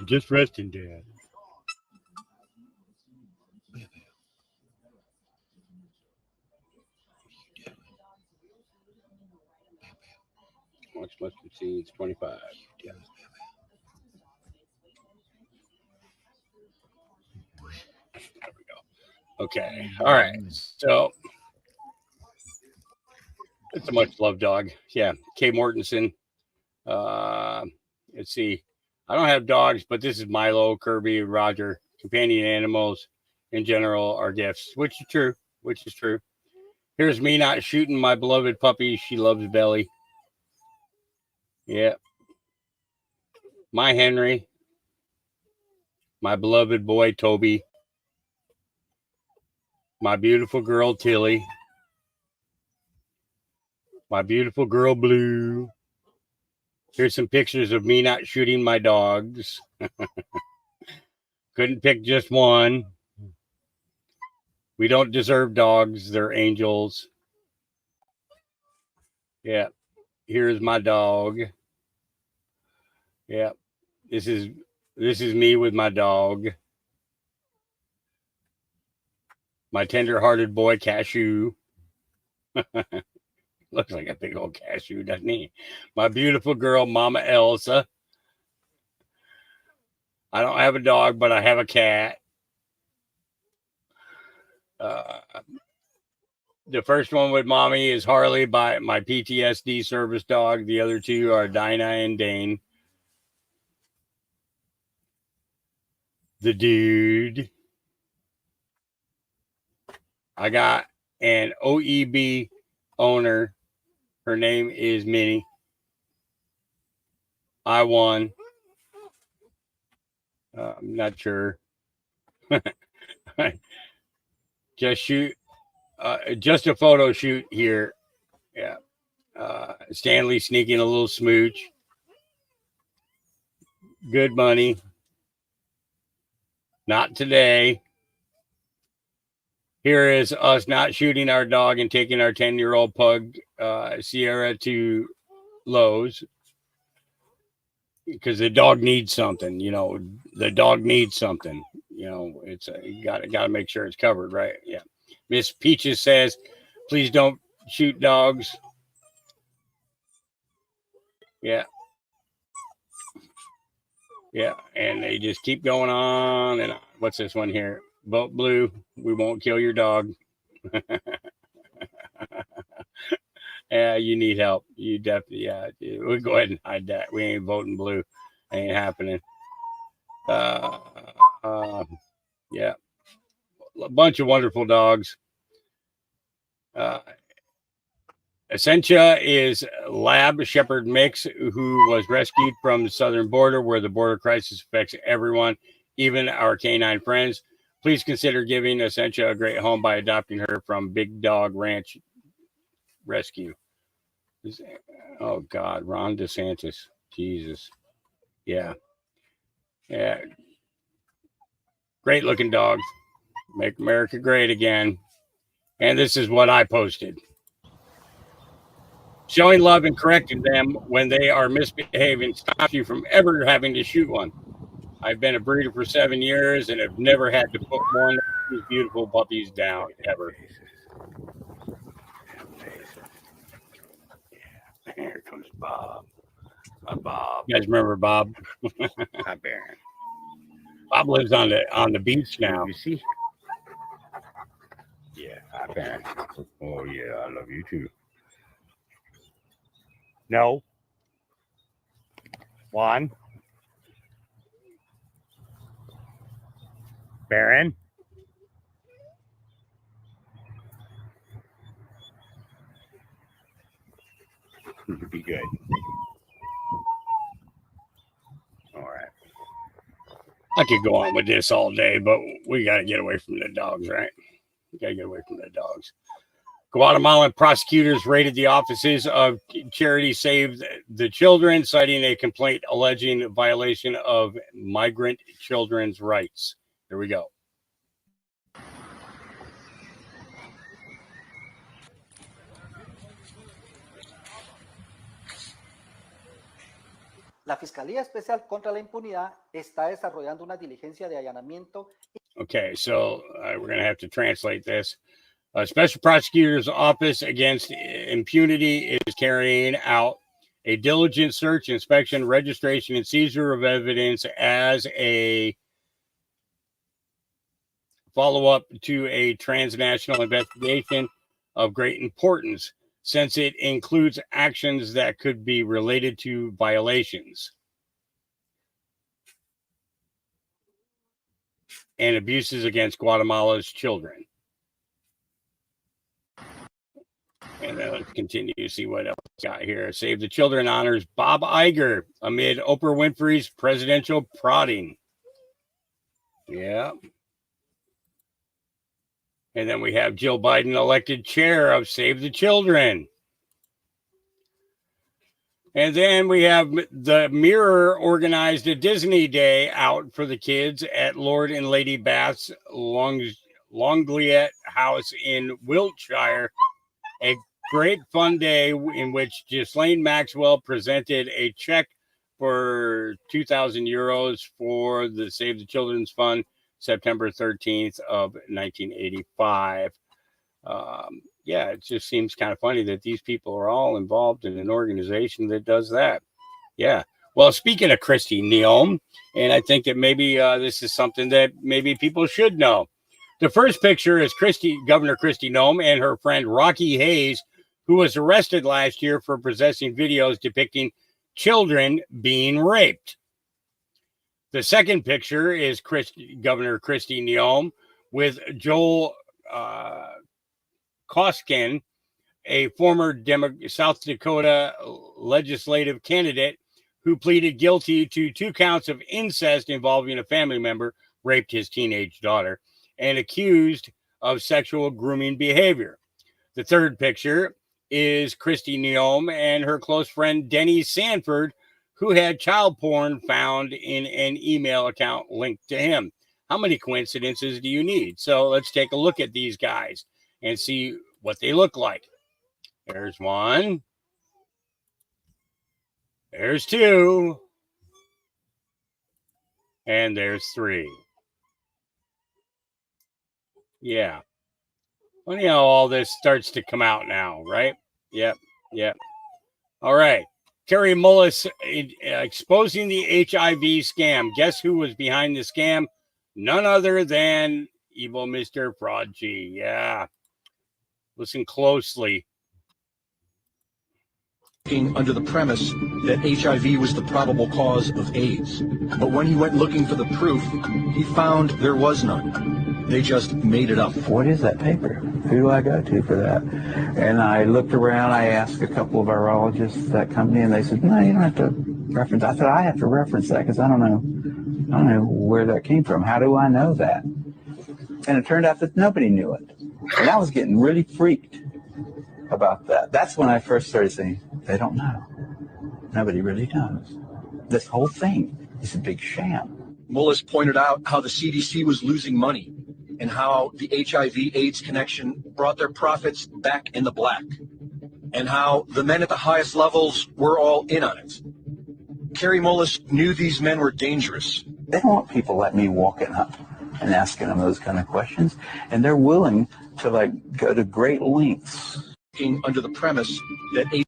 Just resting, Dad. Watch Mustard Seeds 25. Yeah. There we go. Okay. All right. So it's a much loved dog. Yeah. Kay Mortensen. Let's see. I don't have dogs, but this is Milo, Kirby, Roger. Companion animals in general are gifts, which is true. Here's me not shooting my beloved puppy. She loves Belly. Yeah. My Henry. My beloved boy, Toby. My beautiful girl, Tilly. My beautiful girl, Blue. Here's some pictures of me not shooting my dogs. Couldn't pick just one. We don't deserve dogs. They're angels. Yeah. Here's my dog. Yeah. This is me with my dog. My tender-hearted boy, Cashew. Looks like a big old cashew, doesn't he? My beautiful girl, Mama Elsa. I don't have a dog, but I have a cat. The first one with Mommy is Harley, by my PTSD service dog. The other two are Dinah and Dane. The dude. I got an OEB owner. Her name is Minnie. I won. I'm not sure. Just a photo shoot here. Yeah. Stanley sneaking a little smooch. Good money. Not today. Here is us not shooting our dog and taking our 10-year-old pug, Sierra, to Lowe's because the dog needs something. You know, the dog needs something. You know, it's you got to make sure it's covered, right? Yeah. Miss Peaches says, please don't shoot dogs. Yeah. Yeah. And they just keep going on. And what's this one here? Vote blue. We won't kill your dog. Yeah, you need help. You definitely, yeah. We'll go ahead and hide that. We ain't voting blue. Ain't happening. Yeah. A bunch of wonderful dogs. Essentia is lab shepherd mix who was rescued from the southern border where the border crisis affects everyone, even our canine friends. Please consider giving Essentia a great home by adopting her from Big Dog Ranch Rescue. Oh, God. Ron DeSantis. Jesus. Yeah. Yeah. Great looking dogs. Make America great again. And this is what I posted. Showing love and correcting them when they are misbehaving stops you from ever having to shoot one. I've been a breeder for 7 years and have never had to put one of these beautiful puppies down ever. Here comes Bob. Bob. You guys remember Bob? Hi, Baron. Bob lives on the beach now. You see? Yeah, hi, Baron. Oh yeah, I love you too. No. Juan. Baron. Be good. All right. I could go on with this all day, but we got to get away from the dogs, right? We got to get away from the dogs. Guatemalan prosecutors raided the offices of Charity Save the Children, citing a complaint alleging violation of migrant children's rights. Here we go. La Fiscalía Especial contra la Impunidad está desarrollando una diligencia de allanamiento. Okay, so we're going to have to translate this. Special Prosecutor's Office Against Impunity is carrying out a diligent search, inspection, registration, and seizure of evidence as a follow-up to a transnational investigation of great importance, since it includes actions that could be related to violations and abuses against Guatemala's children. And then let's continue to see what else we got here. Save the Children honors Bob Iger amid Oprah Winfrey's presidential prodding. Yeah. And then we have Jill Biden elected chair of Save the Children. And then we have the Mirror organized a Disney day out for the kids at Lord and Lady Bath's Longleat House in Wiltshire. A great fun day in which Ghislaine Maxwell presented a check for 2,000 euros for the Save the Children's Fund, September 13th of 1985. Yeah, it just seems kind of funny that these people are all involved in an organization that does that. Yeah. Well, speaking of Kristi Noem, and I think that maybe this is something that maybe people should know. The first picture is Governor Kristi Noem and her friend Rocky Hayes, who was arrested last year for possessing videos depicting children being raped. The second picture is Governor Kristi Noem with Joel Koskin, a former South Dakota legislative candidate who pleaded guilty to 2 counts of incest involving a family member, raped his teenage daughter, and accused of sexual grooming behavior. The third picture is Kristi Noem and her close friend Denny Sanford, who had child porn found in an email account linked to him. How many coincidences do you need? So let's take a look at these guys and see what they look like. There's one. There's two. And there's three. Yeah. Funny how all this starts to come out now, right? Yep. All right. Kary Mullis exposing the HIV scam. Guess who was behind the scam? None other than evil Mr. Prodigy. Yeah. Listen closely. Under the premise that HIV was the probable cause of AIDS. But when he went looking for the proof, he found there was none. They just made it up. What is that paper? Who do I go to for that? And I looked around, I asked a couple of virologists at that company, and they said, no, you don't have to reference. I said, I have to reference that because I don't know where that came from. How do I know that? And it turned out that nobody knew it. And I was getting really freaked about that. That's when I first started saying, they don't know. Nobody really knows. This whole thing is a big sham. Mullis pointed out how the CDC was losing money and how the HIV/AIDS connection brought their profits back in the black, and how the men at the highest levels were all in on it. Kary Mullis knew these men were dangerous. They don't want people like me walking up and asking them those kind of questions, and they're willing to go to great lengths. Under the premise that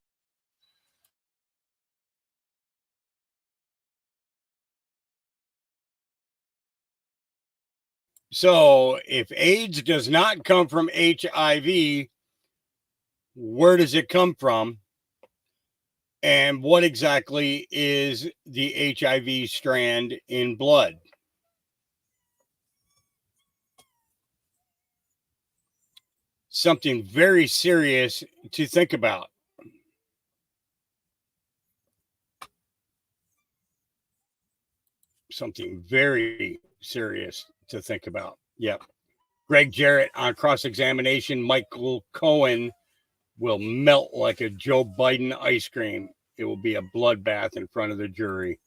So if AIDS does not come from HIV, where does it come from? And what exactly is the HIV strand in blood? Something very serious to think about. Something very serious to think about. Yep. Greg Jarrett on cross-examination. Michael Cohen will melt like a Joe Biden ice cream. It will be a bloodbath in front of the jury.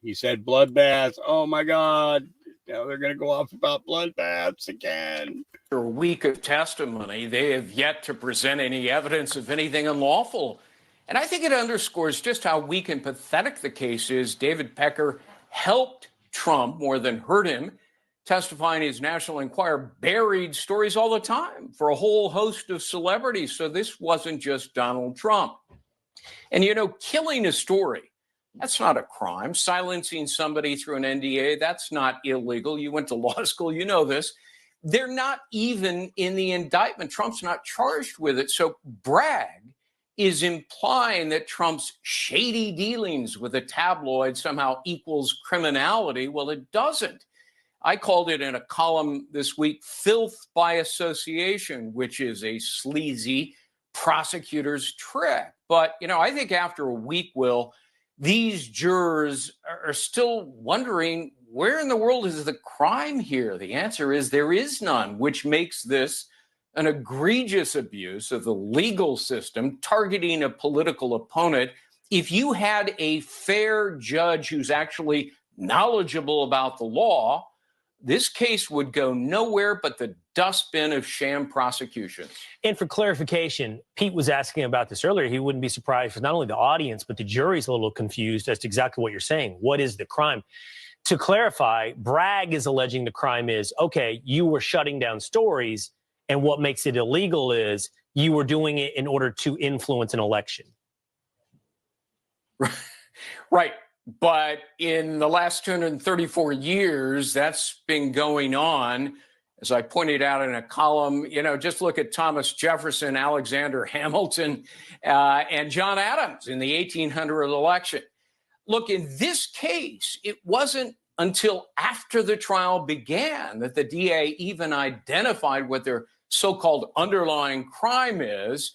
He said bloodbath. Oh my God. Now they're going to go off about bloodbaths again. After a week of testimony, they have yet to present any evidence of anything unlawful. And I think it underscores just how weak and pathetic the case is. David Pecker helped Trump more than hurt him. Testifying his National Enquirer buried stories all the time for a whole host of celebrities. So this wasn't just Donald Trump. And, killing a story, that's not a crime. Silencing somebody through an NDA, that's not illegal. You went to law school, you know this. They're not even in the indictment. Trump's not charged with it. So Bragg is implying that Trump's shady dealings with a tabloid somehow equals criminality. Well, it doesn't. I called it in a column this week, filth by association, which is a sleazy prosecutor's trick. But, I think after a week, Will, these jurors are still wondering, where in the world is the crime here? The answer is there is none, which makes this an egregious abuse of the legal system, targeting a political opponent. If you had a fair judge who's actually knowledgeable about the law, this case would go nowhere but the dustbin of sham prosecutions. And for clarification, Pete was asking about this earlier. He wouldn't be surprised if not only the audience, but the jury's a little confused as to exactly what you're saying. What is the crime? To clarify, Bragg is alleging the crime is, okay, you were shutting down stories, and what makes it illegal is you were doing it in order to influence an election. Right. But in the last 234 years, that's been going on. As I pointed out in a column, just look at Thomas Jefferson, Alexander Hamilton, and John Adams in the 1800 election. Look, in this case, it wasn't until after the trial began that the DA even identified what their so-called underlying crime is,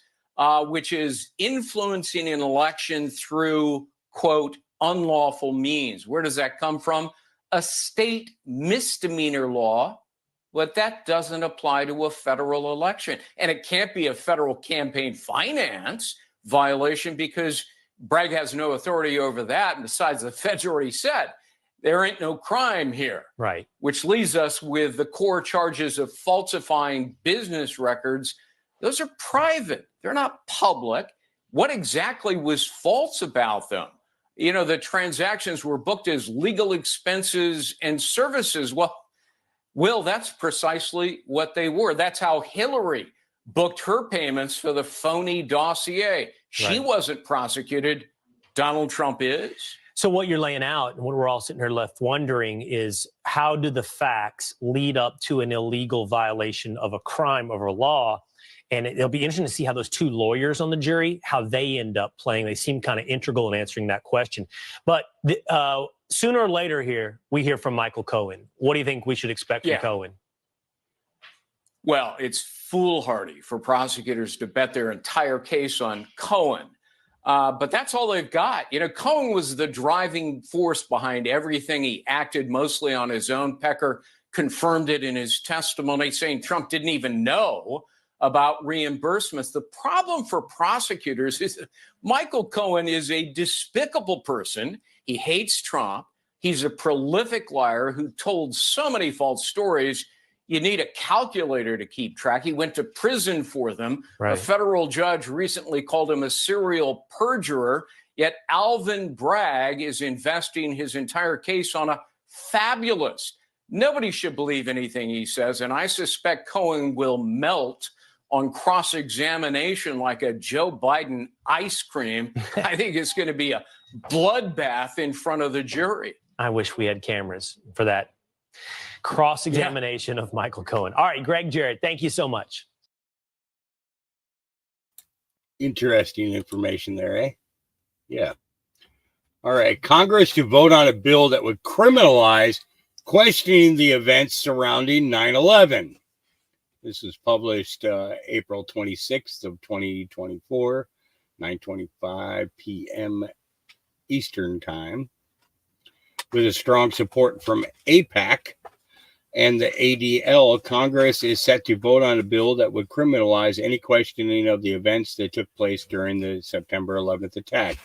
which is influencing an election through, quote, unlawful means. Where does that come from? A state misdemeanor law, but that doesn't apply to a federal election. And it can't be a federal campaign finance violation because Bragg has no authority over that. And besides, the feds already said there ain't no crime here. Right. Which leaves us with the core charges of falsifying business records. Those are private. They're not public. What exactly was false about them? You know, the transactions were booked as legal expenses and services. Well, Will, that's precisely what they were. That's how Hillary booked her payments for the phony dossier. She Right. wasn't prosecuted. Donald Trump is. So what you're laying out, and what we're all sitting here left wondering, is how do the facts lead up to an illegal violation of a crime of a law? And it'll be interesting to see how those two lawyers on the jury, how they end up playing. They seem kind of integral in answering that question. But sooner or later here, we hear from Michael Cohen. What do you think we should expect from Cohen? Well, it's foolhardy for prosecutors to bet their entire case on Cohen. But that's all they've got. You know, Cohen was the driving force behind everything. He acted mostly on his own. Pecker confirmed it in his testimony, saying Trump didn't even know about reimbursements. The problem for prosecutors is that Michael Cohen is a despicable person. He hates Trump. He's a prolific liar who told so many false stories. You need a calculator to keep track. He went to prison for them. Right. A federal judge recently called him a serial perjurer, yet Alvin Bragg is investing his entire case on a fabulous. Nobody should believe anything he says, and I suspect Cohen will melt on cross-examination like a Joe Biden ice cream. I think it's going to be a bloodbath in front of the jury. I wish we had cameras for that cross-examination of Michael Cohen. All right, Greg Jarrett, thank you so much. Interesting information there, eh? Yeah. All right. Congress to vote on a bill that would criminalize questioning the events surrounding 9/11. This was published April 26th of 2024, 9:25 p.m. Eastern Time, with a strong support from AIPAC and the ADL. Congress is set to vote on a bill that would criminalize any questioning of the events that took place during the September 11th attack.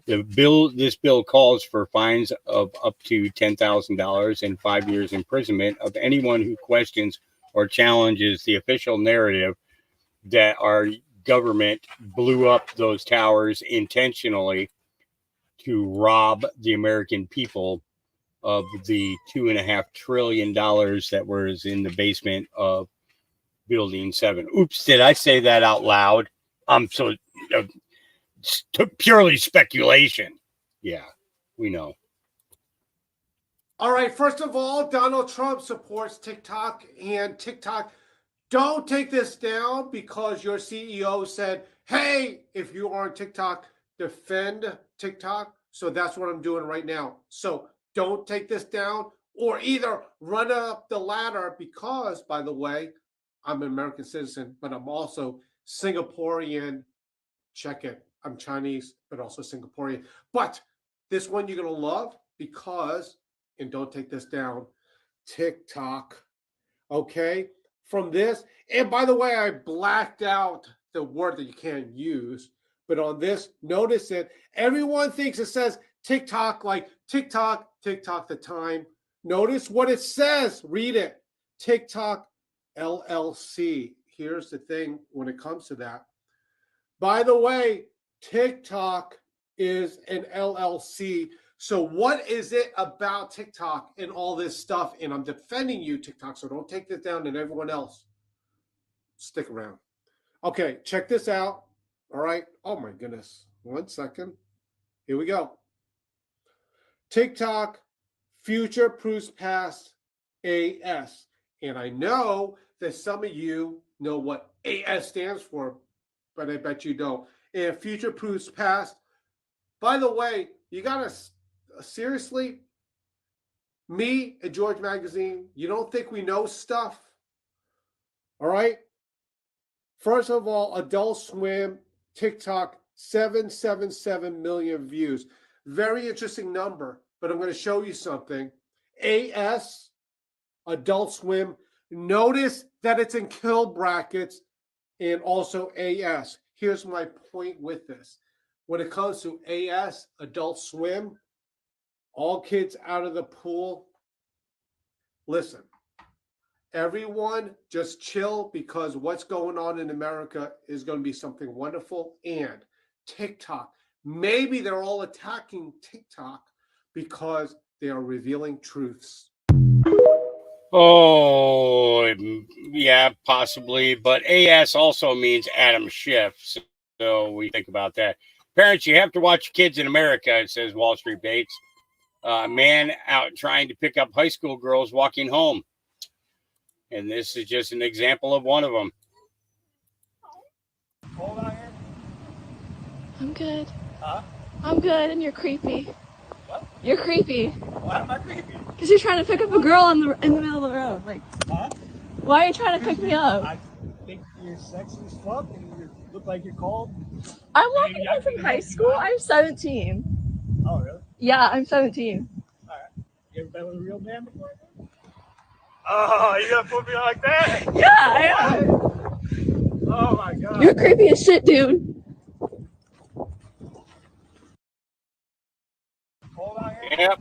This bill calls for fines of up to $10,000 and 5 years imprisonment of anyone who questions or challenges the official narrative that our government blew up those towers intentionally to rob the American people of the $2.5 trillion that was in the basement of Building 7. Oops, did I say that out loud? Purely speculation. Yeah, we know. All right, first of all, Donald Trump supports TikTok, and TikTok, don't take this down because your CEO said, hey, if you are on TikTok, defend TikTok. So that's what I'm doing right now. So don't take this down or either run up the ladder because, by the way, I'm an American citizen, but I'm also Singaporean. Check it. I'm Chinese, but also Singaporean. But this one you're going to love because, and don't take this down, TikTok. Okay? From this, and by the way, I blacked out the word that you can't use, but on this, notice it. Everyone thinks it says TikTok, like TikTok the time. Notice what it says. Read it. TikTok LLC. Here's the thing when it comes to that. By the way, TikTok is an LLC. So what is it about TikTok and all this stuff? And I'm defending you, TikTok, so don't take this down and everyone else. Stick around. Okay, check this out. All right. Oh, my goodness. 1 second. Here we go. TikTok future-proofs past AS. And I know that some of you know what AS stands for, but I bet you don't. And future-proofs past. By the way, you got to seriously, me at George Magazine, you don't think we know stuff? All right. First of all, Adult Swim, TikTok, 777 million views. Very interesting number, but I'm going to show you something. AS, Adult Swim, notice that it's in kill brackets and also AS. Here's my point with this. When it comes to AS, Adult Swim, all kids out of the pool. Listen, everyone just chill, because what's going on in America is going to be something wonderful. And TikTok, maybe they're all attacking TikTok because they are revealing truths. Oh, yeah, possibly. But AS also means Adam Schiff. So we think about that. Parents, you have to watch kids in America, it says Wall Street Bates. Man out trying to pick up high school girls walking home. And this is just an example of one of them. I'm good. Huh? I'm good, and you're creepy. What? You're creepy. Why am I creepy? Because you're trying to pick up a girl in the middle of the road. Like, huh? Why are you trying to pick me up? I think you're sexy as fuck, and you look like you're cold. I'm walking home from high school. I'm 17. Oh, really? Yeah, I'm 17. All right. You ever been with a real man before? Oh, you gonna put me like that? Yeah, I am. Oh my god. You're creepy as shit, dude. Yep.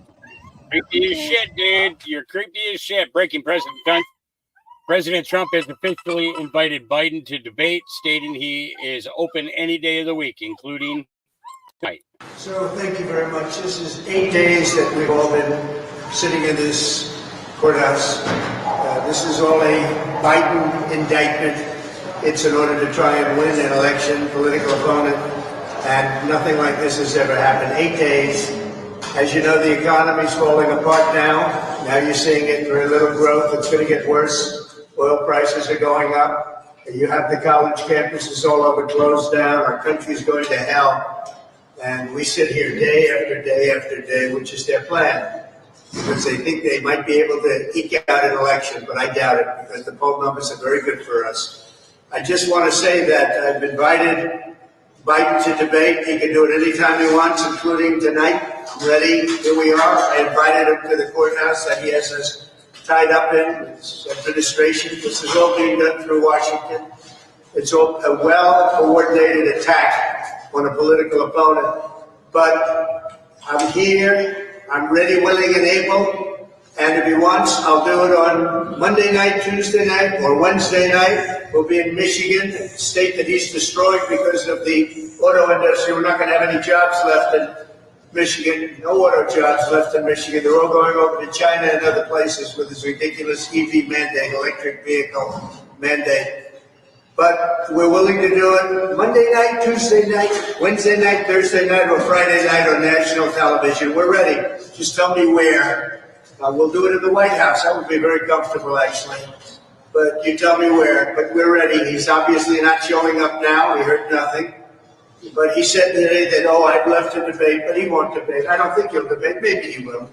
Creepy as shit, dude. You're creepy as shit. Breaking President Trump has officially invited Biden to debate, stating he is open any day of the week, including tonight. So thank you very much. This is 8 days that we've all been sitting in this courthouse. This is all a Biden indictment. It's in order to try and win an election, political opponent, and nothing like this has ever happened. 8 days. As you know, the economy's falling apart now. Now you're seeing it, very little growth. It's going to get worse. Oil prices are going up. You have the college campuses all over closed down. Our country's going to hell. And we sit here day after day after day, which is their plan, because they think they might be able to eke out an election, but I doubt it, because the poll numbers are very good for us. I just want to say that I've invited Biden to debate. He can do it anytime he wants, including tonight. I'm ready. Here we are. I invited him to the courthouse that he has us tied up in. It's administration. This is all being done through Washington. It's all a well-coordinated attack on a political opponent. But I'm here. I'm ready, willing, and able. And if he wants, I'll do it on Monday night, Tuesday night, or Wednesday night. We'll be in Michigan, a state that he's destroyed because of the auto industry. We're not going to have any jobs left in Michigan. No auto jobs left in Michigan. They're all going over to China and other places with this ridiculous EV mandate, electric vehicle mandate. But we're willing to do it Monday night, Tuesday night, Wednesday night, Thursday night, or Friday night on national television. We're ready. Just tell me where. We'll do it in the White House. That would be very comfortable, actually. But you tell me where. But we're ready. He's obviously not showing up now. We heard nothing. But he said today that, I'd love to debate, but he won't debate. I don't think he'll debate. Maybe he will.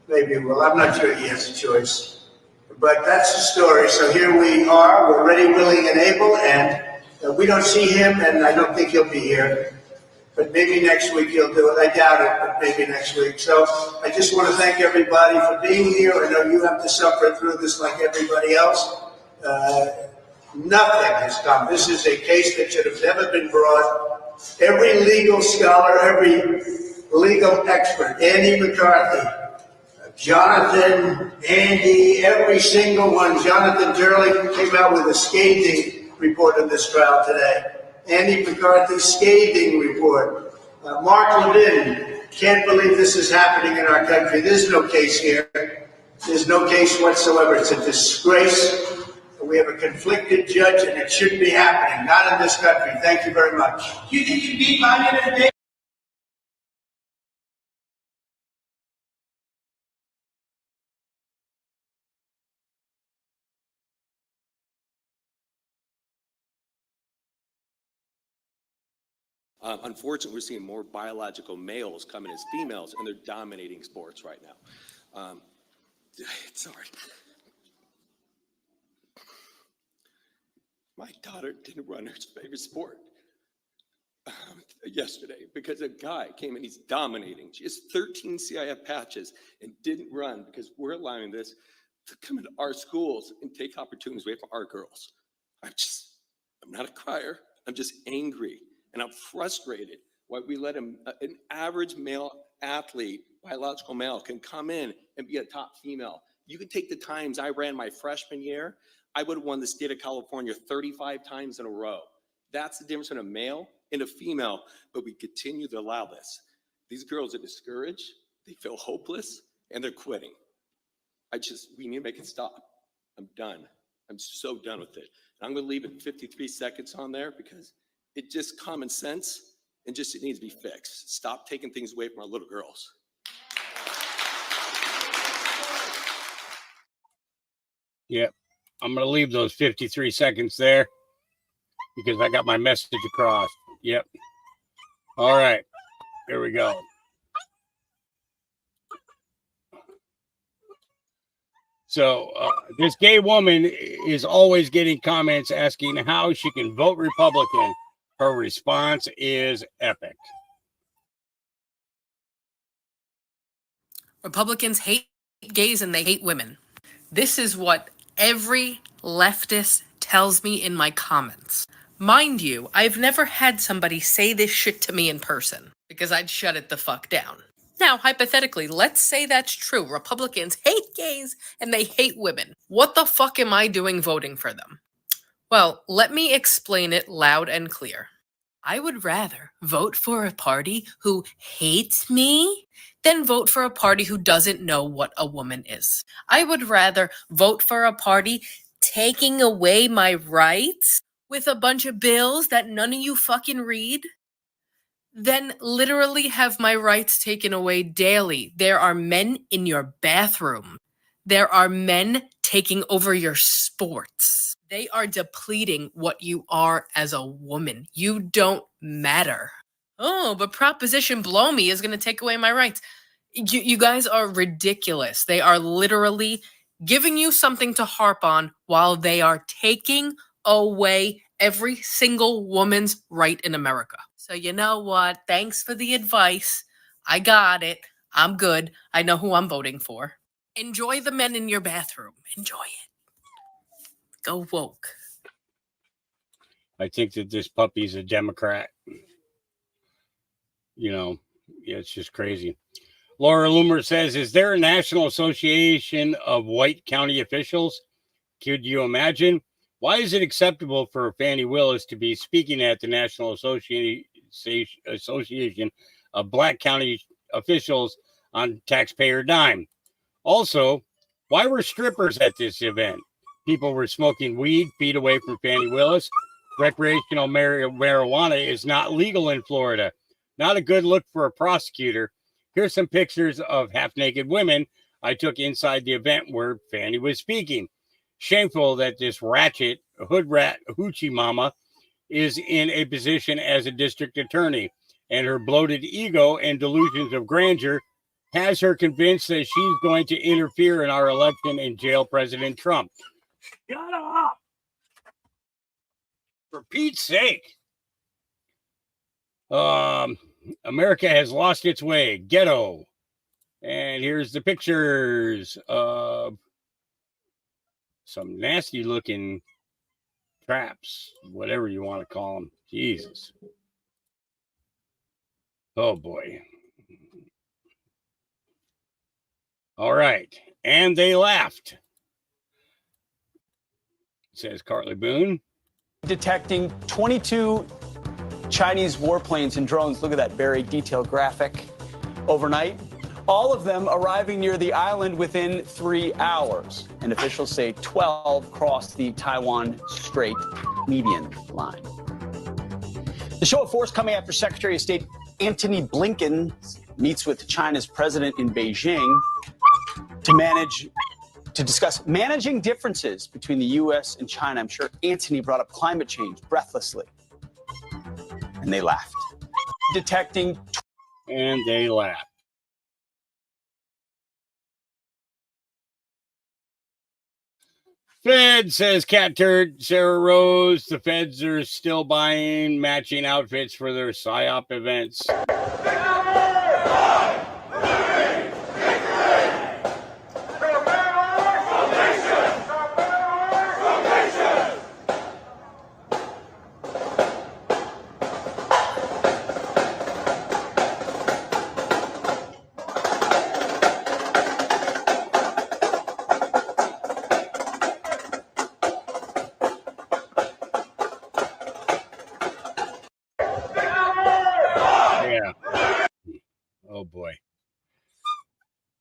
Maybe he will. I'm not sure he has a choice. But that's the story. So here we are. We're ready, willing, and able. And we don't see him, and I don't think he'll be here. But maybe next week he'll do it. I doubt it, but maybe next week. So I just want to thank everybody for being here. I know you have to suffer through this like everybody else. Nothing has come. This is a case that should have never been brought. Every legal scholar, every legal expert, Andy McCarthy, Jonathan, Andy, every single one. Jonathan Turley came out with a scathing report on this trial today. Andy McCarthy's scathing report. Mark Levin, can't believe this is happening in our country. There's no case here. There's no case whatsoever. It's a disgrace. We have a conflicted judge, and it shouldn't be happening. Not in this country. Thank you very much. You think you beat Biden in a day? Unfortunately, we're seeing more biological males coming as females, and they're dominating sports right now. Sorry. My daughter didn't run her favorite sport yesterday because a guy came and he's dominating. She has 13 CIF patches and didn't run because we're allowing this to come into our schools and take opportunities away from our girls. I'm not a crier. I'm just angry. And I'm frustrated Why we let him, an average male athlete, biological male, can come in and be a top female. You can take the times I ran my freshman year, I would have won the state of California 35 times in a row. That's the difference in a male and a female, but we continue to allow this. These girls are discouraged, they feel hopeless, and they're quitting. We need to make it stop. I'm done. I'm so done with it. I'm gonna leave it 53 seconds on there because it's just common sense and just it needs to be fixed. Stop taking things away from our little girls. Yep. I'm going to leave those 53 seconds there because I got my message across. Yep. All right. Here we go. So this gay woman is always getting comments asking how she can vote Republican. Her response is epic. Republicans hate gays and they hate women. This is what every leftist tells me in my comments. Mind you, I've never had somebody say this shit to me in person because I'd shut it the fuck down. Now, hypothetically, let's say that's true. Republicans hate gays and they hate women. What the fuck am I doing voting for them? Well, let me explain it loud and clear. I would rather vote for a party who hates me than vote for a party who doesn't know what a woman is. I would rather vote for a party taking away my rights with a bunch of bills that none of you fucking read than literally have my rights taken away daily. There are men in your bathroom. There are men taking over your sports. They are depleting what you are as a woman. You don't matter. Oh, but Proposition Blow Me is going to take away my rights. You guys are ridiculous. They are literally giving you something to harp on while they are taking away every single woman's right in America. So you know what? Thanks for the advice. I got it. I'm good. I know who I'm voting for. Enjoy the men in your bathroom. Enjoy it. Go woke. I think that this puppy's a Democrat. You know, yeah, it's just crazy. Laura Loomer says, is there a National Association of White County Officials? Could you imagine? Why is it acceptable for Fani Willis to be speaking at the National Association of Black County Officials on taxpayer dime? Also, why were strippers at this event? People were smoking weed feet away from Fani Willis. Recreational marijuana is not legal in Florida. Not a good look for a prosecutor. Here's some pictures of half-naked women I took inside the event where Fani was speaking. Shameful that this ratchet, hood rat, hoochie mama is in a position as a district attorney, and her bloated ego and delusions of grandeur has her convinced that she's going to interfere in our election and jail President Trump. Shut up! For Pete's sake. America has lost its way. Ghetto. And here's the pictures of some nasty looking traps, whatever you want to call them. Jesus. Oh boy. All right. And they laughed, says Carly Boone. Detecting 22 Chinese warplanes and drones. Look at that very detailed graphic overnight. All of them arriving near the island within 3 hours. And officials say 12 crossed the Taiwan Strait median line. The show of force coming after Secretary of State Antony Blinken meets with China's president in Beijing to discuss managing differences between the U.S. and China. I'm sure Antony brought up climate change breathlessly. And they laughed. Detecting. And they laughed. Fed, says Cat Turd. Sarah Rose. The feds are still buying matching outfits for their PSYOP events.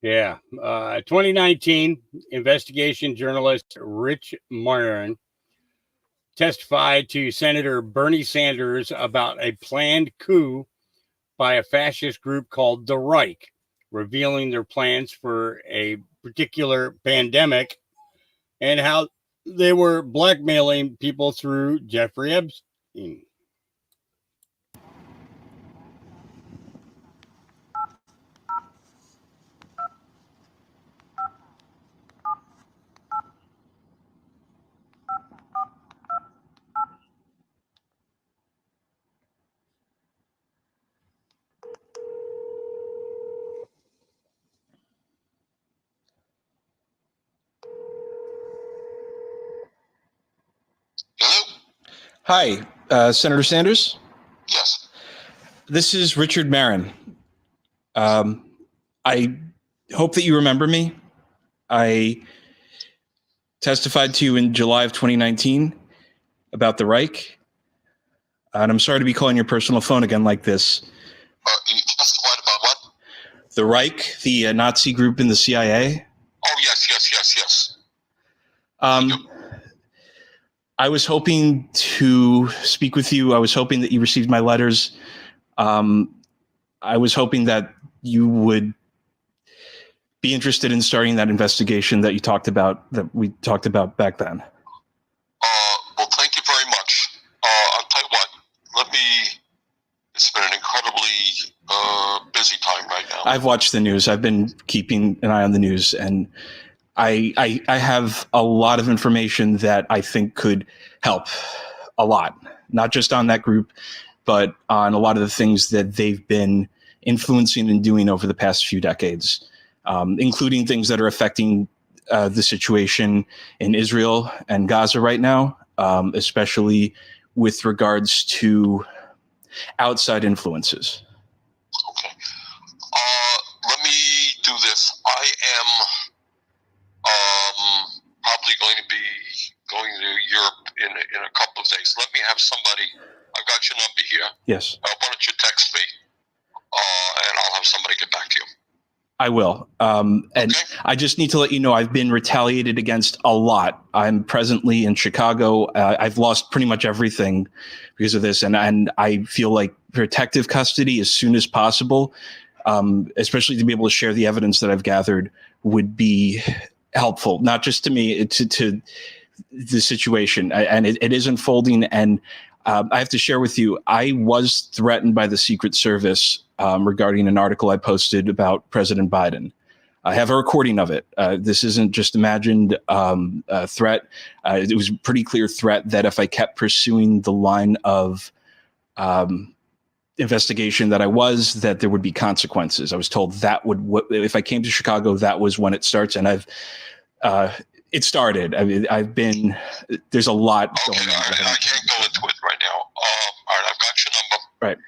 Yeah. 2019 investigation journalist Rich Marin testified to Senator Bernie Sanders about a planned coup by a fascist group called the Reich, revealing their plans for a particular pandemic and how they were blackmailing people through Jeffrey Epstein. Hi, Senator Sanders? Yes. This is Richard Marin. I hope that you remember me. I testified to you in July of 2019 about the Reich. And I'm sorry to be calling your personal phone again like this. You testified about what? The Reich, the Nazi group in the CIA. Oh, yes. I was hoping to speak with you. I was hoping that you received my letters. I was hoping that you would be interested in starting that investigation that we talked about back then. Well, thank you very much. I'll tell you what, it's been an incredibly busy time right now. I've watched the news. I've been keeping an eye on the news, and I have a lot of information that I think could help a lot, not just on that group, but on a lot of the things that they've been influencing and doing over the past few decades, including things that are affecting the situation in Israel and Gaza right now, especially with regards to outside influences. Okay. Let me do this. I am probably going to be going to Europe in a couple of days. Let me have somebody. I've got your number here. Yes. Why don't you text me, and I'll have somebody get back to you. I will. And I just need to let you know I've been retaliated against a lot. I'm presently in Chicago. I've lost pretty much everything because of this. And I feel like protective custody as soon as possible, especially to be able to share the evidence that I've gathered, would be helpful, not just to me, to the situation. And it is unfolding. And I have to share with you, I was threatened by the Secret Service regarding an article I posted about President Biden. I have a recording of it. This isn't just imagined threat. It was a pretty clear threat that if I kept pursuing the line of investigation that there would be consequences. I was told that if I came to Chicago, that was when it starts. And it started. I mean, there's a lot going on. I can't go into it right now. All right, I've got your number. Right.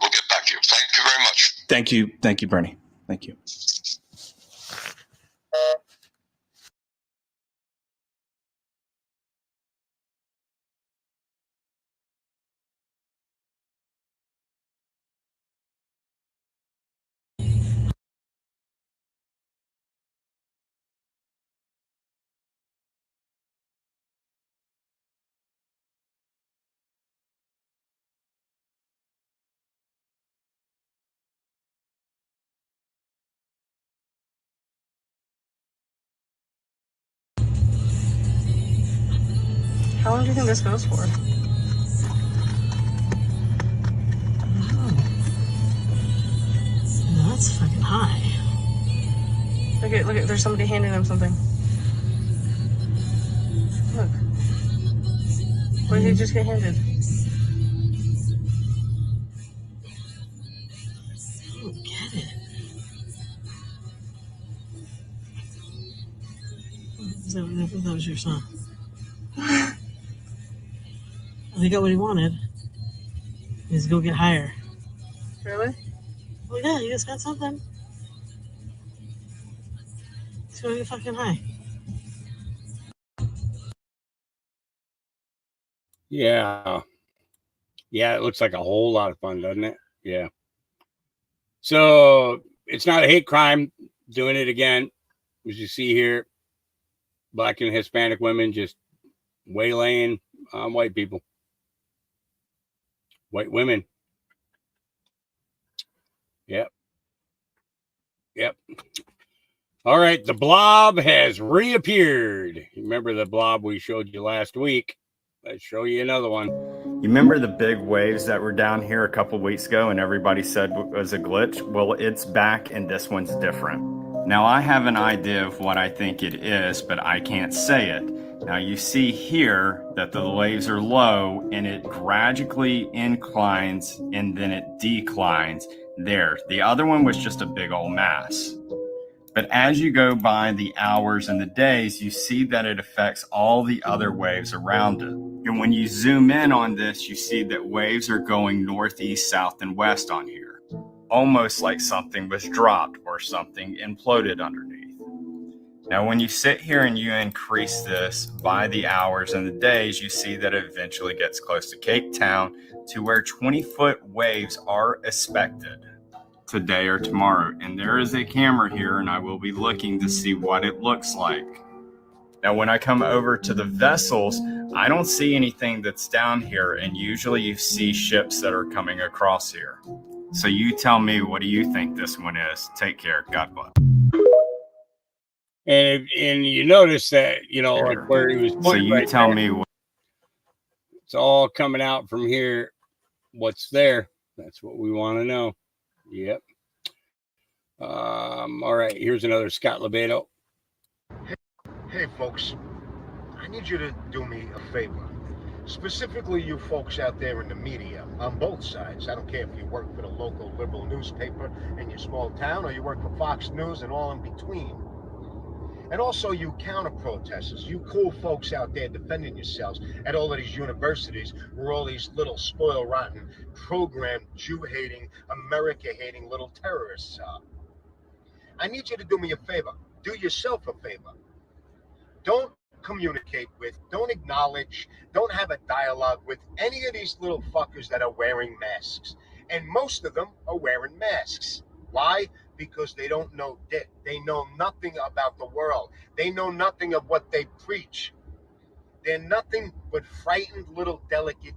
We'll get back to you. Thank you very much. Thank you. Thank you, Bernie. Thank you. How long do you think this goes for? No, that's fucking high. Look at, there's somebody handing him something. Look. What did he just get handed? I don't get it. That was your son. He got what he wanted. He's go get higher. Really? Well, yeah, he just got something. He's gonna get fucking high. Yeah. Yeah, it looks like a whole lot of fun, doesn't it? Yeah. So it's not a hate crime. doing it again. As you see here, Black and Hispanic women just waylaying white people. White women. Yep. All right, the blob has reappeared. Remember the blob we showed you last week? Let's show you another one. You remember the big waves that were down here a couple weeks ago and everybody said it was a glitch? Well, it's back and this one's different. Now, I have an idea of what I think it is, but I can't say it. Now, you see here that the waves are low and it gradually inclines and then it declines. There, the other one was just a big old mass. But as you go by the hours and the days, you see that it affects all the other waves around it. And when you zoom in on this, you see that waves are going northeast, south, and west on here. Almost like something was dropped or something imploded underneath. Now, when you sit here and you increase this by the hours and the days, you see that it eventually gets close to Cape Town to where 20-foot waves are expected today or tomorrow. And there is a camera here and I will be looking to see what it looks like. Now, when I come over to the vessels, I don't see anything that's down here. And usually you see ships that are coming across here. So you tell me, what do you think this one is? Take care. God bless. And you notice that, like where he was pointing. So you right tell there, me what. It's all coming out from here. What's there? That's what we want to know. Yep. All right. Here's another Scott Lebedo. Hey, folks. I need you to do me a favor. Specifically, you folks out there in the media, on both sides. I don't care if you work for the local liberal newspaper in your small town or you work for Fox News and all in between. And also you counter-protesters, you cool folks out there defending yourselves at all of these universities where all these little spoiled, rotten, programmed, Jew-hating, America-hating little terrorists are. I need you to do me a favor. Do yourself a favor. Don't communicate with, don't acknowledge, don't have a dialogue with any of these little fuckers that are wearing masks. And most of them are wearing masks. Why? Because they don't know dick. They know nothing about the world. They know nothing of what they preach. They're nothing but frightened little delicate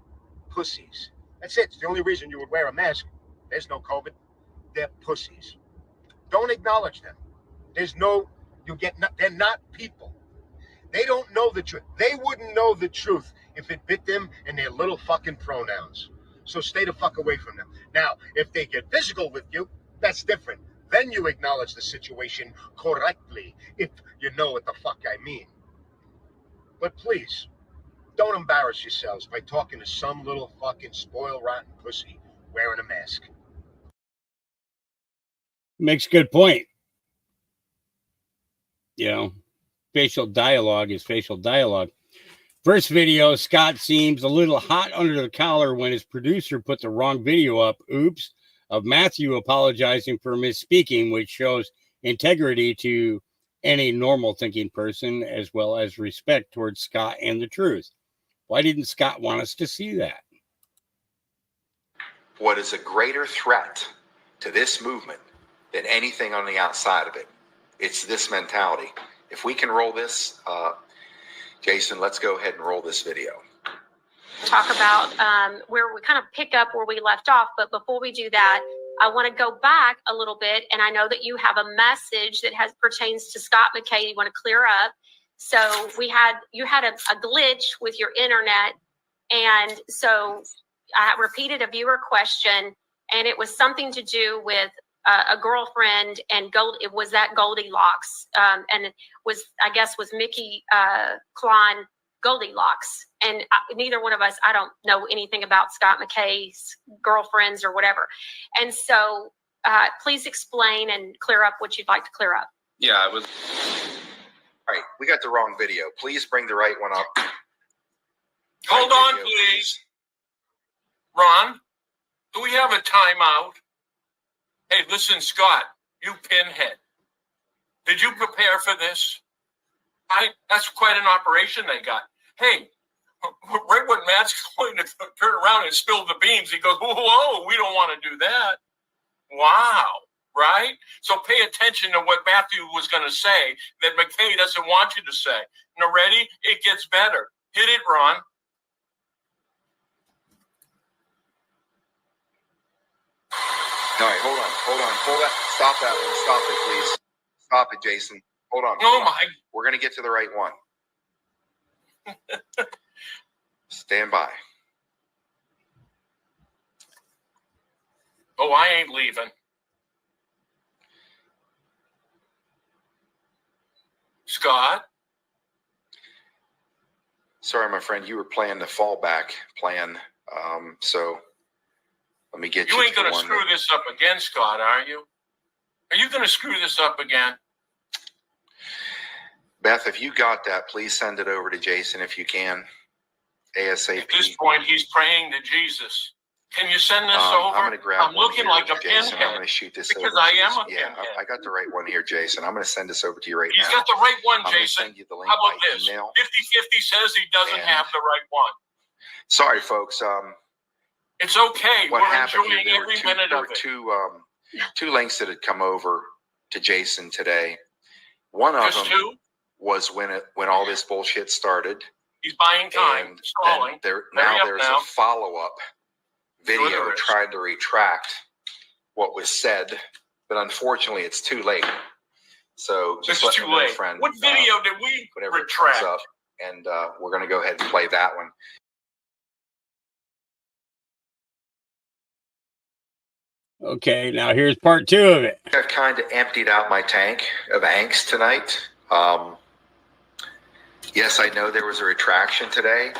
pussies. That's it. It's the only reason you would wear a mask. There's no COVID. They're pussies. Don't acknowledge them. They're not people. They don't know the truth. They wouldn't know the truth if it bit them in their little fucking pronouns. So stay the fuck away from them. Now, if they get physical with you, that's different. Then you acknowledge the situation correctly, if you know what the fuck I mean. But please, don't embarrass yourselves by talking to some little fucking spoiled, rotten pussy wearing a mask. Makes a good point. Facial dialogue is facial dialogue. First video, Scott seems a little hot under the collar when his producer put the wrong video up. Oops. Of Matthew apologizing for misspeaking, which shows integrity to any normal thinking person, as well as respect towards Scott and the truth. Why didn't Scott want us to see that? What is a greater threat to this movement than anything on the outside of it? It's this mentality. If we can roll this, Jason, let's go ahead and roll this video. Talk about where we kind of pick up where we left off. But before we do that, I want to go back a little bit. And I know that you have a message that pertains to Scott McKay you want to clear up. So you had a glitch with your internet. And so I repeated a viewer question, and it was something to do with a girlfriend and it was that Goldilocks. And it was, I guess, was Mickey Klein Goldilocks. And neither one of us, I don't know anything about Scott McKay's girlfriends or whatever. And so please explain and clear up what you'd like to clear up. Yeah, it was. All right, we got the wrong video. Please bring the right one up. Hold on, please. Ron, do we have a timeout? Hey, listen, Scott, you pinhead. Did you prepare for this? That's quite an operation they got. Hey, right when Matt's going to turn around and spill the beans, he goes, whoa, we don't want to do that. Wow. right? So pay attention to what Matthew was going to say that McKay doesn't want you to say. Now, ready? It gets better. Hit it, Ron. All right, hold on. Stop that one. Stop it, please. Stop it, Jason. Hold on. Oh, my. We're going to get to the right one. Stand by. Oh, I ain't leaving. Scott? Sorry, my friend. You were playing the fallback plan. So let me get you. You ain't going to screw this up again, Scott, are you? Are you going to screw this up again? Beth, if you got that, please send it over to Jason if you can. ASAP. At this point, he's praying to Jesus. Can you send this over? I'm going to grab I'm looking here, like a Jason. pinhead. I'm going to shoot this because over. I am a Yeah, pinhead. I got the right one here, Jason. I'm going to send this over to you right He's now. got the right one, I'm gonna Jason. send you the link How about by this? 50-50 email. says he doesn't And- have the right one. Sorry, folks. It's okay. What We're happened here, enjoying every minute there of were it. two links that had come over to Jason today. One of Just them two? was when all this bullshit started. He's buying time, And stalling. then Hurry up there's now. a follow-up Sure video there is. trying to retract what was said, but unfortunately it's too late. So just It's let too me know, late. friend. What video did we whenever it retract? comes up, and we're going to go ahead and play that one. Okay, now here's part 2 of it. I've kind of emptied out my tank of angst tonight. Yes, I know there was a retraction today.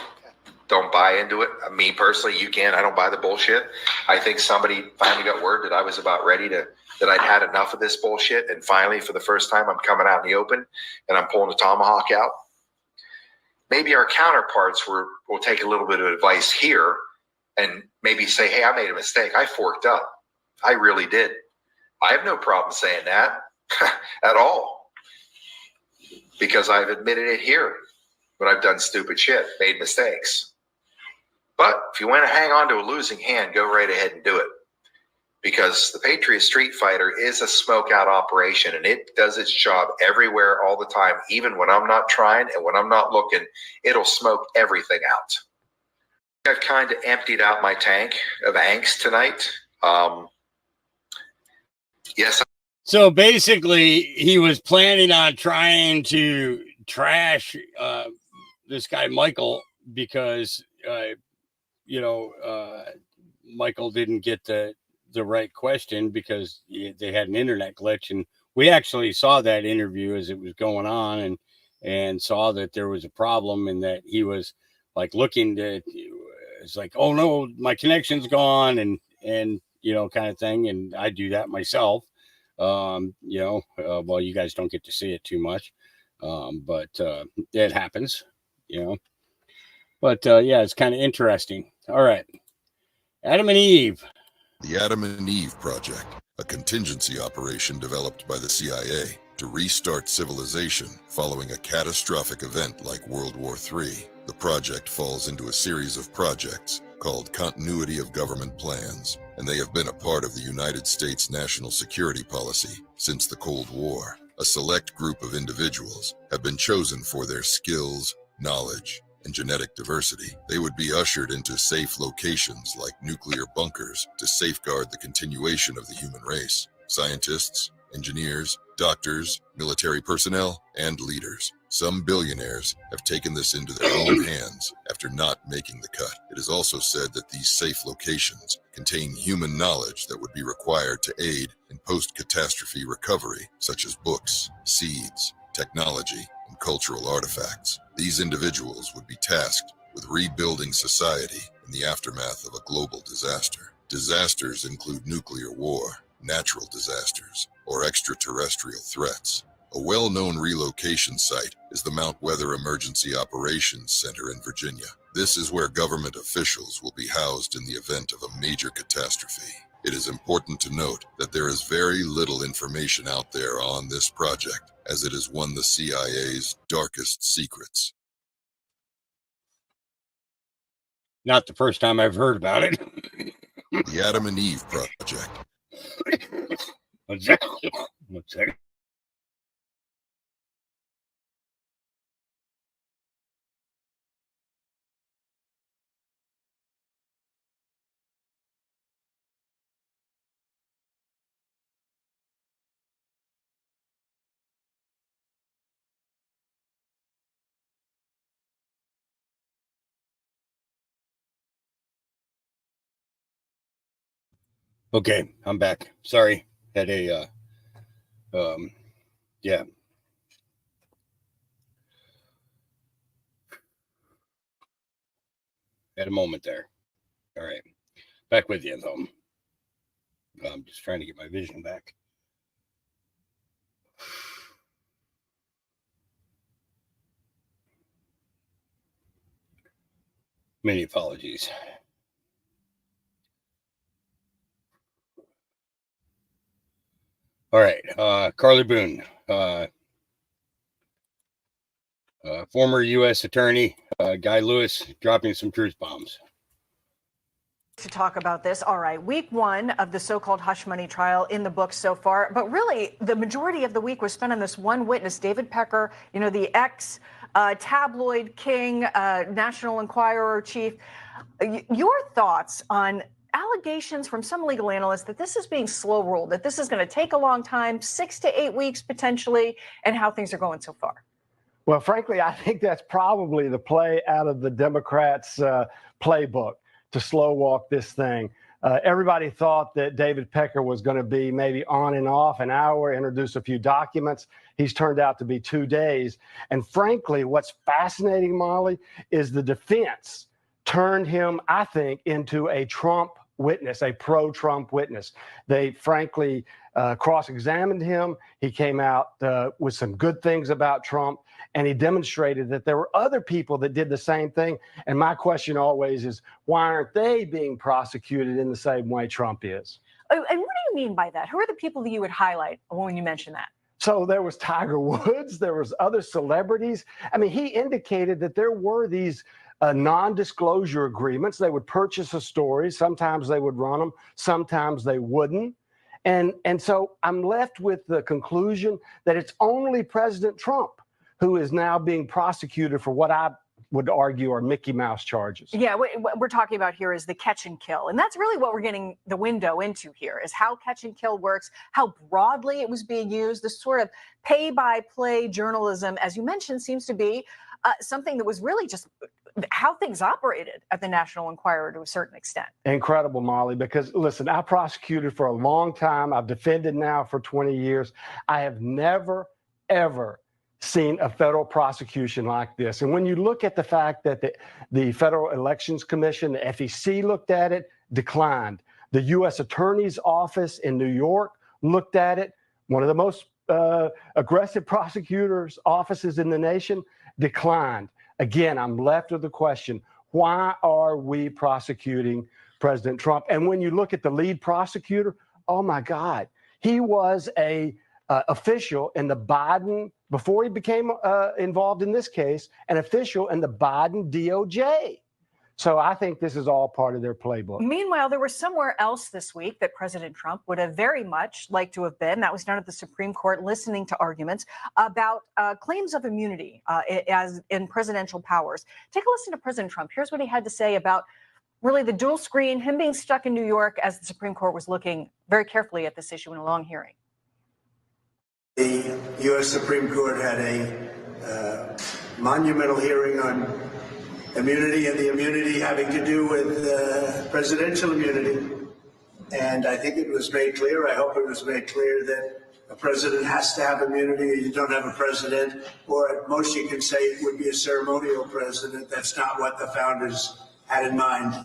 Don't buy into it. Me personally, you can. I don't buy the bullshit. I think somebody finally got word that I was about ready that I'd had enough of this bullshit. And finally, for the first time, I'm coming out in the open and I'm pulling the tomahawk out. Maybe our counterparts will take a little bit of advice here and maybe say, hey, I made a mistake. I forked up. I really did. I have no problem saying that at all, because I've admitted it here when I've done stupid shit, made mistakes. But if you want to hang on to a losing hand, go right ahead and do it, because the Patriot Street Fighter is a smoke out operation, and it does its job everywhere all the time. Even when I'm not trying and when I'm not looking, it'll smoke everything out. I've kind of emptied out my tank of angst tonight. Yes. So basically, he was planning on trying to trash this guy, Michael, because, Michael didn't get the right question because they had an internet glitch. And we actually saw that interview as it was going on and saw that there was a problem and that he was like looking to, it's like, oh no, my connection's gone and kind of thing. And I do that myself. Well, you guys don't get to see it too much, but it happens, but yeah, it's kind of interesting. All right. Adam and Eve. The Adam and Eve Project, a contingency operation developed by the CIA to restart civilization following a catastrophic event like World War III. The project falls into a series of projects called Continuity of Government Plans, and they have been a part of the United States national security policy since the Cold War. A select group of individuals have been chosen for their skills, knowledge, and genetic diversity. They would be ushered into safe locations like nuclear bunkers to safeguard the continuation of the human race. Scientists, engineers, doctors, military personnel, and leaders. Some billionaires have taken this into their own hands after not making the cut. It is also said that these safe locations contain human knowledge that would be required to aid in post-catastrophe recovery, such as books, seeds, technology, and cultural artifacts. These individuals would be tasked with rebuilding society in the aftermath of a global disaster. Disasters include nuclear war, natural disasters, or extraterrestrial threats. A well-known relocation site is the Mount Weather Emergency Operations Center in Virginia. This is where government officials will be housed in the event of a major catastrophe. It is important to note that there is very little information out there on this project, as it is one of the CIA's darkest secrets. Not the first time I've heard about it. The Adam and Eve Project. One second. One second. Okay, I'm back. Sorry, had a yeah. Had a moment there. All right, back with you though. I'm just trying to get my vision back. Many apologies. All right, Carly Boone, former U.S. Attorney Guy Lewis dropping some truth bombs. To talk about this. All right, week one of the so-called hush money trial in the books so far, but really the majority of the week was spent on this one witness, David Pecker, you know, the ex tabloid king, National Enquirer chief. Your thoughts on allegations from some legal analysts that this is being slow rolled, that this is going to take a long time, 6 to 8 weeks potentially, and how things are going so far? Well, frankly, I think that's probably the play out of the Democrats' playbook to slow walk this thing. Everybody thought that David Pecker was going to be maybe on and off an hour, introduce a few documents. He's turned out to be 2 days. And frankly, what's fascinating, Molly, is the defense turned him, I think, into a Trump witness, a pro-Trump witness. They frankly cross-examined him. He came out with some good things about Trump, and he demonstrated that there were other people that did the same thing. And my question always is, why aren't they being prosecuted in the same way Trump is? And what do you mean by that? Who are the people that you would highlight when you mention that? So there was Tiger Woods, there was other celebrities. I mean, he indicated that there were these non-disclosure agreements. They would purchase a story. Sometimes they would run them. Sometimes they wouldn't. And so I'm left with the conclusion that it's only President Trump who is now being prosecuted for what I would argue are Mickey Mouse charges. Yeah, what we're talking about here is the catch and kill. And that's really what we're getting the window into here, is how catch and kill works, how broadly it was being used. This sort of pay-by-play journalism, as you mentioned, seems to be something that was really just how things operated at the National Enquirer to a certain extent. Incredible, Molly, because listen, I prosecuted for a long time. I've defended now for 20 years. I have never, ever seen a federal prosecution like this. And when you look at the fact that the Federal Elections Commission, the FEC looked at it, declined. The U.S. Attorney's Office in New York looked at it. One of the most aggressive prosecutors' offices in the nation declined. Again, I'm left with the question, why are we prosecuting President Trump? And when you look at the lead prosecutor, oh my God, he was a official in the Biden, before he became involved in this case, an official in the Biden DOJ. So I think this is all part of their playbook. Meanwhile, there was somewhere else this week that President Trump would have very much liked to have been. That was down at the Supreme Court, listening to arguments about claims of immunity as in presidential powers. Take a listen to President Trump. Here's what he had to say about really the dual screen, him being stuck in New York as the Supreme Court was looking very carefully at this issue in a long hearing. The U.S. Supreme Court had a monumental hearing on immunity, and the immunity having to do with presidential immunity. And I think it was made clear, I hope it was made clear, that a president has to have immunity, or you don't have a president, or at most you can say it would be a ceremonial president. That's not what the founders had in mind.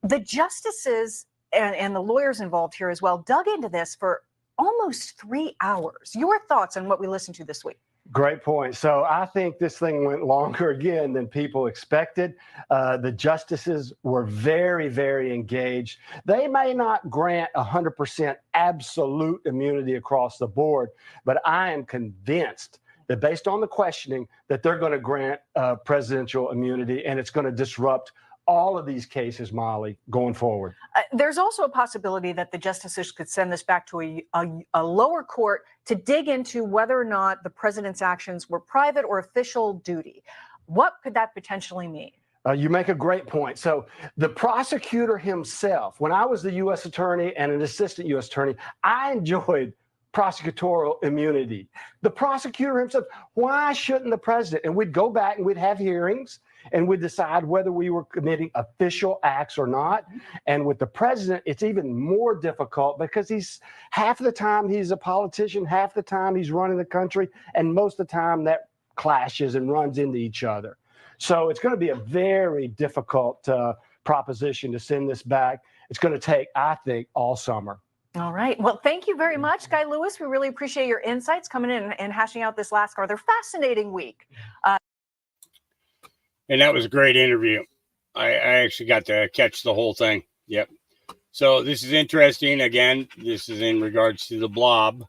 The justices and the lawyers involved here as well dug into this for almost 3 hours. Your thoughts on what we listened to this week? Great point. So I think this thing went longer again than people expected. The justices were very, very engaged. They may not grant 100% absolute immunity across the board, but I am convinced that based on the questioning that they're going to grant presidential immunity, and it's going to disrupt all of these cases, Molly, going forward. There's also a possibility that the justices could send this back to a lower court to dig into whether or not the president's actions were private or official duty. What could that potentially mean? You make a great point. So the prosecutor himself, when I was the U.S. attorney and an assistant U.S. attorney, I enjoyed prosecutorial immunity. The prosecutor himself, why shouldn't the president? And we'd go back and we'd have hearings and we'd decide whether we were committing official acts or not. And with the president, it's even more difficult because he's half the time he's a politician, half the time he's running the country, and most of the time that clashes and runs into each other. So it's going to be a very difficult proposition to send this back. It's going to take, I think, all summer. All right. Well, thank you very much, Guy Lewis. We really appreciate your insights coming in and hashing out this last rather fascinating week. And that was a great interview. I actually got to catch the whole thing. Yep. So this is interesting. Again, this is in regards to the blob.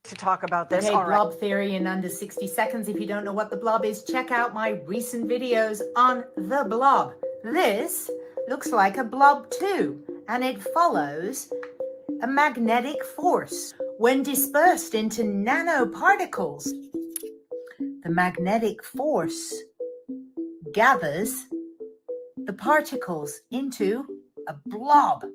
To talk about this. Okay, All right. blob theory in under 60 seconds. If you don't know what the blob is, check out my recent videos on the blob. This looks like a blob too, and it follows a magnetic force. When dispersed into nanoparticles, the magnetic force gathers the particles into a blob.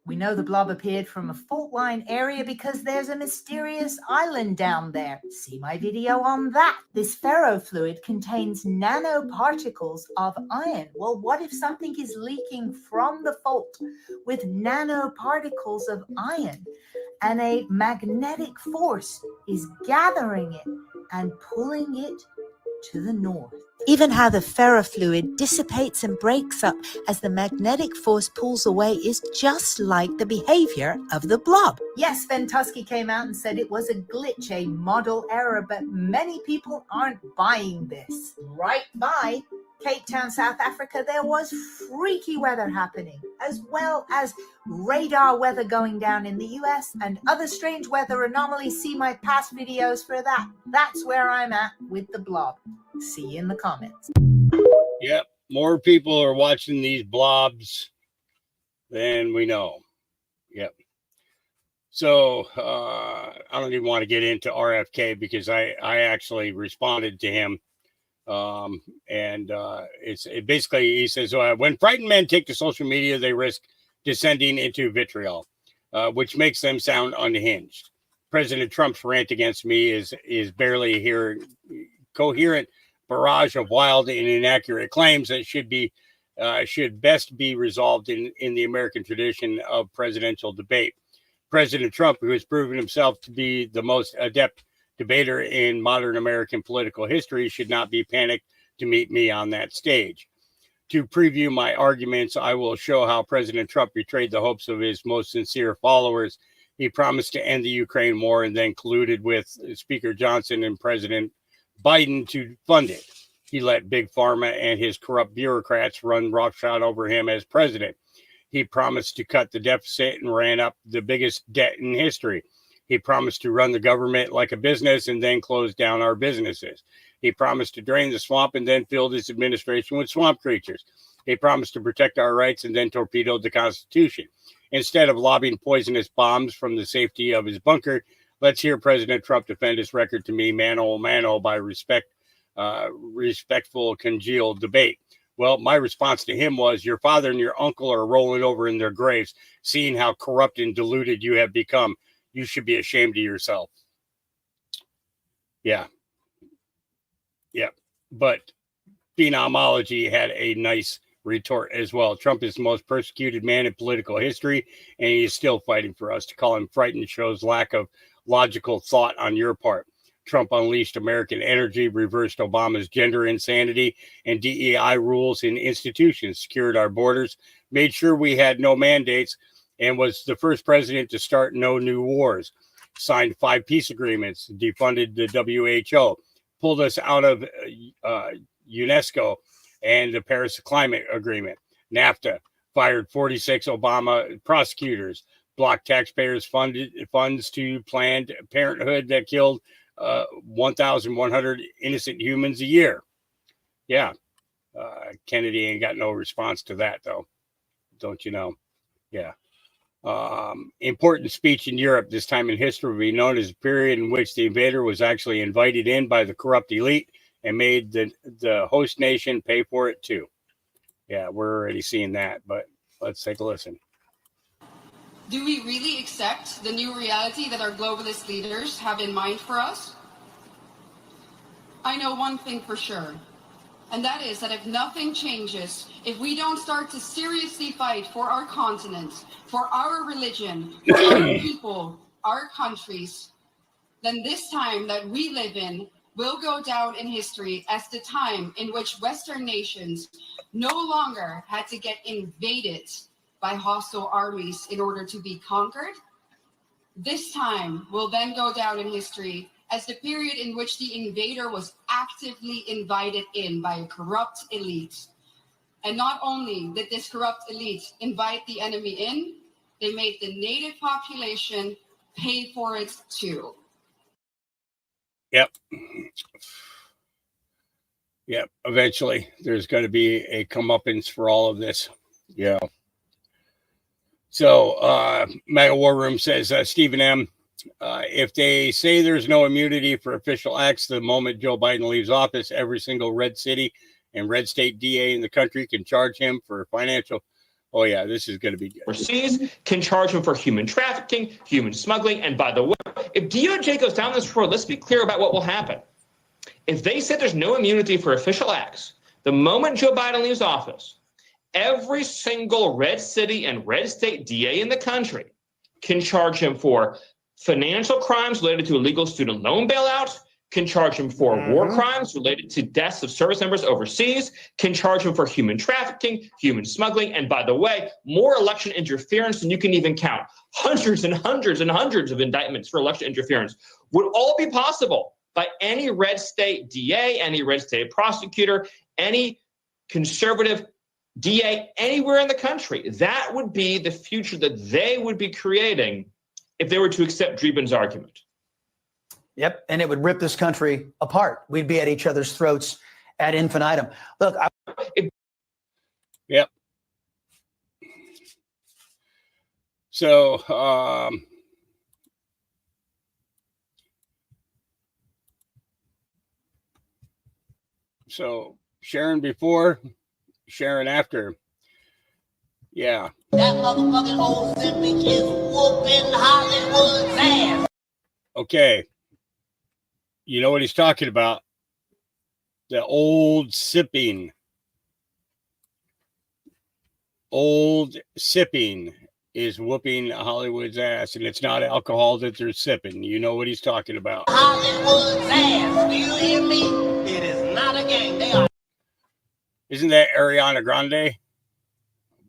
We know the blob appeared from a fault line area because there's a mysterious island down there. See my video on that. This ferrofluid contains nanoparticles of iron. Well, what if something is leaking from the fault with nanoparticles of iron and a magnetic force is gathering it and pulling it to the north? Even how the ferrofluid dissipates and breaks up as the magnetic force pulls away is just like the behavior of the blob. Yes, Ventusky came out and said it was a glitch, a model error, but many people aren't buying this. Right by Cape Town, South Africa, there was freaky weather happening, as well as radar weather going down in the US and other strange weather anomalies. See my past videos for that. That's where I'm at with the blob. See you in the comments. Yep. More people are watching these blobs than we know. Yep. So I don't even want to get into RFK because I actually responded to him. It's basically, he says, when frightened men take to social media, they risk descending into vitriol, which makes them sound unhinged. President Trump's rant against me is barely a coherent barrage of wild and inaccurate claims that should best be resolved in the American tradition of presidential debate. President Trump, who has proven himself to be the most adept debater in modern American political history, should not be panicked to meet me on that stage. To preview my arguments, I will show how President Trump betrayed the hopes of his most sincere followers. He promised to end the Ukraine war and then colluded with Speaker Johnson and President Biden to fund it. He let Big Pharma and his corrupt bureaucrats run roughshod over him as president. He promised to cut the deficit and ran up the biggest debt in history. He promised to run the government like a business and then close down our businesses. He promised to drain the swamp and then filled his administration with swamp creatures. He promised to protect our rights and then torpedoed the Constitution. Instead of lobbing poisonous bombs from the safety of his bunker, let's hear President Trump defend his record to me, mano a mano, by respectful, congealed debate. Well, my response to him was, your father and your uncle are rolling over in their graves, seeing how corrupt and deluded you have become. You should be ashamed of yourself. Yeah. But Phenomenology had a nice retort as well. Trump is the most persecuted man in political history, and he is still fighting for us. To call him frightened shows lack of logical thought on your part. Trump unleashed American energy, reversed Obama's gender insanity and DEI rules in institutions, secured our borders, made sure we had no mandates, and was the first president to start no new wars, signed 5 peace agreements, defunded the WHO, pulled us out of UNESCO and the Paris Climate Agreement, NAFTA, fired 46 Obama prosecutors, blocked taxpayers' funds to Planned Parenthood that killed 1,100 innocent humans a year. Yeah. Kennedy ain't got no response to that, though. Don't you know? Yeah. Important speech in Europe this time in history will be known as a period in which the invader was actually invited in by the corrupt elite and made the host nation pay for it too. Yeah, we're already seeing that, but let's take a listen. Do we really accept the new reality that our globalist leaders have in mind for us? I know one thing for sure, and that is that if nothing changes, if we don't start to seriously fight for our continent, for our religion, for our people, our countries, then this time that we live in will go down in history as the time in which Western nations no longer had to get invaded by hostile armies in order to be conquered. This time will then go down in history as the period in which the invader was actively invited in by a corrupt elite. And not only did this corrupt elite invite the enemy in, they made the native population pay for it too. Yep. Yep. Eventually, there's going to be a comeuppance for all of this. Yeah. So, Mega War Room says, Stephen M., if they say there's no immunity for official acts the moment Joe Biden leaves office, every single red city and red state DA in the country can charge him for financial. Oh, yeah, this is going to be good. Overseas can charge him for human trafficking, human smuggling. And by the way, if DOJ goes down this road, let's be clear about what will happen. If they said there's no immunity for official acts, the moment Joe Biden leaves office, every single red city and red state DA in the country can charge him for financial crimes related to illegal student loan bailouts, can charge him for war crimes related to deaths of service members overseas, can charge him for human trafficking, human smuggling, and by the way, more election interference than you can even count. Hundreds and hundreds and hundreds of indictments for election interference would all be possible by any red state DA, any red state prosecutor, any conservative DA anywhere in the country. That would be the future that they would be creating if they were to accept Dreeben's argument. Yep, and it would rip this country apart. We'd be at each other's throats ad infinitum. Look, Yep. So, Sharon before, Sharon after. Yeah. That motherfucking old Simpy is whooping Hollywood's ass. Okay. You know what he's talking about? The old sipping. Old sipping is whooping Hollywood's ass, and it's not alcohol that they're sipping. You know what he's talking about. Hollywood's ass. Do you hear me? It is not a game. They are. Isn't that Ariana Grande?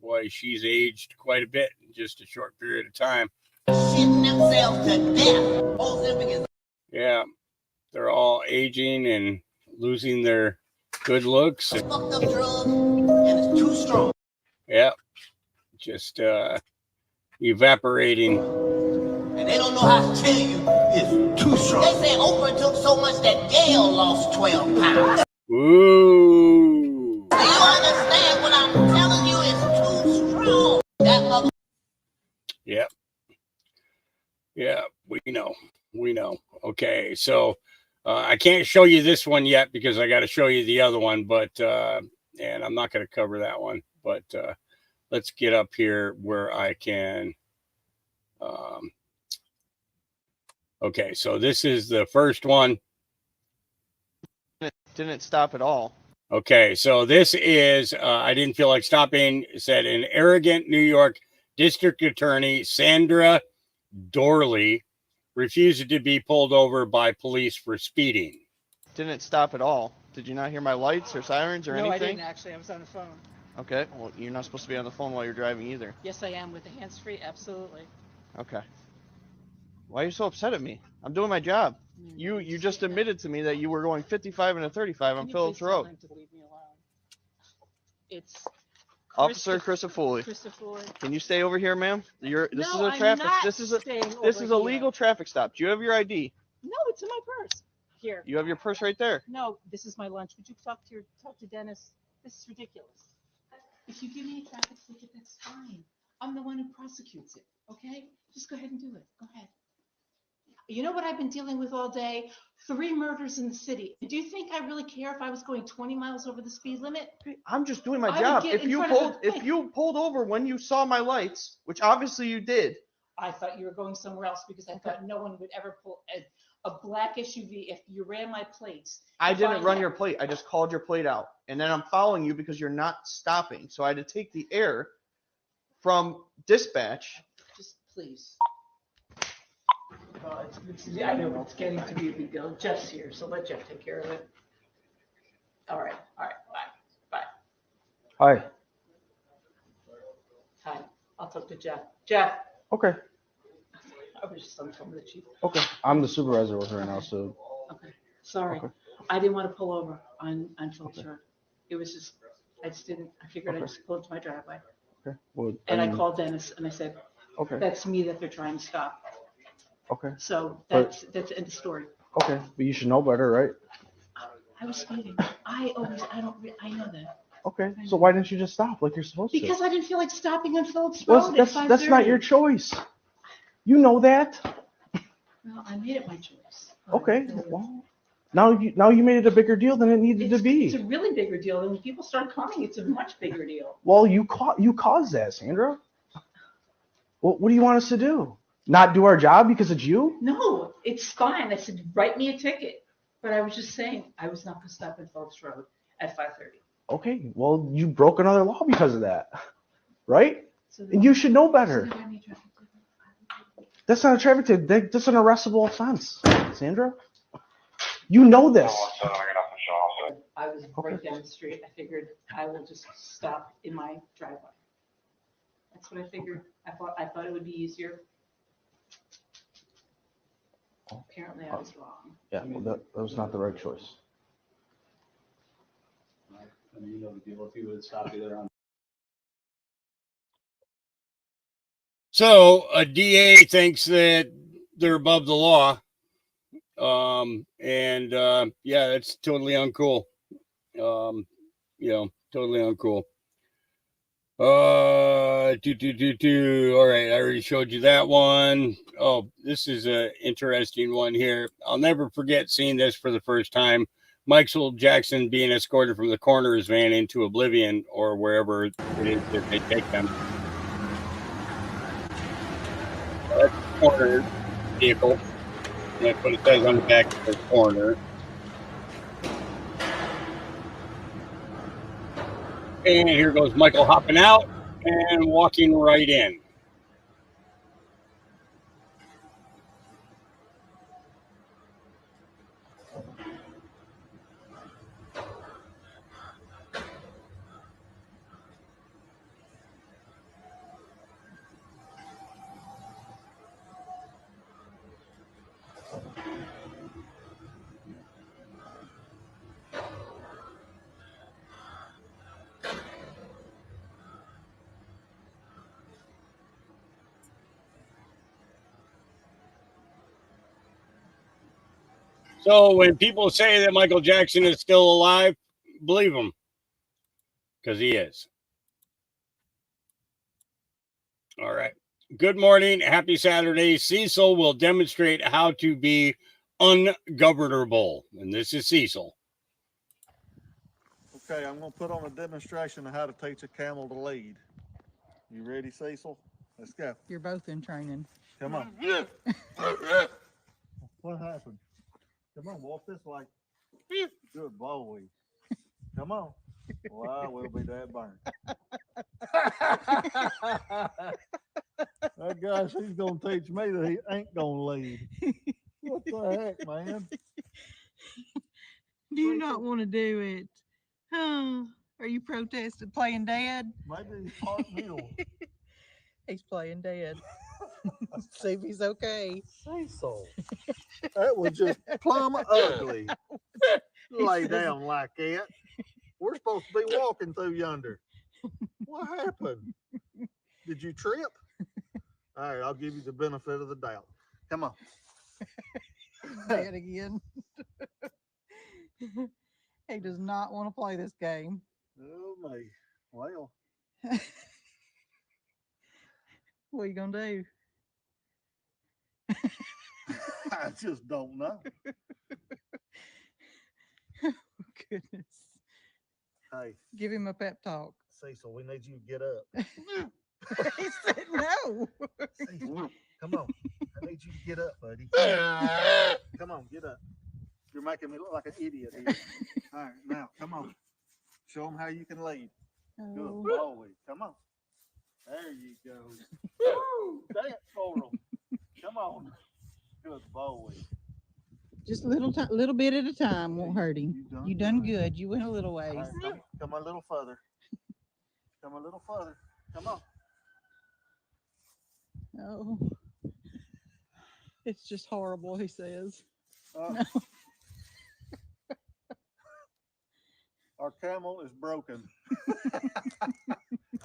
Boy, she's aged quite a bit in just a short period of time. Shitting themselves to death. Old Simpy is. Yeah, they're all aging and losing their good looks. Fucked up drug, and it's too strong. Yeah, just evaporating. And they don't know how to tell you it's too strong. They say Oprah took so much that Gail lost 12 pounds. Ooh. Do you understand what I'm telling you? It's too strong. That mother. Yeah. Yeah, we know. We know. Okay, so I can't show you this one yet because I got to show you the other one, but and I'm not going to cover that one. But let's get up here where I can. Okay, so this is the first one. Didn't stop at all. Okay, so this is, I didn't feel like stopping, said an arrogant New York District Attorney, Sandra Dorley, refused to be pulled over by police for speeding. Didn't stop at all. Did you not hear my lights or sirens or anything? No, I didn't actually. I was on the phone. Okay, well, you're not supposed to be on the phone while you're driving either. Yes, I am with the hands-free. Absolutely. Okay. Why are you so upset at me? I'm doing my job. You just admitted to me that you were going 55 and a 35 on Phillips Road. To leave me alone. It's Officer Christofoli. Can you stay over here, ma'am? This is a traffic. This is a legal traffic stop. Do you have your ID? No, it's in my purse. Here. You have your purse right there. No, this is my lunch. Would you talk to Dennis? This is ridiculous. If you give me a traffic ticket, that's fine. I'm the one who prosecutes it, okay? Just go ahead and do it. Go ahead. You know what I've been dealing with all day? 3 murders in the city. Do you think I really care if I was going 20 miles over the speed limit? I'm just doing my I would job. get If in you front of pulled, the if you pulled over when you saw my lights, which obviously you did, I thought you were going somewhere else because I thought no one would ever pull a black SUV if you ran my plates. I If didn't run had- your plate. I just called your plate out, and then I'm following you because you're not stopping. So I had to take the air from dispatch. Just please. I know it's getting to be a big deal. Jeff's here, so let Jeff take care of it. All right, bye. Hi. Hi, I'll talk to Jeff. Jeff, Okay. I was just on the phone with the chief. Okay. I'm the supervisor with her right now, so. Okay, sorry. Okay. I didn't want to pull over on Phillips Road. It was just, I figured I'd Okay. just pull into my driveway. Okay. Well, And I mean, called Dennis and I said, Okay. that's me that they're trying to stop. Okay. So But- that's the end of story. Okay. But you should know better, right? I was speeding. I know that. Okay. So why didn't you just stop like you're supposed to? Because I didn't feel like stopping on Phillips Road Well, at 5:30. that's not your choice. You know that. Well, I made it my choice. Okay. Well, now you made it a bigger deal than it needed to It's be. a really bigger deal. And when people start coming, it's a much bigger deal. Well, you caused that, Sandra. Well, what do you want us to do? Not do our job because it's you? No, it's fine. I said, write me a ticket. But I was just saying, I was not going to stop at Phillips Road at 5:30. Okay. Well, you broke another law because of that, right? So And you should know better. So then I need traffic ticket. That's not a traffic ticket. That's an arrestable offense, Sandra. You know this. I was right down the street. I figured I will just stop in my driveway. That's what I figured. I thought it would be easier. Apparently I was wrong. Yeah, well, that was not the right choice. I mean, you know the deal. If he would have stopped you there on. So a DA thinks that they're above the law. Yeah, that's totally uncool. Totally uncool. All right, I already showed you that one. Oh, this is an interesting one here. I'll never forget seeing this for the first time. Michael Jackson being escorted from the coroner's van into oblivion or wherever it is that they take them. That's the coroner vehicle. That's what it says on the back of the coroner. And here goes Michael hopping out and walking right in. So when people say that Michael Jackson is still alive, believe them, because he is. All right. Good morning. Happy Saturday. Cecil will demonstrate how to be ungovernable. And this is Cecil. Okay, I'm going to put on a demonstration of how to teach a camel to lead. You ready, Cecil? Let's go. You're both in training. Come on. What happened? Come on, walk this way. Good boy. Come on. Well, I will be that burned. That guy, she's going to teach me that he ain't going to lead. What the heck, man? Do you not want to do it? Huh? Are you protesting playing dead? Maybe he's part mule. He's playing dead. See if he's okay. Cecil. That was just plumb ugly. Lay down like that. We're supposed to be walking through yonder. What happened? Did you trip? All right, I'll give you the benefit of the doubt. Come on. Dead again. He does not want to play this game. me. Well, What are you gonna do? I just don't know. Goodness. Hey, Give him a pep talk. Cecil, we need you to get up. He said no. Cecil, come on. I need you to get up, buddy. Come on, get up. You're making me look like an idiot here. All right, now, come on. Show them how you can lead. Oh. Good boy. Come on. There you go. Woo! Dance for 'em. Come on. Good boy. Just little bit at a time won't hurt him. You done good. You went a little All ways. right, come a little further. Come a little further. Come on. Oh, it's just horrible, he says. No. Our camel is broken.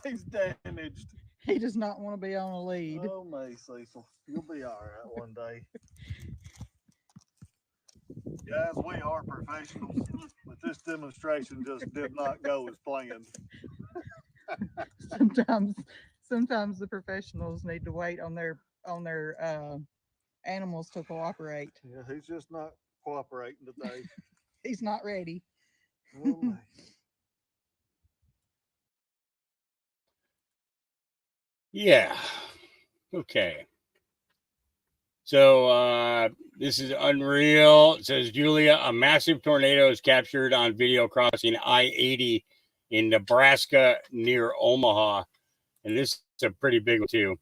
He's damaged. He does not want to be on a lead. Oh, my Cecil. You'll be all right one day. Guys, we are professionals, but this demonstration just did not go as planned. Sometimes the professionals need to wait on their animals to cooperate. Yeah, he's just not cooperating today. He's not ready. Oh, my. Yeah. Okay. So this is unreal. It says, Julia, a massive tornado is captured on video crossing I-80 in Nebraska near Omaha. And this is a pretty big one too.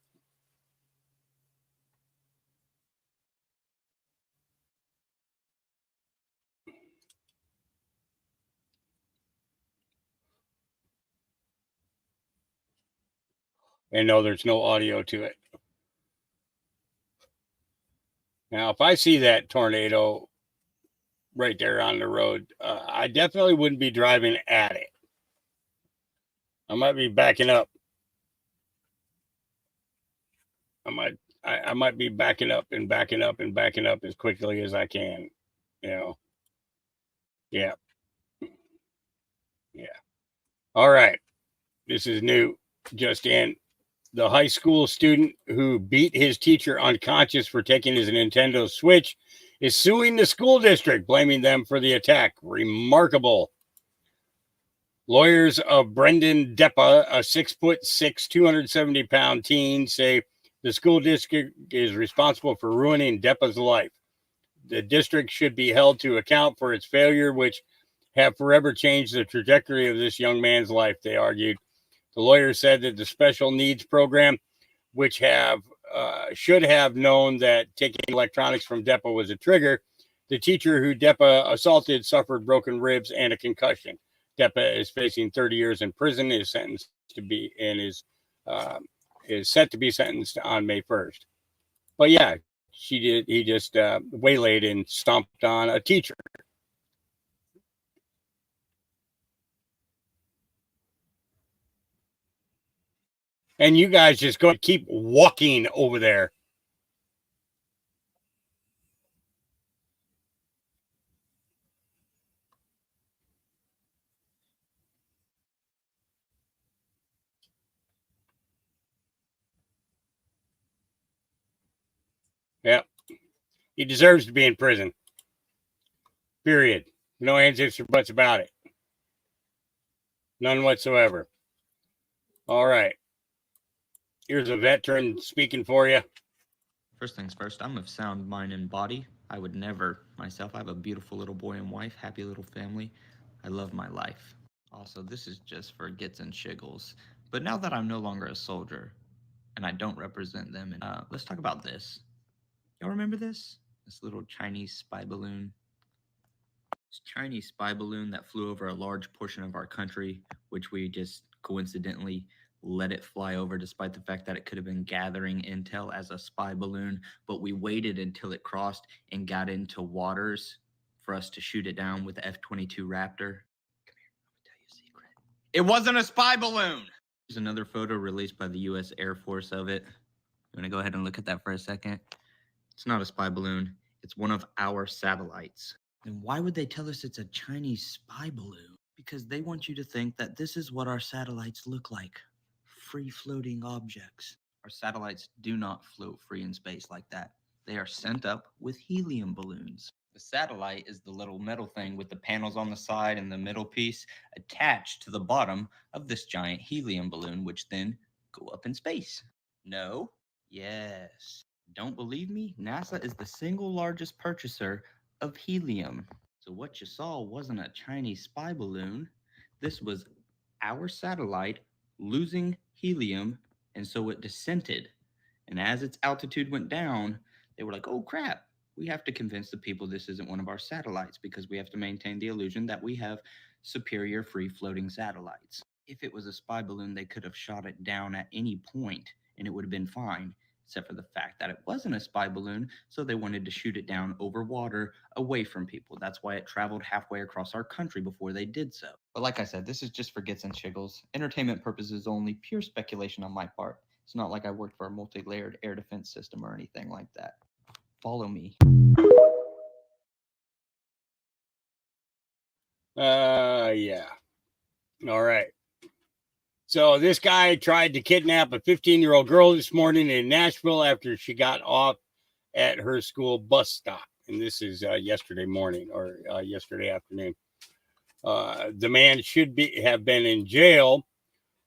And no, there's no audio to it. Now, if I see that tornado right there on the road, I definitely wouldn't be driving at it. I might be backing up. I might be backing up and backing up and backing up as quickly as I can. You know. Yeah. Yeah. All right. This is new. Just in. The high school student who beat his teacher unconscious for taking his Nintendo Switch is suing the school district, blaming them for the attack. Remarkable. Lawyers of Brendan Deppa, a 6'6", 270-pound teen, say the school district is responsible for ruining Deppa's life. The district should be held to account for its failure, which have forever changed the trajectory of this young man's life, they argued. The lawyer said that the special needs program, which should have known that taking electronics from Deppa was a trigger, the teacher who Deppa assaulted suffered broken ribs and a concussion. Deppa is facing 30 years in prison. Is sentenced to be and is set to be sentenced on May 1st. But yeah, he just waylaid and stomped on a teacher. And you guys just go keep walking over there. Yeah. He deserves to be in prison. Period. No ands, ifs, or buts about it. None whatsoever. All right. Here's a veteran speaking for you. First things first, I'm of sound mind and body. I would never myself. I have a beautiful little boy and wife, happy little family. I love my life. Also, this is just for gits and shiggles. But now that I'm no longer a soldier and I don't represent them, let's talk about this. Y'all remember this? This little Chinese spy balloon. This Chinese spy balloon that flew over a large portion of our country, which we just coincidentally let it fly over despite the fact that it could have been gathering intel as a spy balloon, but we waited until it crossed and got into waters for us to shoot it down with the F-22 Raptor. Come here, I'm gonna tell you a secret. It wasn't a spy balloon! There's another photo released by the U.S. Air Force of it. You wanna go ahead and look at that for a second? It's not a spy balloon. It's one of our satellites. Then why would they tell us it's a Chinese spy balloon? Because they want you to think that this is what our satellites look like. Free-floating objects. Our satellites do not float free in space like that. They are sent up with helium balloons. The satellite is the little metal thing with the panels on the side and the middle piece attached to the bottom of this giant helium balloon, which then go up in space. No? Yes. Don't believe me? NASA is the single largest purchaser of helium. So what you saw wasn't a Chinese spy balloon. This was our satellite losing helium, and so it descended. And as its altitude went down, they were like, oh crap, we have to convince the people this isn't one of our satellites because we have to maintain the illusion that we have superior free-floating satellites. If it was a spy balloon, they could have shot it down at any point and it would have been fine, except for the fact that it wasn't a spy balloon, so they wanted to shoot it down over water away from people. That's why it traveled halfway across our country before they did so. But like I said, this is just for gits and shiggles. Entertainment purposes only, pure speculation on my part. It's not like I worked for a multi-layered air defense system or anything like that. Follow me. Yeah. All right. So this guy tried to kidnap a 15-year-old girl this morning in Nashville after she got off at her school bus stop. And this is yesterday morning or yesterday afternoon. The man should have been in jail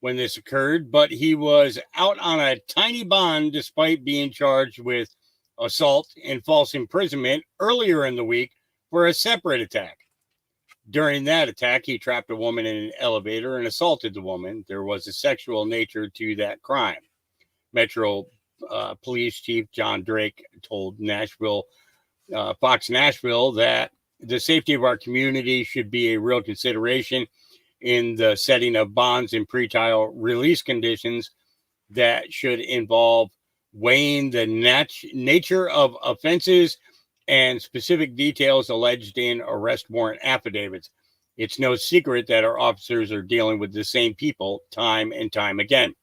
when this occurred, but he was out on a tiny bond despite being charged with assault and false imprisonment earlier in the week for a separate attack. During that attack, he trapped a woman in an elevator and assaulted the woman. There was a sexual nature to that crime. Metro Police Chief John Drake told Fox Nashville that the safety of our community should be a real consideration in the setting of bonds and pretrial release conditions that should involve weighing the nature of offenses and specific details alleged in arrest warrant affidavits. It's no secret that our officers are dealing with the same people time and time again.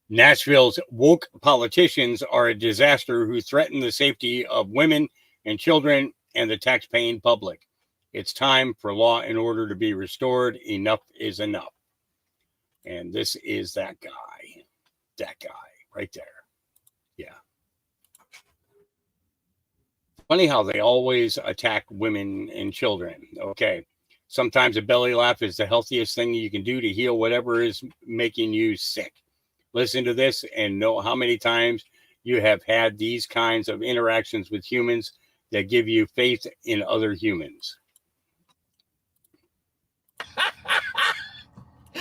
Nashville's woke politicians are a disaster who threaten the safety of women and children and the tax-paying public. It's time for law and order to be restored. Enough is enough. And this is that guy right there. Yeah. Funny how they always attack women and children. Okay. Sometimes a belly laugh is the healthiest thing you can do to heal whatever is making you sick. Listen to this and know how many times you have had these kinds of interactions with humans that give you faith in other humans.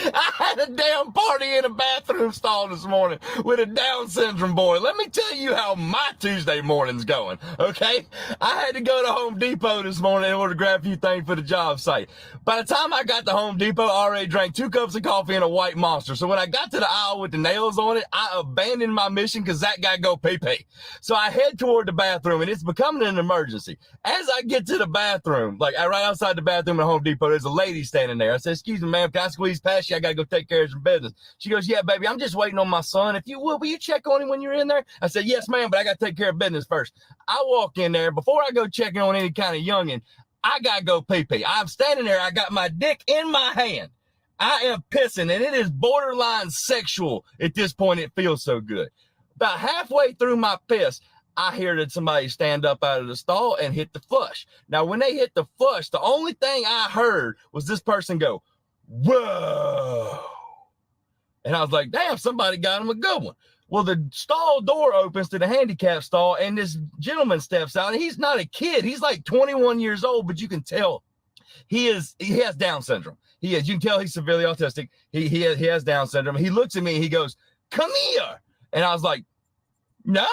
I had a damn party in a bathroom stall this morning with a Down syndrome boy. Let me tell you how my Tuesday morning's going, okay? I had to go to Home Depot this morning in order to grab a few things for the job site. By the time I got to Home Depot, I already drank 2 cups of coffee and a white Monster. So when I got to the aisle with the nails on it, I abandoned my mission because that guy go pee-pee. So I head toward the bathroom, and it's becoming an emergency. As I get to the bathroom, like right outside the bathroom at Home Depot, there's a lady standing there. I said, excuse me, ma'am, can I squeeze past you? I got to go take care of some business. She goes, yeah, baby, I'm just waiting on my son. If you will you check on him when you're in there? I said, yes, ma'am, but I got to take care of business first. I walk in there. Before I go checking on any kind of youngin', I got to go pee-pee. I'm standing there. I got my dick in my hand. I am pissing, and it is borderline sexual at this point. It feels so good. About halfway through my piss, I hear that somebody stand up out of the stall and hit the flush. Now, when they hit the flush, the only thing I heard was this person go, whoa. And I was like, damn, somebody got him a good one. Well, the stall door opens to the handicap stall, and this gentleman steps out. And he's not a kid. He's like 21 years old, but you can tell he has Down syndrome. You can tell he's severely autistic. He has Down syndrome. He looks at me and he goes, come here. And I was like, no,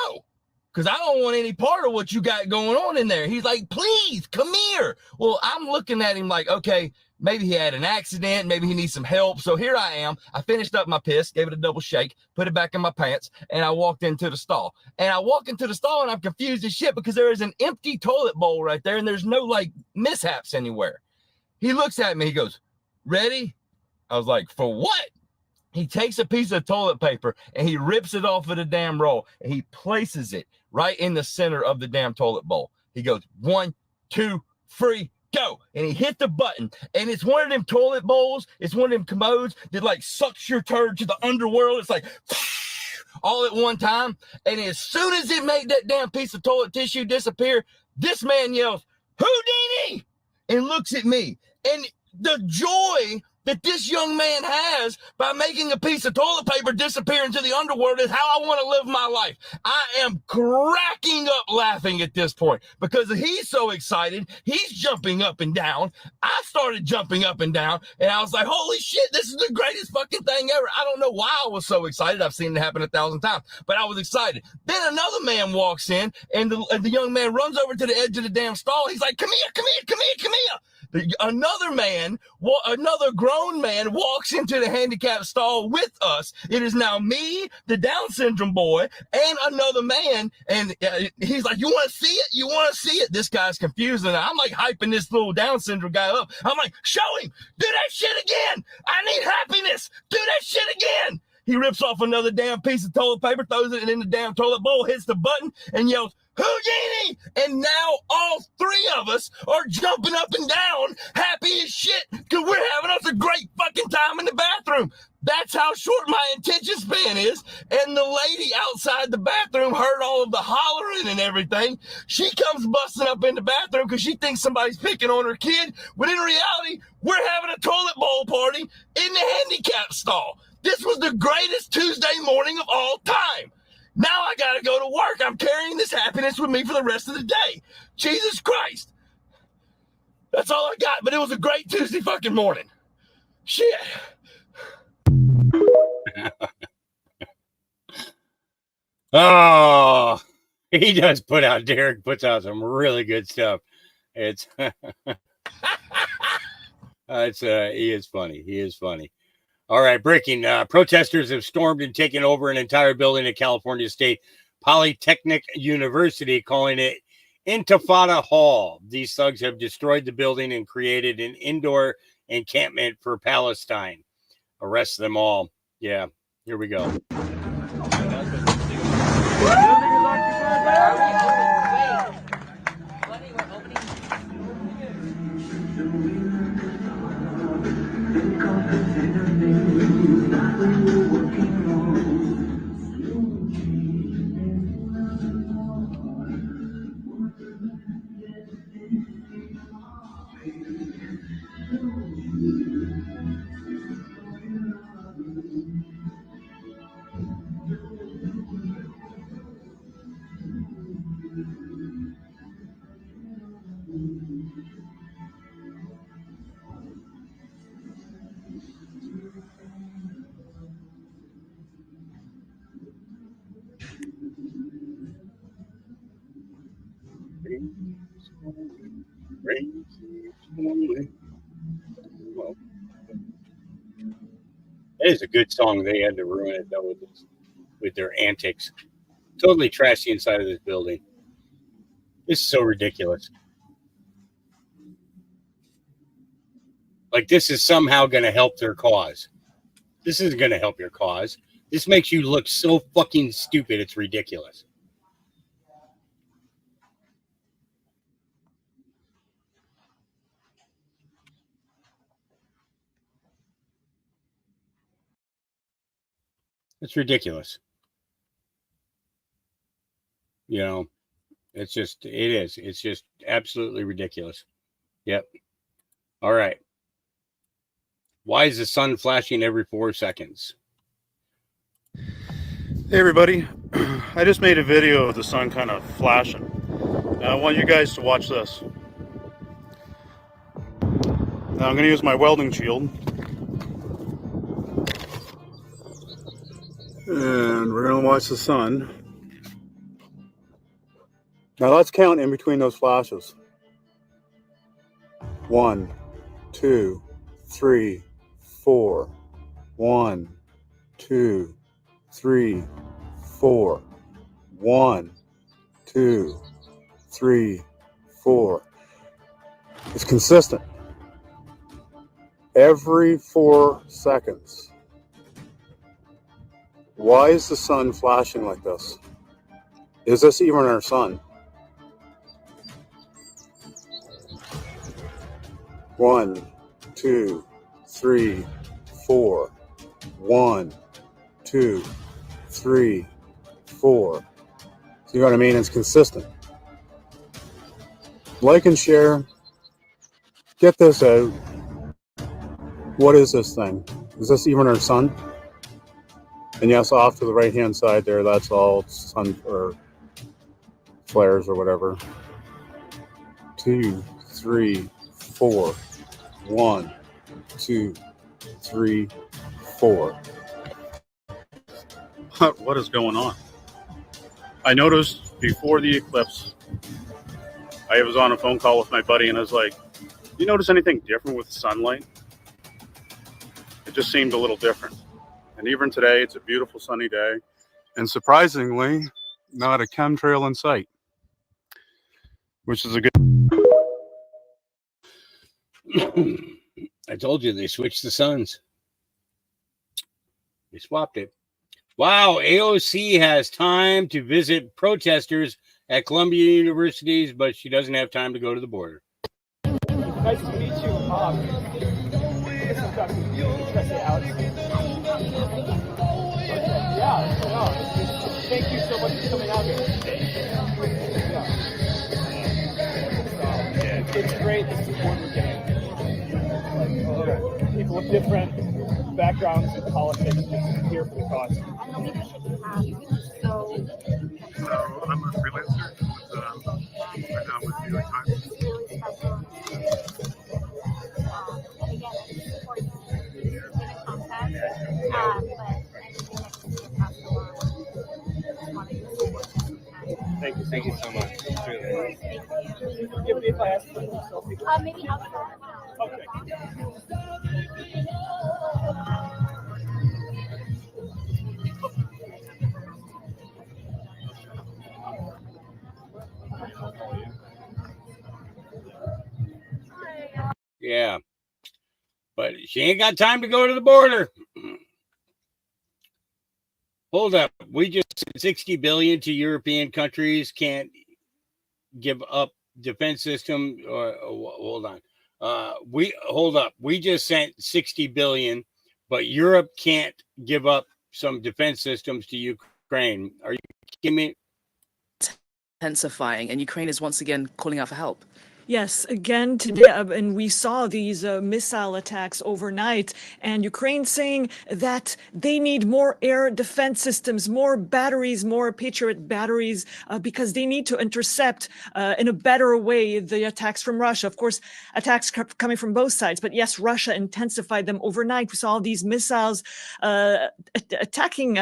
because I don't want any part of what you got going on in there. He's like, please come here. Well, I'm looking at him like, okay, maybe he had an accident. Maybe he needs some help. So here I am. I finished up my piss, gave it a double shake, put it back in my pants, and I walked into the stall. And I walk into the stall and I'm confused as shit because there is an empty toilet bowl right there and there's no like mishaps anywhere. He looks at me. He goes, ready? I was like, for what? He takes a piece of toilet paper and he rips it off of the damn roll and he places it right in the center of the damn toilet bowl. He goes, 1, 2, 3, go. And he hit the button. And it's one of them toilet bowls. It's one of them commodes that like sucks your turd to the underworld. It's like all at one time. And as soon as it made that damn piece of toilet tissue disappear, this man yells, "Houdini!" and looks at me. And the joy that this young man has by making a piece of toilet paper disappear into the underworld is how I want to live my life. I am cracking up laughing at this point because he's so excited. He's jumping up and down. I started jumping up and down, and I was like, holy shit, this is the greatest fucking thing ever. I don't know why I was so excited. I've seen it happen 1,000 times, but I was excited. Then another man walks in, and the young man runs over to the edge of the damn stall. He's like, come here, come here, come here, come here. Another grown man walks into the handicap stall with us. It is now me, the Down syndrome boy, and another man. And he's like, you want to see it? You want to see it? This guy's confused. And I'm like hyping this little Down syndrome guy up. I'm like, show him. Do that shit again. I need happiness. Do that shit again. He rips off another damn piece of toilet paper, throws it in the damn toilet bowl, hits the button, and yells, "Houdini!" And now all three of us are jumping up and down, happy as shit, because we're having us a great fucking time in the bathroom. That's how short my attention span is. And the lady outside the bathroom heard all of the hollering and everything. She comes busting up in the bathroom because she thinks somebody's picking on her kid. But in reality, we're having a toilet bowl party in the handicap stall. This was the greatest Tuesday morning of all time. Now I got to go to work. I'm carrying this happiness with me for the rest of the day. Jesus Christ. That's all I got, but it was a great Tuesday fucking morning. Shit. Oh, he does put out, Derek puts out some really good stuff. It's, he is funny. He is funny. All right, breaking. Protesters have stormed and taken over an entire building at California State Polytechnic University, calling it Intifada Hall. These thugs have destroyed the building and created an indoor encampment for Palestine. Arrest them all. Yeah, here we go. It is a good song. They had to ruin it though with their antics. Totally trashed the inside of this building. This is so ridiculous. Like this is somehow going to help their cause. This isn't going to help your cause. This makes you look so fucking stupid. It's ridiculous. It's ridiculous. You know, it's just absolutely ridiculous. Yep. All right. Why is the sun flashing every 4 seconds? Hey everybody, I just made a video of the sun kind of flashing. Now I want you guys to watch this. Now I'm going to use my welding shield. And we're going to watch the sun. Now let's count in between those flashes. 1, 2, 3, 4. 1, 2, 3, 4. 1, 2, 3, 4. It's consistent. Every 4 seconds. Why is the sun flashing like this? Is this even our sun? 1, 2, 3, 4. 1, 2, 3, 4. See what I mean? It's consistent. Like and share. Get this out. What is this thing? Is this even our sun? And yes, off to the right hand side there, that's all sun or flares or whatever. 2, 3, 4. 1, 2, 3, 4. What is going on? I noticed before the eclipse, I was on a phone call with my buddy and I was like, you notice anything different with the sunlight? It just seemed a little different. And even today, it's a beautiful sunny day. And surprisingly, not a chemtrail in sight, which is a good. I told you they switched the suns. They swapped it. Wow, AOC has time to visit protesters at Columbia Universities, but she doesn't have time to go to the border. Nice to meet you. This is Dr. Alex. Yeah, thank you so much for coming out here. It's great the support we're getting. Like, people with different backgrounds in politics just here for the cause. So I'm a freelancer right now with New York Times. Thank you so much. Really. Forgive me if I ask for a selfie. Maybe outside. Okay. Yeah, but she ain't got time to go to the border. Hold up. We just sent 60 billion to European countries, can't give up defense system. Hold on. We just sent 60 billion, but Europe can't give up some defense systems to Ukraine. Are you kidding me? Intensifying, and Ukraine is once again calling out for help. Yes, again today, and we saw these missile attacks overnight, and Ukraine saying that they need more air defense systems, more batteries, more Patriot batteries, because they need to intercept in a better way the attacks from Russia. Of course, attacks coming from both sides, but yes, Russia intensified them overnight. We saw these missiles attacking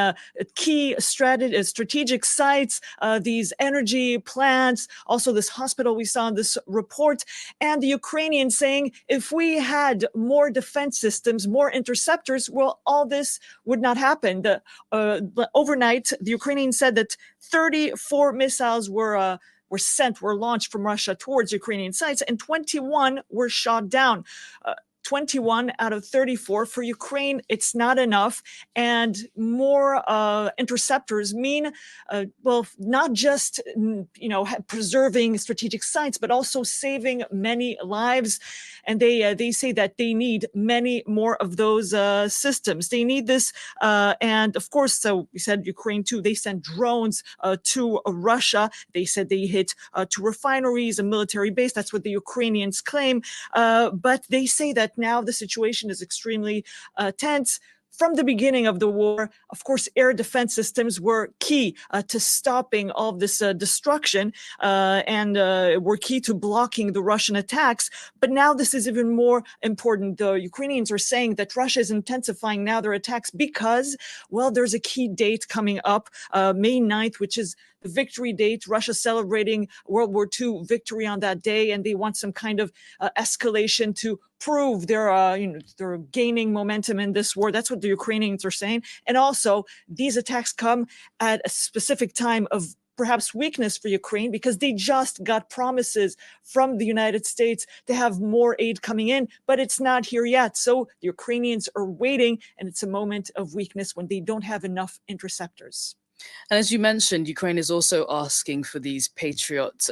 key strategic sites, these energy plants, also this hospital we saw in this report, and the Ukrainians saying if we had more defense systems, more interceptors, well, all this would not happen. Overnight, the Ukrainians said that 34 missiles were launched from Russia towards Ukrainian sites, and 21 were shot down. 21 out of 34 for Ukraine. It's not enough, and more interceptors mean, well, not just preserving strategic sites, but also saving many lives. And they say that they need many more of those systems. They need this, and of course, so we said Ukraine too. They sent drones to Russia. They said they hit 2 refineries, a military base. That's what the Ukrainians claim, but they say that now the situation is extremely tense. From the beginning of the war, of course, air defense systems were key to stopping all of this destruction and were key to blocking the Russian attacks. But now this is even more important. The Ukrainians are saying that Russia is intensifying now their attacks because, well, there's a key date coming up, May 9th, which is the victory date. Russia celebrating World War II victory on that day, and they want some kind of escalation to prove they're gaining momentum in this war. That's what the Ukrainians are saying. And also, these attacks come at a specific time of perhaps weakness for Ukraine because they just got promises from the United States to have more aid coming in, but it's not here yet. So the Ukrainians are waiting, and it's a moment of weakness when they don't have enough interceptors. And as you mentioned, Ukraine is also asking for these Patriot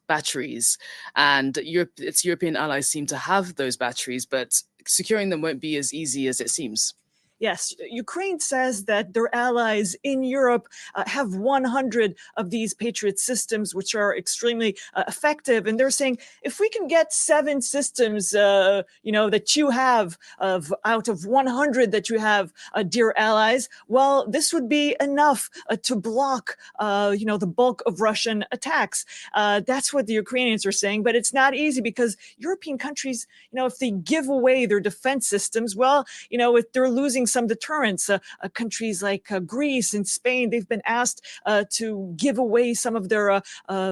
batteries, and its European allies seem to have those batteries, but securing them won't be as easy as it seems. Yes, Ukraine says that their allies in Europe have 100 of these Patriot systems, which are extremely effective. And they're saying, if we can get 7 systems, that you have out of 100 that you have, dear allies, well, this would be enough to block, the bulk of Russian attacks. That's what the Ukrainians are saying. But it's not easy because European countries, if they give away their defense systems, well, if they're losing some deterrence. Countries like Greece and Spain, they've been asked to give away some of their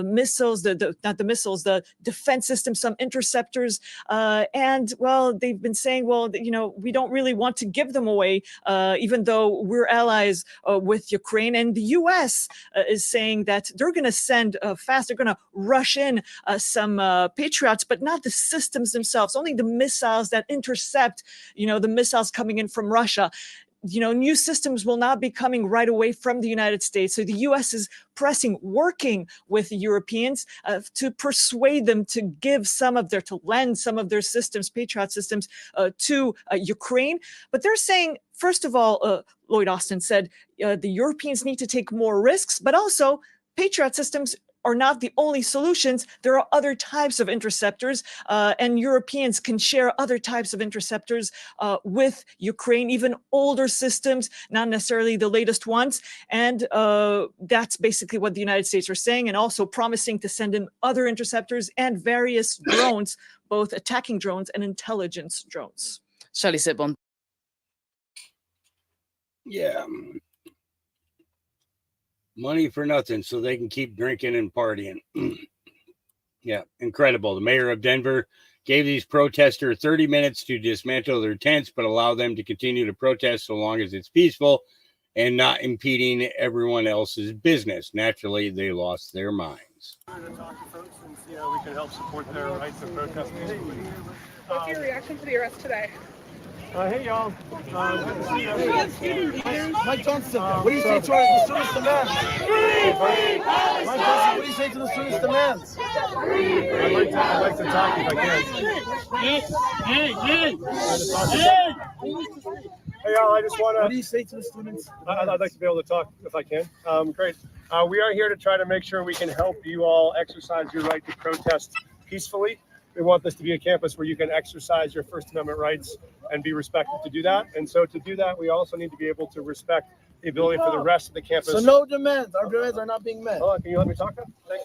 missiles, the defense systems, some interceptors. And, well, they've been saying, well, we don't really want to give them away, even though we're allies with Ukraine. And the U.S. Is saying that they're going to send fast, they're going to rush in some Patriots, but not the systems themselves, only the missiles that intercept, the missiles coming in from Russia. New systems will not be coming right away from the United States. So the U.S. is working with the Europeans to persuade them to lend some of their systems, Patriot systems, to Ukraine. But they're saying, first of all, Lloyd Austin said, the Europeans need to take more risks, but also Patriot systems are not the only solutions. There are other types of interceptors, and Europeans can share other types of interceptors with Ukraine, even older systems, not necessarily the latest ones. And that's basically what the United States are saying, and also promising to send in other interceptors and various drones, both attacking drones and intelligence drones. Shirley Sitbon. Yeah. Money for nothing so they can keep drinking and partying. Yeah, incredible. The mayor of Denver gave these protesters 30 minutes to dismantle their tents, but allow them to continue to protest so long as it's peaceful and not impeding everyone else's business. Naturally, they lost their minds. To talk to folks and see how we can help support their rights to protest peacefully. What's your reaction to the arrest today? Hey y'all. Mike Johnson, what do you say to the students' demands? Mike Johnson, what do you say to the students' demands? I'd like to talk if I can. Hey y'all, I just want to. What do you say to the students? I'd like to be able to talk if I can. Great. We are here to try to make sure we can help you all exercise your right to protest peacefully. We want this to be a campus where you can exercise your First Amendment rights and be respected to do that. And so to do that, we also need to be able to respect the ability for the rest of the campus. So no demands. Our demands are not being met. Hold on, can you let me talk now? Thank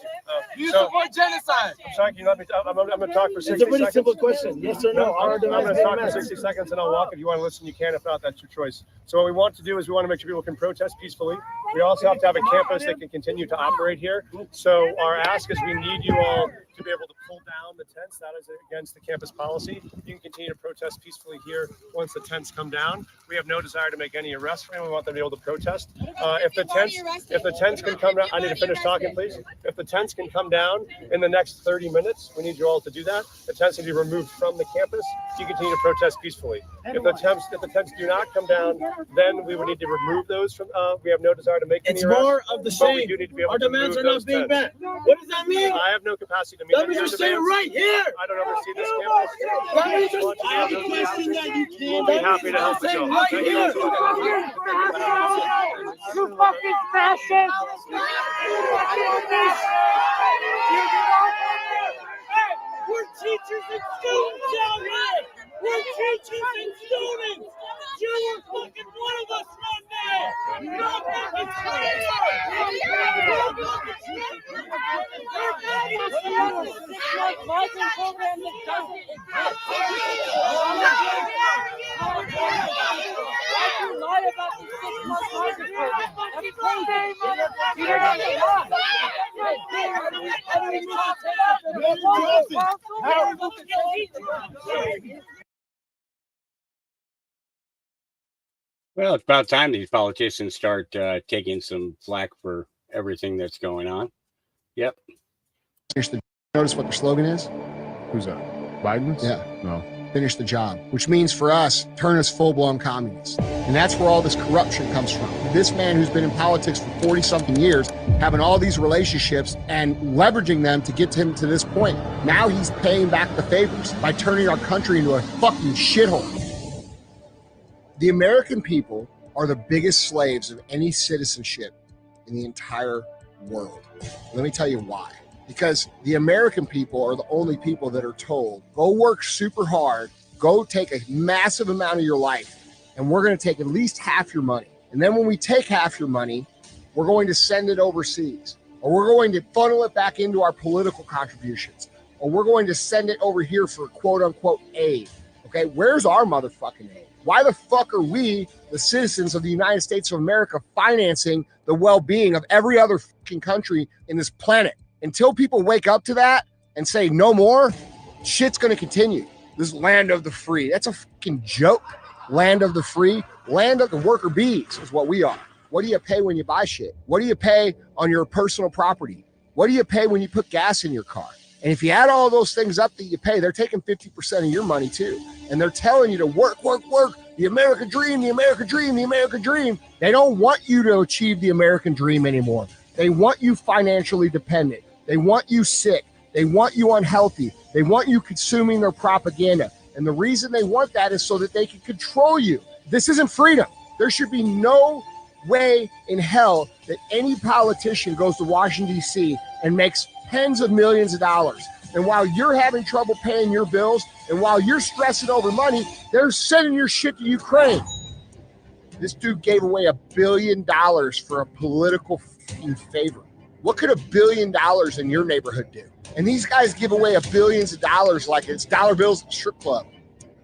you. You support genocide. I'm sorry, can you let me talk? I'm going to talk for 60 seconds. It's a really simple question. Yes or no? I'm going to talk for 60 seconds and I'll walk. If you want to listen, you can. If not, that's your choice. So what we want to do is we want to make sure people can protest peacefully. We also have to have a campus that can continue to operate here. So our ask is we need you all to be able to pull down the tents. That is against the campus policy. You can continue to protest peacefully here once the tents come down. We have no desire to make any arrests for anyone. We want them to be able to protest. If the tents can come down, I need to finish talking, please. If the tents can come down in the next 30 minutes, we need you all to do that. The tents can be removed from the campus. You continue to protest peacefully. If the tents do not come down, then we would need to remove those from. We have no desire to make any arrests. It's more of the same. We do need to be able Our to demands are not being met. tents. What does that mean? I have no capacity to meet That means any you're staying demands. right here. I don't oversee this campus. That means I have a question that you can't. We'll be happy to help you. Right here. You fucking fascist. We're teachers and students out here. We're teachers and students. You were fucking one of us right there. You're not fucking Well, it's about time these politicians start taking some flack for everything that's going on. Yep. Notice what their slogan is? Who's that? Biden's? Yeah. No. Finish the job, which means for us, turn us full-blown communists. And that's where all this corruption comes from. this man who's been in politics for 40 something years, having all these relationships and leveraging them to get him to this point. Now he's paying back the favors by turning our country into a fucking shithole. The American people are the biggest slaves of any citizenship in the entire world. Let me tell you why. Because the American people are the only people that are told, go work super hard, go take a massive amount of your life, and we're going to take at least half your money. And then when we take half your money, we're going to send it overseas, or we're going to funnel it back into our political contributions, or we're going to send it over here for quote unquote aid. Okay, where's our motherfucking aid? Why the fuck are we, the citizens of the United States of America, financing the well-being of every other fucking country in this planet? Until people wake up to that and say no more, shit's going to continue. This land of the free, that's a fucking joke. Land of the free, land of the worker bees is what we are. What do you pay when you buy shit? What do you pay on your personal property? What do you pay when you put gas in your car? And if you add all those things up that you pay, they're taking 50% of your money too. And they're telling you to work, work, work. The American dream, the American dream, the American dream. They don't want you to achieve the American dream anymore. They want you financially dependent. They want you sick. They want you unhealthy. They want you consuming their propaganda. And the reason they want that is so that they can control you. This isn't freedom. There should be no way in hell that any politician goes to Washington, D.C. and makes tens of millions of dollars. And while you're having trouble paying your bills and while you're stressing over money, they're sending your shit to Ukraine. This dude gave away $1 billion for a political favor. What could $1 billion in your neighborhood do? And these guys give away billions of dollars like it's dollar bills at the strip club.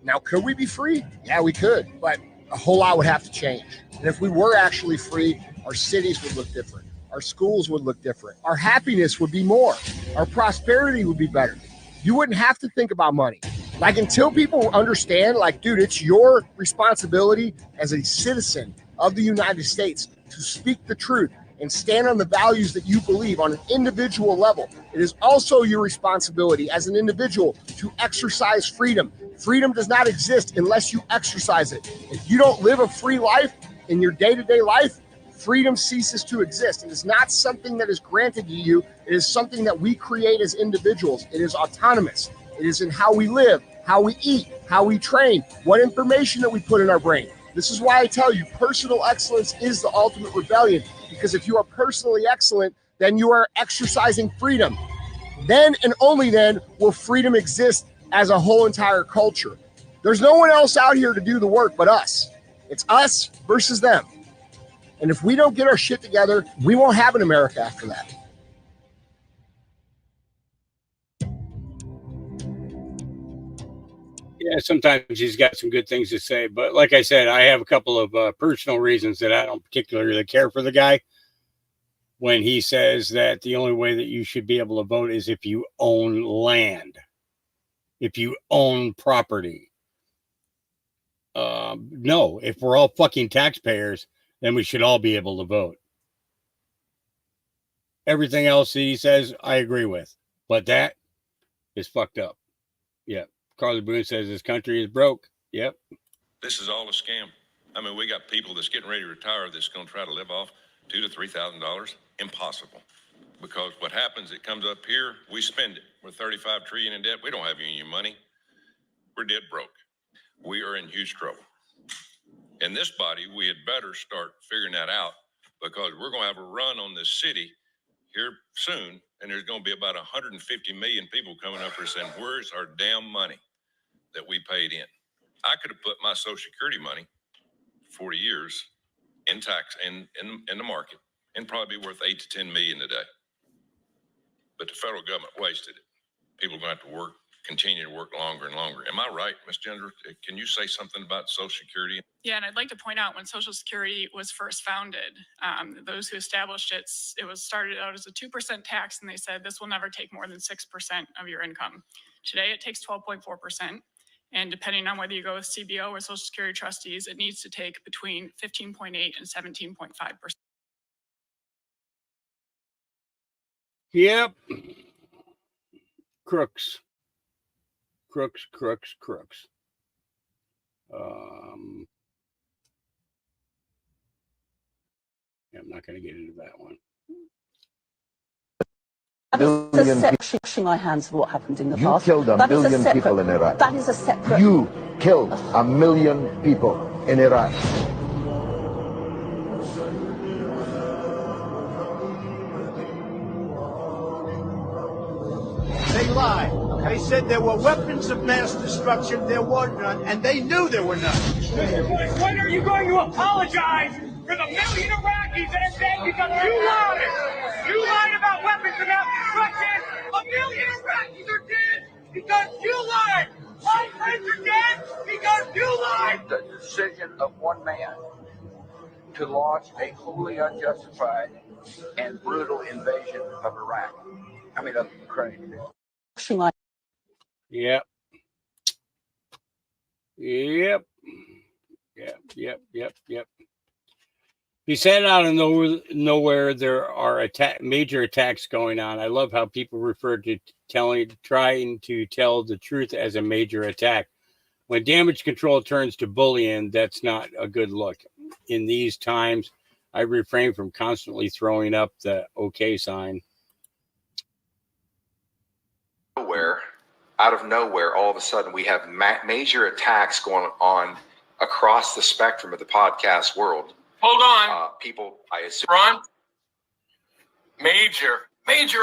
Now, could we be free? Yeah, we could, but a whole lot would have to change. And if we were actually free, our cities would look different. Our schools would look different. Our happiness would be more. Our prosperity would be better. You wouldn't have to think about money. Like, until people understand, like, dude, it's your responsibility as a citizen of the United States to speak the truth and stand on the values that you believe on an individual level. It is also your responsibility as an individual to exercise freedom. Freedom does not exist unless you exercise it. If you don't live a free life in your day-to-day life, freedom ceases to exist. It is not something that is granted to you. It is something that we create as individuals. It is autonomous. It is in how we live, how we eat, how we train, what information that we put in our brain. This is why I tell you, personal excellence is the ultimate rebellion. Because if you are personally excellent, then you are exercising freedom. Then and only then will freedom exist as a whole entire culture. There's no one else out here to do the work but us. It's us versus them. And if we don't get our shit together, we won't have an America after that. Yeah, sometimes he's got some good things to say, but like I said, I have a couple of personal reasons that I don't particularly care for the guy. When he says that the only way that you should be able to vote is if you own land, if you own property. No, if we're all fucking taxpayers, then we should all be able to vote. Everything else that he says, I agree with, but that is fucked up. Yeah. Carly Boone says this country is broke. Yep. This is all a scam. I mean, we got people that's getting ready to retire that's going to try to live off $2,000 to $3,000. Impossible. Because what happens, it comes up here, we spend it. We're $35 trillion in debt. We don't have union money. We're dead broke. We are in huge trouble. In this body, we had better start figuring that out, because we're going to have a run on this city here soon, and there's going to be about 150 million people coming up here saying, where's our damn money that we paid in? I could have put my Social Security money 40 years in tax in the market and probably be worth 8 to 10 million today. But the federal government wasted it. People are going to have to work, continue to work longer and longer. Am I right, Ms. Gender? Can you say something about Social Security? Yeah, and I'd like to point out when Social Security was first founded, those who established it, it was started out as a 2% tax, and they said this will never take more than 6% of your income. Today, it takes 12.4%, and depending on whether you go with CBO or Social Security trustees, it needs to take between 15.8 and 17.5%. Yep. Crooks. Crooks. I'm not going to get into that one. Washing my hands of what happened in the You past. killed a That is million separate- people in Iraq. That is a separate. You killed a million people in Iraq. They lied. They said there were weapons of mass destruction. There were none, and they knew there were none. When are you going to apologize for the million Iraqis that are dead because you lied? You lied about weapons of mass destruction. A million Iraqis are dead because you lied. My friends are dead because you lied. The decision of one man to launch a wholly unjustified and brutal invasion of Iraq. Of Ukraine. Yep. He said out of nowhere there are major attacks going on. I love how people refer to trying to tell the truth as a major attack. When damage control turns to bullying, that's not a good look. In these times, I refrain from constantly throwing up the okay sign. Out of nowhere, all of a sudden, we have major attacks going on across the spectrum of the podcast world. Hold on. People, I assume. Ron, major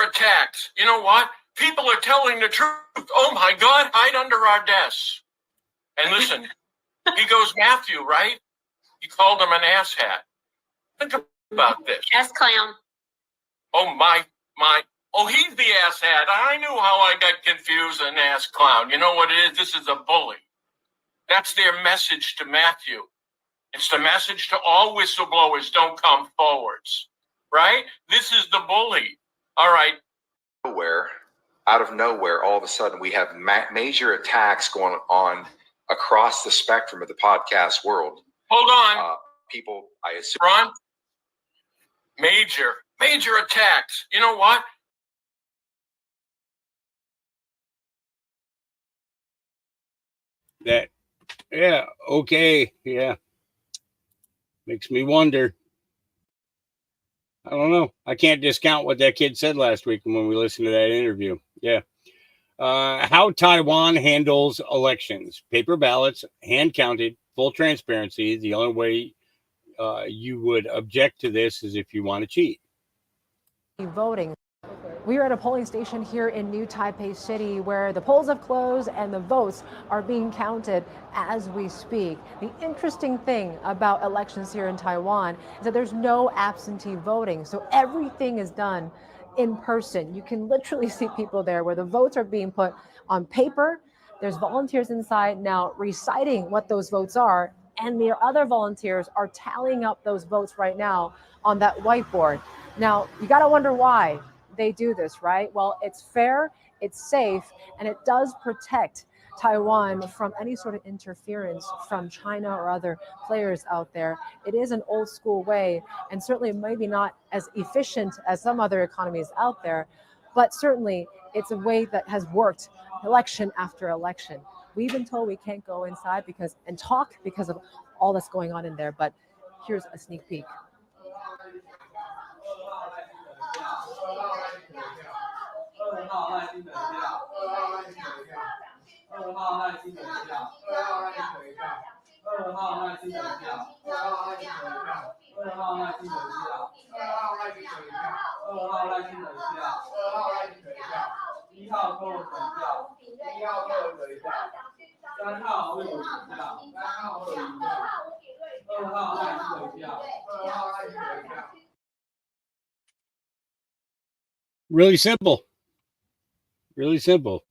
attacks. You know what? People are telling the truth. Oh my God, hide under our desks. And listen, he goes, Matthew, right? He called him an asshat. Think about this. Ass clown. Oh my. Oh, he's the asshat. I knew how I got confused, an ass clown. You know what it is? This is a bully. That's their message to Matthew. It's the message to all whistleblowers, don't come forwards, right? This is the bully. All right. Out of nowhere, all of a sudden, we have major attacks going on across the spectrum of the podcast world. Hold on. People, I assume. Ron, major attacks. You know what? Makes me wonder. I don't know. I can't discount what that kid said last week when we listened to that interview. How Taiwan handles elections: paper ballots, hand counted, full transparency. The only way you would object to this is if you want to cheat. Voting. We are at a polling station here in New Taipei City where the polls have closed and the votes are being counted as we speak. The interesting thing about elections here in Taiwan is that there's no absentee voting. So everything is done in person. You can literally see people there where the votes are being put on paper. There's volunteers inside now reciting what those votes are, and the other volunteers are tallying up those votes right now on that whiteboard. Now, you got to wonder why they do this, right? Well, it's fair, it's safe, and it does protect Taiwan from any sort of interference from China or other players out there. It is an old school way, and certainly maybe not as efficient as some other economies out there, but certainly it's a way that has worked election after election. We've been told we can't go inside and talk because of all that's going on in there, but here's a sneak peek. Really simple.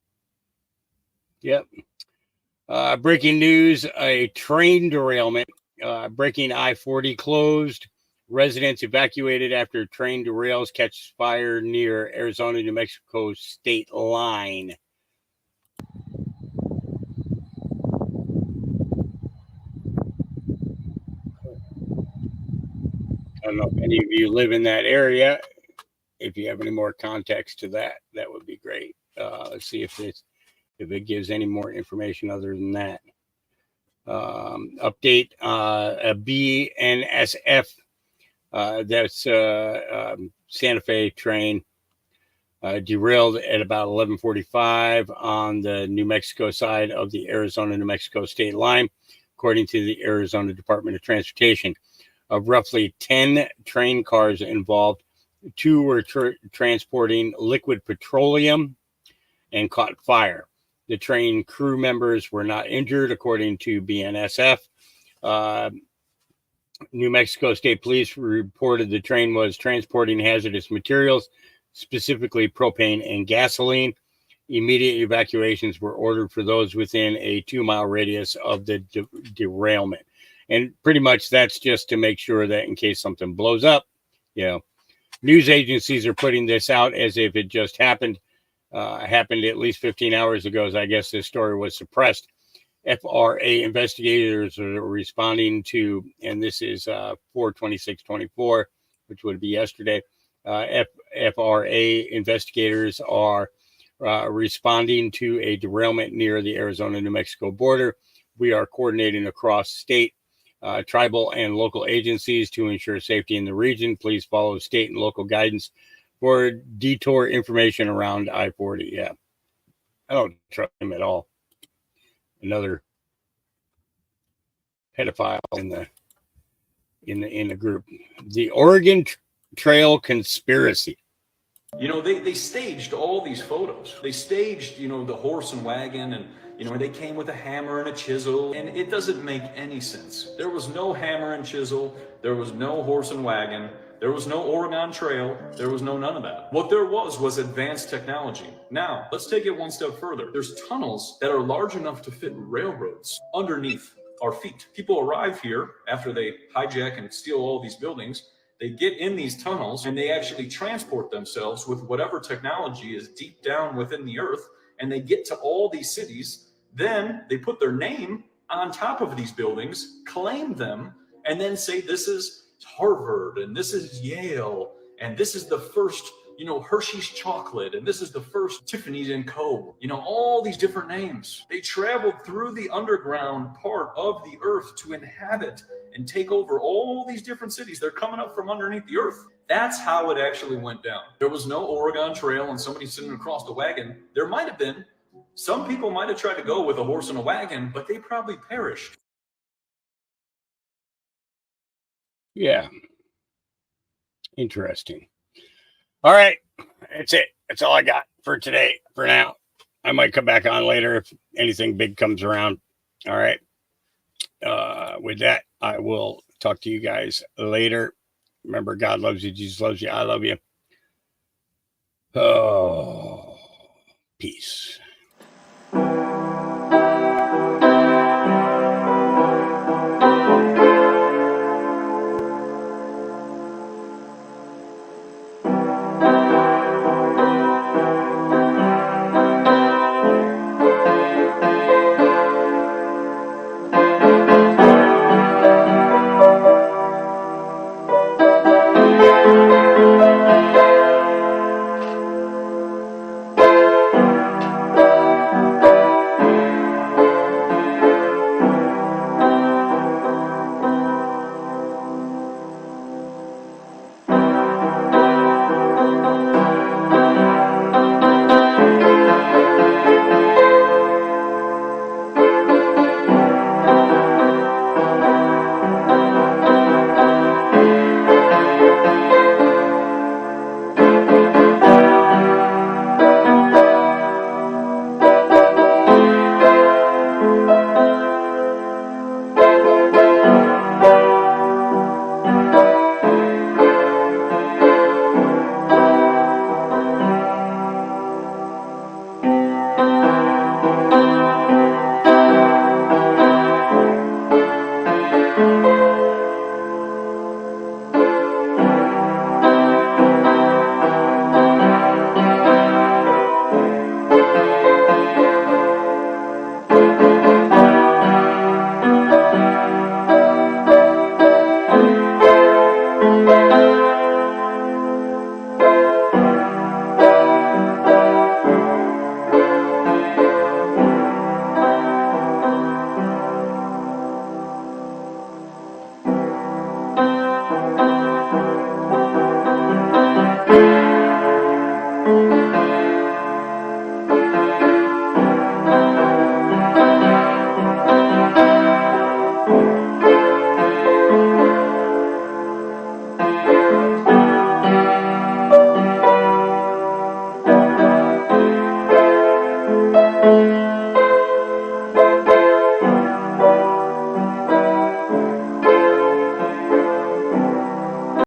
Yep. Breaking news, a train derailment. Breaking I-40 closed. Residents evacuated after train derails, catch fire near Arizona-New Mexico state line. I don't know if any of you live in that area. If you have any more context to that, that would be great. Let's see if it gives any more information other than that. Update, a BNSF That's Santa Fe train derailed at about 11:45 on the New Mexico side of the Arizona-New Mexico state line, according to the Arizona Department of Transportation. Of roughly 10 train cars involved, 2 were transporting liquid petroleum and caught fire. The train crew members were not injured, according to BNSF. New Mexico State Police reported the train was transporting hazardous materials, specifically propane and gasoline. Immediate evacuations were ordered for those within a 2-mile radius of the derailment. And pretty much that's just to make sure that in case something blows up, news agencies are putting this out as if it just happened at least 15 hours ago. As I guess this story was suppressed. FRA investigators are responding to, and this is 4/26/24, which would be yesterday. FRA investigators are responding to a derailment near the Arizona-New Mexico border. We are coordinating across state, tribal, and local agencies to ensure safety in the region. Please follow state and local guidance for detour information around I-40. Yeah, I don't trust him at all. Another pedophile in the group. The Oregon Trail conspiracy. They staged all these photos. They staged, the horse and wagon, and they came with a hammer and a chisel, and it doesn't make any sense. There was no hammer and chisel. There was no horse and wagon. There was no Oregon Trail. There was none of that. What there was advanced technology. Now, let's take it one step further. There's tunnels that are large enough to fit railroads underneath our feet. People arrive here after they hijack and steal all these buildings. They get in these tunnels and they actually transport themselves with whatever technology is deep down within the earth, and they get to all these cities. Then they put their name on top of these buildings, claim them, and then say this is Harvard, and this is Yale, and this is the first, Hershey's chocolate, and this is the first Tiffany's & Co. All these different names. They traveled through the underground part of the earth to inhabit and take over all these different cities. They're coming up from underneath the earth. That's how it actually went down. There was no Oregon Trail and somebody sitting across the wagon. There might have been. Some people might have tried to go with a horse and a wagon, but they probably perished. Yeah. Interesting. All right. That's it. That's all I got for today, for now. I might come back on later if anything big comes around. All right. With that, I will talk to you guys later. Remember, God loves you. Jesus loves you. I love you. Oh, peace.